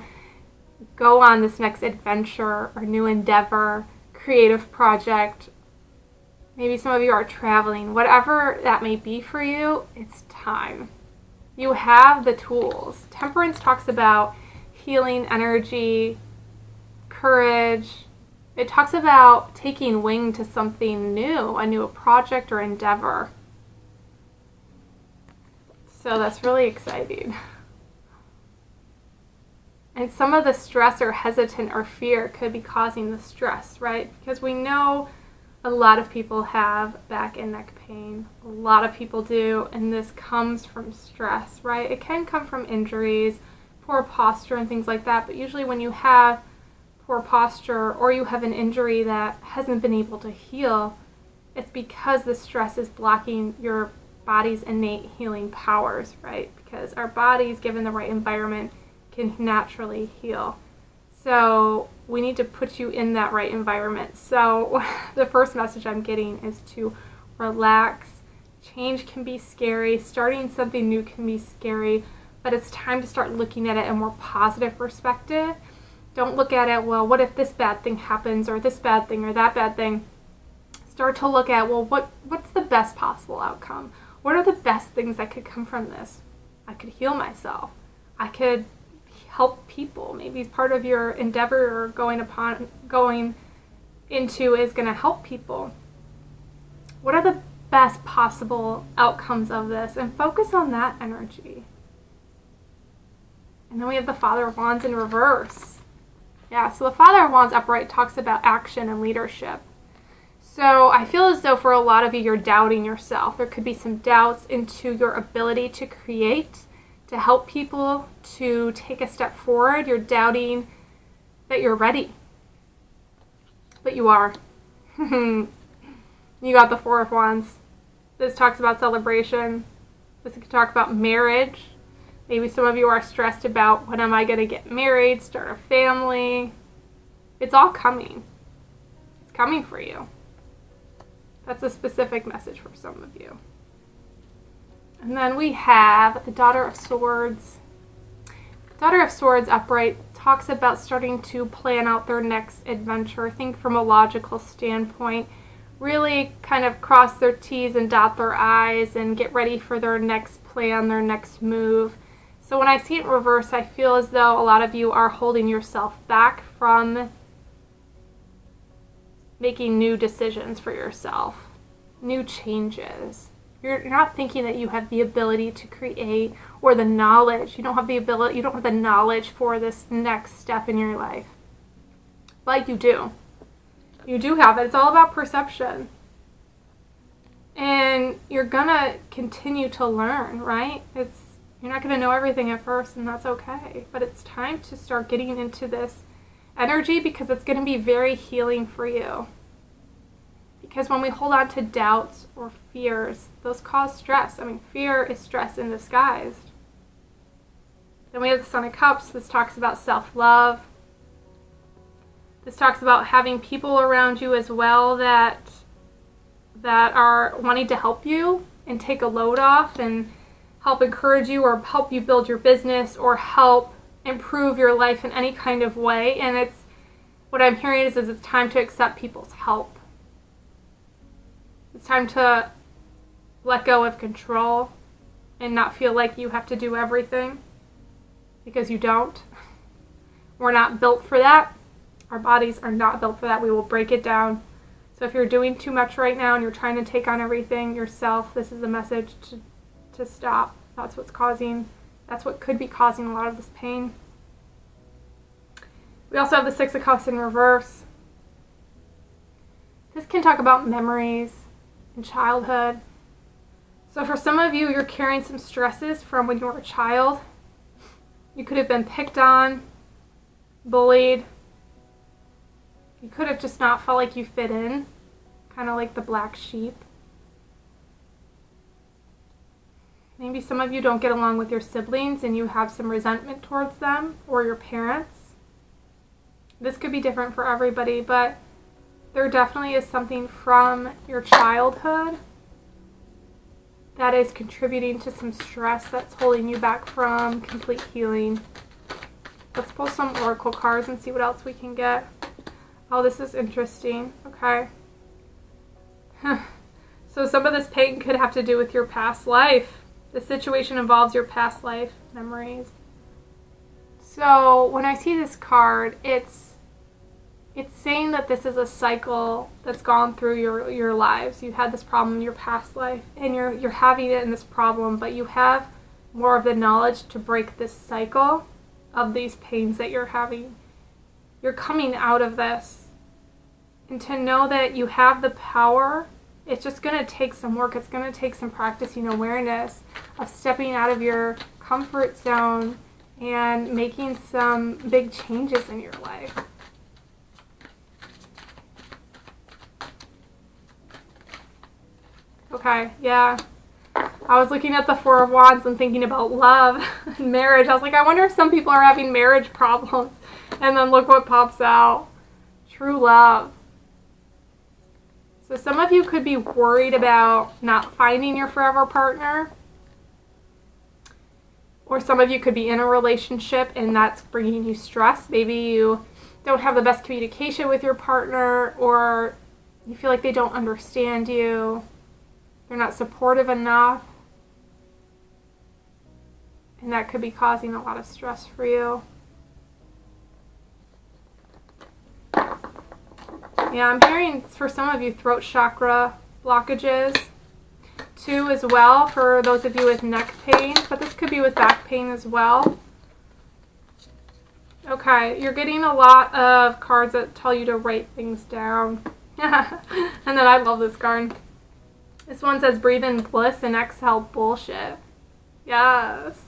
go on this next adventure or new endeavor, creative project. Maybe some of you are traveling. Whatever that may be for you, it's time. You have the tools. Temperance talks about healing energy, courage. It talks about taking wing to something new, a new project or endeavor. So that's really exciting. And some of the stress or hesitant or fear could be causing the stress, right? Because we know a lot of people have back and neck pain. A lot of people do, and this comes from stress, right? It can come from injuries, poor posture and things like that, but usually when you have poor posture or you have an injury that hasn't been able to heal, it's because the stress is blocking your body's innate healing powers, right? Because our bodies, given the right environment, can naturally heal. So we need to put you in that right environment. So the first message I'm getting is to relax. Change can be scary. Starting something new can be scary, but it's time to start looking at it in a more positive perspective Don't look at it, well, what if this bad thing happens, or this bad thing, or that bad thing. Start to look at, well, what's the best possible outcome? What are the best things that could come from this? I could heal myself. I could help people. Maybe part of your endeavor or going into is going to help people. What are the best possible outcomes of this? And focus on that energy. And then we have the Father of Wands in reverse. Yeah, so the Father of Wands upright talks about action and leadership. So I feel as though for a lot of you, you're doubting yourself. There could be some doubts into your ability to create, to help people, to take a step forward. You're doubting that you're ready. But you are. You got the Four of Wands. This talks about celebration. This could talk about marriage. Maybe some of you are stressed about, when am I going to get married, start a family? It's all coming. It's coming for you. That's a specific message for some of you. And then we have the Daughter of Swords. Daughter of Swords upright talks about starting to plan out their next adventure. Think from a logical standpoint. Really kind of cross their T's and dot their I's and get ready for their next plan, their next move. So when I see it in reverse, I feel as though a lot of you are holding yourself back from making new decisions for yourself, new changes. You're not thinking that you have the ability to create or the knowledge. You don't have the knowledge for this next step in your life. But you do. You do have it. It's all about perception. And you're gonna continue to learn, right? You're not gonna know everything at first, and that's okay. But it's time to start getting into this energy, because it's gonna be very healing for you. Because when we hold on to doubts or fears, those cause stress. I mean, fear is stress in disguise. Then we have the Son of Cups. This talks about self-love. This talks about having people around you as well that are wanting to help you and take a load off and help encourage you, or help you build your business, or help improve your life in any kind of way. And what I'm hearing is it's time to accept people's help. It's time to let go of control and not feel like you have to do everything, because you don't. We're not built for that. Our bodies are not built for that. We will break it down. So if you're doing too much right now and you're trying to take on everything yourself, this is the message to stop. That's what could be causing a lot of this pain. We also have the Six of Cups in reverse. This can talk about memories and childhood. So for some of you, you're carrying some stresses from when you were a child. You could have been picked on, bullied. You could have just not felt like you fit in, kind of like the black sheep. Maybe some of you don't get along with your siblings and you have some resentment towards them, or your parents. This could be different for everybody, but there definitely is something from your childhood that is contributing to some stress that's holding you back from complete healing. Let's pull some oracle cards and see what else we can get. Oh, this is interesting. Okay. So some of this pain could have to do with your past life. The situation involves your past life memories. So when I see this card, it's saying that this is a cycle that's gone through your lives. You had this problem in your past life, and you're having it in this problem, but you have more of the knowledge to break this cycle of these pains that you're having. You're coming out of this. And to know that you have the power, it's just going to take some work. It's going to take some practicing awareness of stepping out of your comfort zone and making some big changes in your life. Okay, yeah. I was looking at the Four of Wands and thinking about love and marriage. I was like, I wonder if some people are having marriage problems. And then look what pops out. True love. So some of you could be worried about not finding your forever partner. Or some of you could be in a relationship and that's bringing you stress. Maybe you don't have the best communication with your partner, or you feel like they don't understand you. They're not supportive enough. And that could be causing a lot of stress for you. Yeah, I'm hearing for some of you throat chakra blockages too as well, for those of you with neck pain, but this could be with back pain as well. Okay, you're getting a lot of cards that tell you to write things down. And then I love this card. This one says breathe in bliss and exhale bullshit. Yes.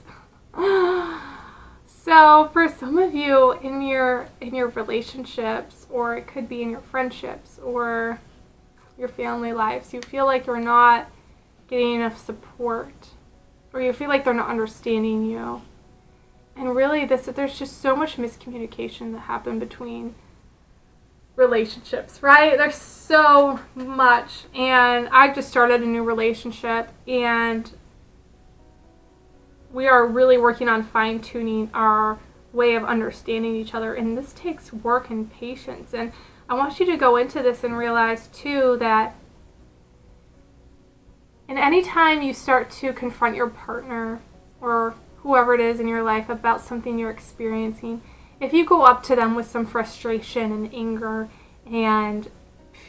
So for some of you in your relationships, or it could be in your friendships or your family lives, you feel like you're not getting enough support, or you feel like they're not understanding you. And really there's just so much miscommunication that happened between relationships, right? There's so much. And I've just started a new relationship, and we are really working on fine-tuning our way of understanding each other, and this takes work and patience. And I want you to go into this and realize too that and anytime you start to confront your partner or whoever it is in your life about something you're experiencing, if you go up to them with some frustration and anger and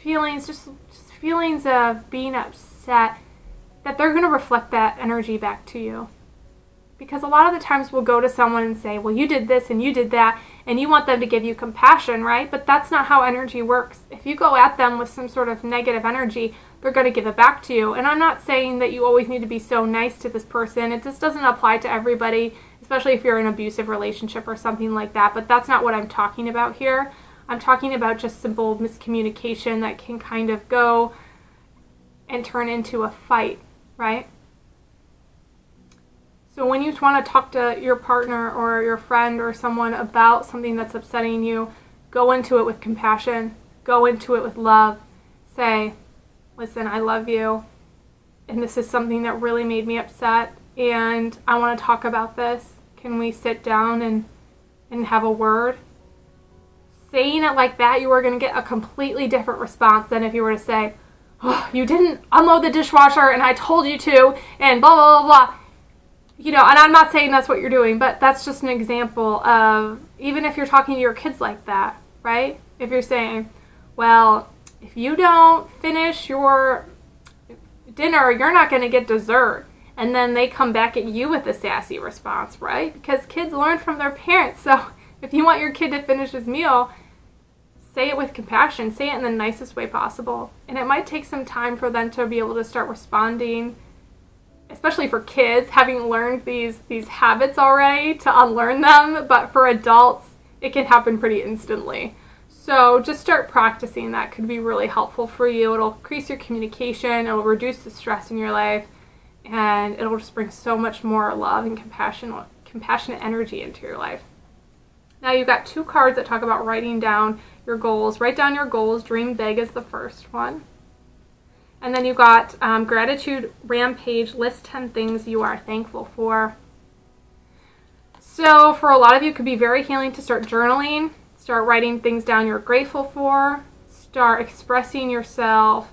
feelings, just feelings of being upset, that they're going to reflect that energy back to you. Because a lot of the times we'll go to someone and say, well, you did this and you did that, and you want them to give you compassion, right? But that's not how energy works. If you go at them with some sort of negative energy, they're going to give it back to you. And I'm not saying that you always need to be so nice to this person. It just doesn't apply to everybody, especially if you're in an abusive relationship or something like that. But that's not what I'm talking about here. I'm talking about just simple miscommunication that can kind of go and turn into a fight, right? So when you want to talk to your partner or your friend or someone about something that's upsetting you, go into it with compassion. Go into it with love. Say, listen, I love you, and this is something that really made me upset, and I want to talk about this. Can we sit down and have a word? Saying it like that, you are going to get a completely different response than if you were to say, oh, you didn't unload the dishwasher and I told you to, and blah, blah, blah, blah. You know, and I'm not saying that's what you're doing, but that's just an example of, even if you're talking to your kids like that, right? If you're saying, well, if you don't finish your dinner, you're not going to get dessert. And then they come back at you with a sassy response, right? Because kids learn from their parents. So if you want your kid to finish his meal, say it with compassion. Say it in the nicest way possible. And it might take some time for them to be able to start responding, especially for kids, having learned these habits already, to unlearn them. But for adults, it can happen pretty instantly. So just start practicing. That could be really helpful for you. It'll increase your communication. It'll reduce the stress in your life. And it'll just bring so much more love and compassionate energy into your life. Now you've got two cards that talk about writing down your goals. Write down your goals. Dream big is the first one. And then you've got Gratitude Rampage. List 10 things you are thankful for. So for a lot of you, it could be very healing to start journaling. Start writing things down you're grateful for. Start expressing yourself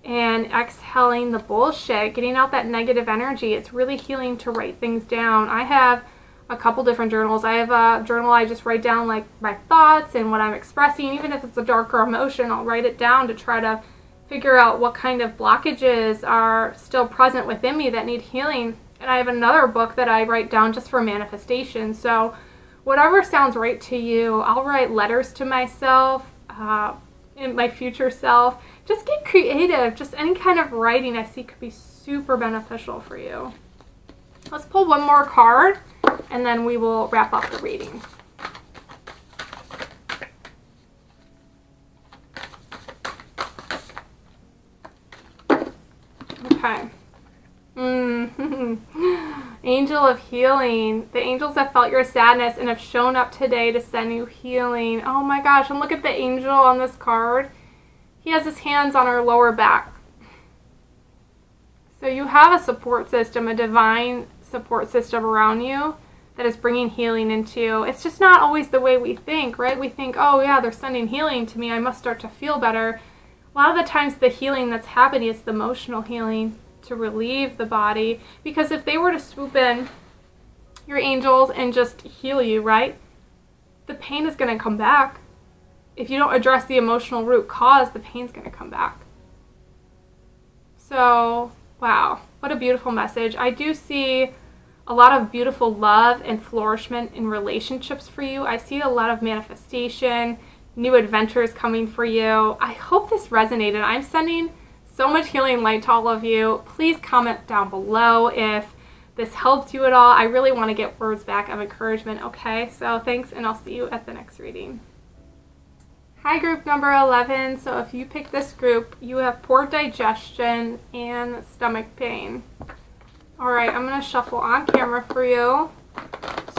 and exhaling the bullshit, getting out that negative energy. It's really healing to write things down. I have a couple different journals. I have a journal I just write down like my thoughts and what I'm expressing. Even if it's a darker emotion, I'll write it down to try to figure out what kind of blockages are still present within me that need healing. And I have another book that I write down just for manifestation. So whatever sounds right to you. I'll write letters to myself, and my future self. Just get creative. Just any kind of writing I see could be super beneficial for you. Let's pull one more card, and then we will wrap up the reading. Okay. Angel of healing. The angels have felt your sadness and have shown up today to send you healing. Oh my gosh, and look at the angel on this card. He has his hands on our lower back. So you have a support system, a divine support system around you that is bringing healing into. It's just not always the way we think, right? We think, oh yeah, they're sending healing to me, I must start to feel better. A lot of the times the healing that's happening is the emotional healing to relieve the body, because if they were to swoop in, your angels, and just heal you, right, the pain is going to come back. If you don't address the emotional root cause, the pain's going to come back. So, wow, what a beautiful message. I do see a lot of beautiful love and flourishment in relationships for you. I see a lot of manifestation, new adventures coming for you. I hope this resonated. I'm sending so much healing light to all of you. Please comment down below if this helped you at all. I really want to get words back of encouragement, okay? So thanks, and I'll see you at the next reading. Hi, group number 11. So if you pick this group, you have poor digestion and stomach pain. All right, I'm going to shuffle on camera for you.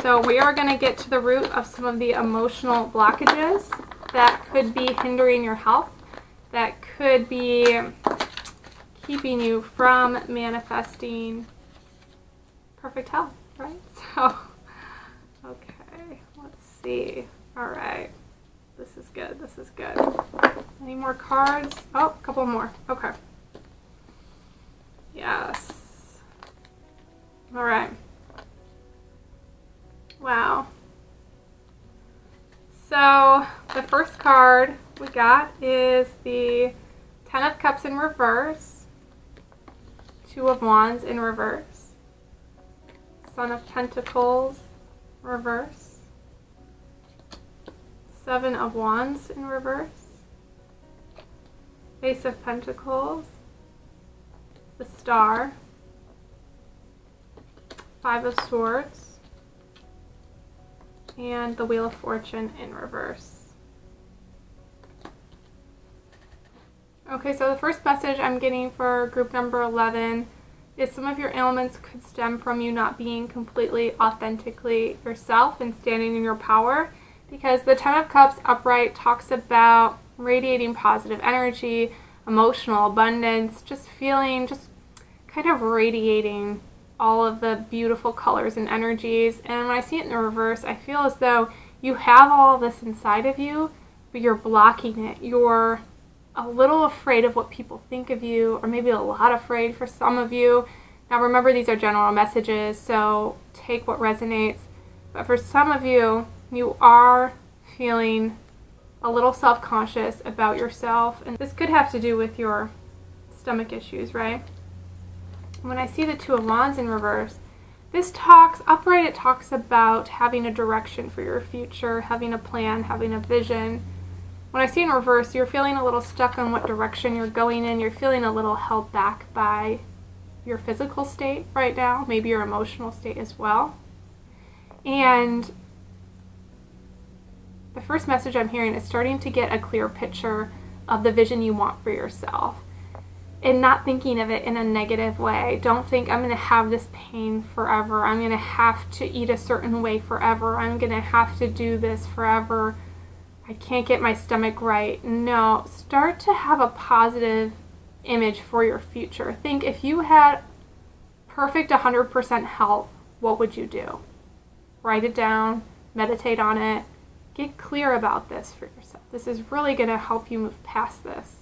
So we are going to get to the root of some of the emotional blockages that could be hindering your health, that could be keeping you from manifesting perfect health, right? So, okay, let's see. All right. This is good. This is good. Any more cards? Oh, a couple more. Okay. Yes. All right. Wow. So the first card we got is the Ten of Cups in reverse, Two of Wands in reverse, Son of Pentacles reverse, Seven of Wands in reverse, Ace of Pentacles, the Star, Five of Swords, and the Wheel of Fortune in reverse. Okay, so the first message I'm getting for group number 11 is some of your ailments could stem from you not being completely authentically yourself and standing in your power. Because the Ten of Cups upright talks about radiating positive energy, emotional abundance, just feeling, just kind of radiating all of the beautiful colors and energies. And when I see it in the reverse, I feel as though you have all of this inside of you, but you're blocking it. You're a little afraid of what people think of you, or maybe a lot afraid for some of you. Now remember, these are general messages, so take what resonates. But for some of you, you are feeling a little self-conscious about yourself, and this could have to do with your stomach issues, right? When I see the Two of Wands in reverse, this talks, upright, it talks about having a direction for your future, having a plan, having a vision. When I see in reverse, you're feeling a little stuck on what direction you're going in. You're feeling a little held back by your physical state right now, maybe your emotional state as well. And the first message I'm hearing is starting to get a clear picture of the vision you want for yourself and not thinking of it in a negative way. Don't think, I'm going to have this pain forever. I'm going to have to eat a certain way forever. I'm going to have to do this forever. I can't get my stomach right. No, start to have a positive image for your future. Think, if you had perfect 100% health, what would you do? Write it down, meditate on it. Get clear about this for yourself. This is really going to help you move past this.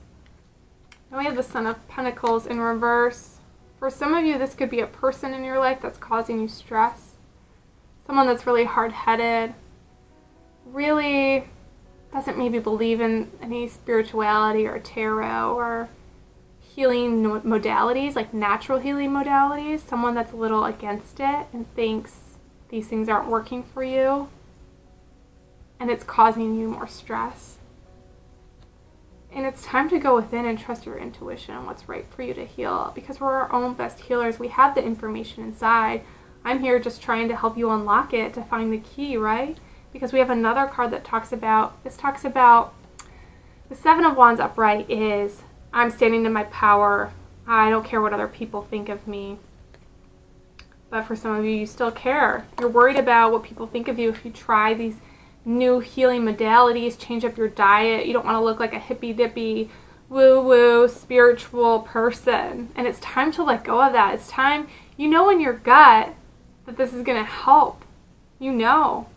Then we have the Son of Pentacles in reverse. For some of you, this could be a person in your life that's causing you stress. Someone that's really hard-headed, really doesn't maybe believe in any spirituality or tarot or healing modalities, like natural healing modalities. Someone that's a little against it and thinks these things aren't working for you, and it's causing you more stress. And it's time to go within and trust your intuition and what's right for you to heal, because we're our own best healers. We have the information inside. I'm here just trying to help you unlock it, to find the key, right? Because we have another card that talks about the Seven of Wands upright is, I'm standing in my power. I don't care what other people think of me. But for some of you, you still care. You're worried about what people think of you if you try these new healing modalities, change up your diet. You don't want to look like a hippy-dippy, woo-woo, spiritual person. And it's time to let go of that. It's time, you know in your gut that this is going to help. You know.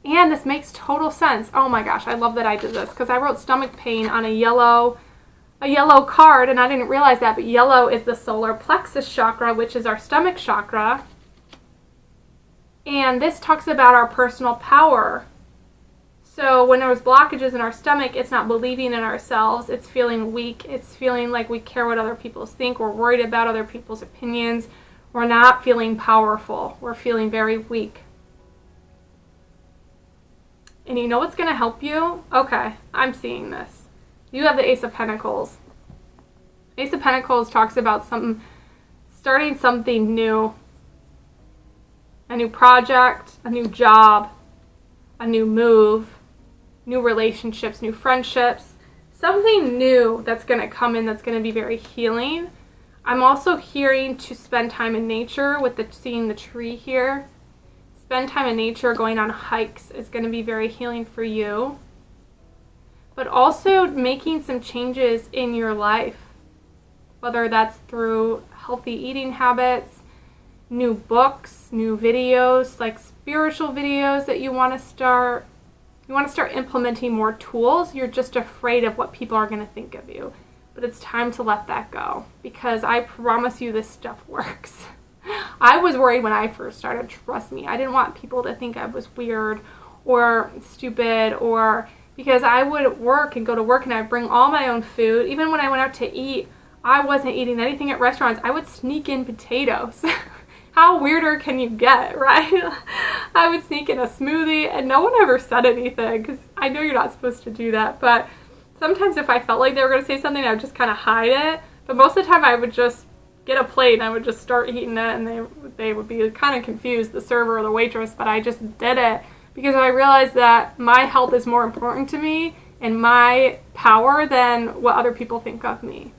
And this makes total sense. Oh my gosh, I love that I did this because I wrote stomach pain on a yellow card, and I didn't realize that, but yellow is the solar plexus chakra, which is our stomach chakra. And this talks about our personal power. So when there's blockages in our stomach, it's not believing in ourselves. It's feeling weak. It's feeling like we care what other people think. We're worried about other people's opinions. We're not feeling powerful. We're feeling very weak. And you know what's going to help you? Okay, I'm seeing this. You have the Ace of Pentacles. Ace of Pentacles talks about starting something new. A new project, a new job, a new move, new relationships, new friendships. Something new that's going to come in that's going to be very healing. I'm also hearing to spend time in nature with seeing the tree here. Spend time in nature, going on hikes is going to be very healing for you. But also making some changes in your life, whether that's through healthy eating habits, new books, new videos, like spiritual videos that you want to start. You want to start implementing more tools. You're just afraid of what people are going to think of you. But it's time to let that go, because I promise you this stuff works. I was worried when I first started, trust me. I didn't want people to think I was weird or stupid, or because I would work and go to work and I'd bring all my own food. Even when I went out to eat, I wasn't eating anything at restaurants. I would sneak in potatoes. How weirder can you get, right? I would sneak in a smoothie and no one ever said anything, because I know you're not supposed to do that. But sometimes if I felt like they were going to say something, I would just kind of hide it. But most of the time I would just get a plate and I would just start eating it, and they would be kind of confused, the server or the waitress, but I just did it because I realized that my health is more important to me and my power than what other people think of me.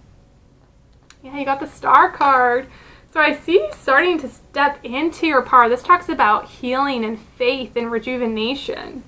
Yeah, you got the Star card. So I see you starting to step into your power. This talks about healing and faith and rejuvenation.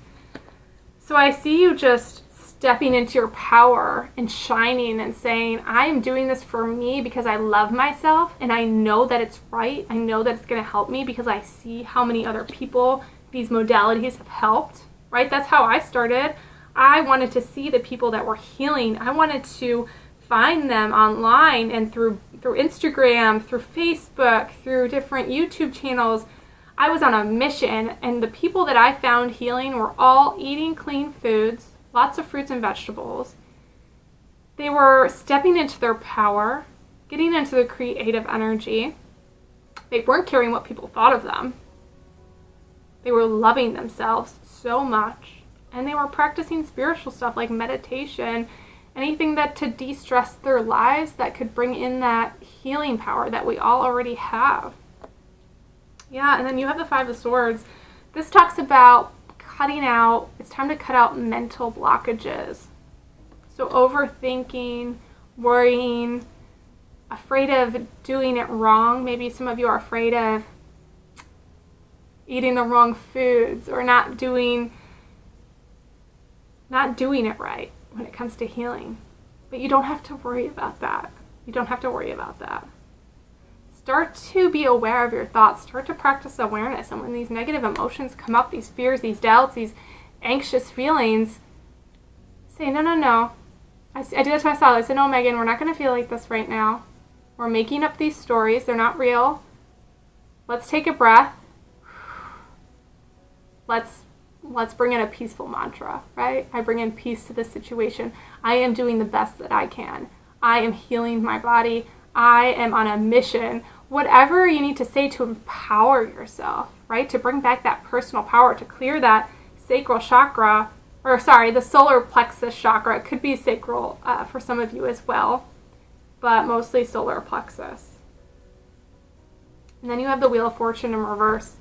So I see you just stepping into your power and shining and saying, I am doing this for me because I love myself and I know that it's right. I know that it's going to help me because I see how many other people these modalities have helped, right? That's how I started. I wanted to see the people that were healing. I wanted to find them online and through Instagram, through Facebook, through different YouTube channels. I was on a mission, and the people that I found healing were all eating clean foods, lots of fruits and vegetables. They were stepping into their power, getting into the creative energy. They weren't caring what people thought of them. They were loving themselves so much, and they were practicing spiritual stuff like meditation, anything that to de-stress their lives that could bring in that healing power that we all already have. Yeah, and then you have the Five of Swords. This talks about cutting out, it's time to cut out mental blockages. So overthinking, worrying, afraid of doing it wrong. Maybe some of you are afraid of eating the wrong foods or not doing it right when it comes to healing. But you don't have to worry about that. You don't have to worry about that. Start to be aware of your thoughts. Start to practice awareness. And when these negative emotions come up, these fears, these doubts, these anxious feelings, say, no. I did it to myself. I said, no, Megan, we're not going to feel like this right now. We're making up these stories. They're not real. Let's take a breath. Let's bring in a peaceful mantra, right? I bring in peace to this situation. I am doing the best that I can. I am healing my body. I am on a mission. Whatever you need to say to empower yourself, right? To bring back that personal power, to clear that sacral chakra, the solar plexus chakra. It could be sacral for some of you as well, but mostly solar plexus. And then you have the Wheel of Fortune in reverse.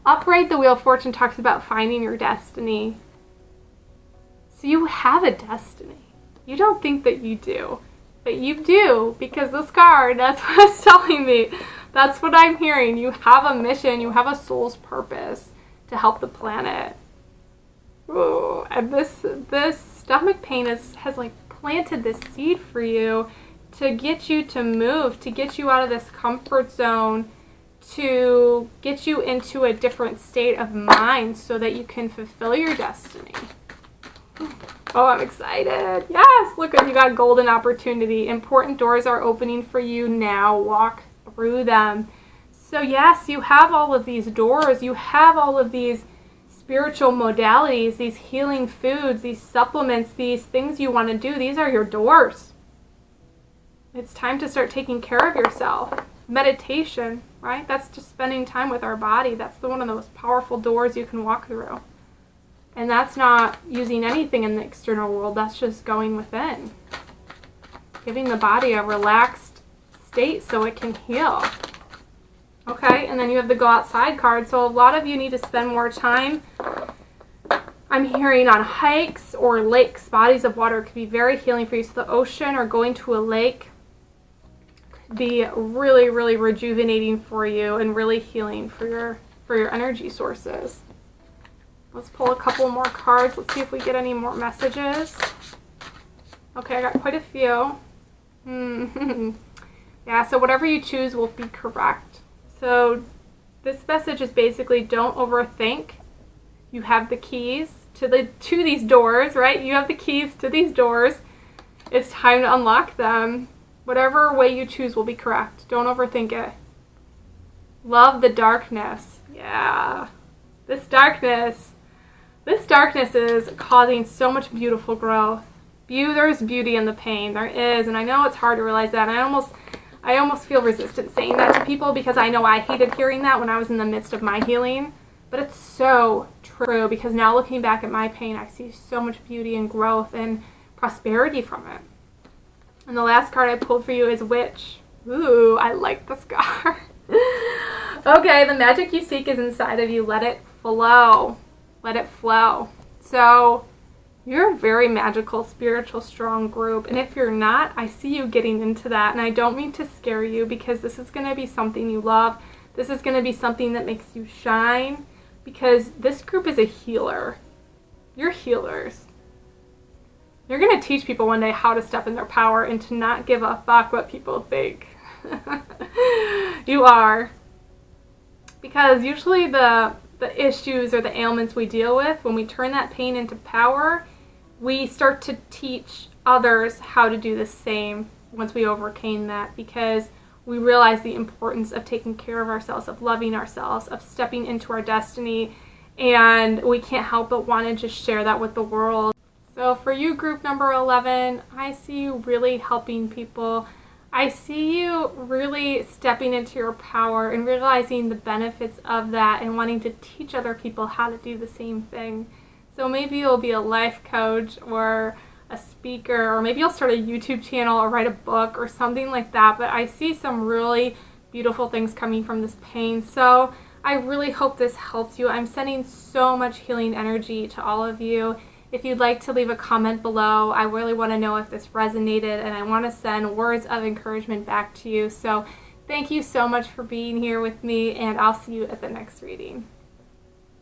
Upright, the Wheel of Fortune talks about finding your destiny. So you have a destiny. You don't think that you do, but you do, because this card, that's what it's telling me. That's what I'm hearing. You have a mission. You have a soul's purpose to help the planet. Ooh, and this stomach pain has like planted this seed for you to get you to move, to get you out of this comfort zone, to get you into a different state of mind so that you can fulfill your destiny. Oh, I'm excited. Yes, look, you got golden opportunity. Important doors are opening for you now. Walk through them. So yes, you have all of these doors. You have all of these spiritual modalities, these healing foods, these supplements, these things you want to do. These are your doors. It's time to start taking care of yourself. Meditation, right? That's just spending time with our body. That's one of the most powerful doors you can walk through. And that's not using anything in the external world. That's just going within. Giving the body a relaxed state so it can heal. Okay, and then you have the go outside card. So a lot of you need to spend more time, I'm hearing, on hikes or lakes. Bodies of water could be very healing for you. So the ocean or going to a lake could be really, really rejuvenating for you and really healing for your energy sources. Let's pull a couple more cards. Let's see if we get any more messages. Okay, I got quite a few. Yeah, so whatever you choose will be correct. So this message is basically don't overthink. You have the keys to these doors, right? You have the keys to these doors. It's time to unlock them. Whatever way you choose will be correct. Don't overthink it. Love the darkness. Yeah. This darkness is causing so much beautiful growth. There's beauty in the pain. There is, and I know it's hard to realize that. And I almost feel resistant saying that to people because I know I hated hearing that when I was in the midst of my healing. But it's so true because now looking back at my pain, I see so much beauty and growth and prosperity from it. And the last card I pulled for you is Witch. Ooh, I like this card. Okay, the magic you seek is inside of you. Let it flow. Let it flow. So you're a very magical, spiritual, strong group. And if you're not, I see you getting into that. And I don't mean to scare you because this is going to be something you love. This is going to be something that makes you shine because this group is a healer. You're healers. You're going to teach people one day how to step in their power and to not give a fuck what people think. You are. Because usually the issues or the ailments we deal with, when we turn that pain into power, we start to teach others how to do the same once we overcame that because we realize the importance of taking care of ourselves, of loving ourselves, of stepping into our destiny, and we can't help but want to just share that with the world. So for you, group number 11, I see you really helping people. I see you really stepping into your power and realizing the benefits of that and wanting to teach other people how to do the same thing. So maybe you'll be a life coach or a speaker, or maybe you'll start a YouTube channel or write a book or something like that. But I see some really beautiful things coming from this pain. So I really hope this helps you. I'm sending so much healing energy to all of you. If you'd like to leave a comment below, I really want to know if this resonated, and I want to send words of encouragement back to you. So thank you so much for being here with me, and I'll see you at the next reading.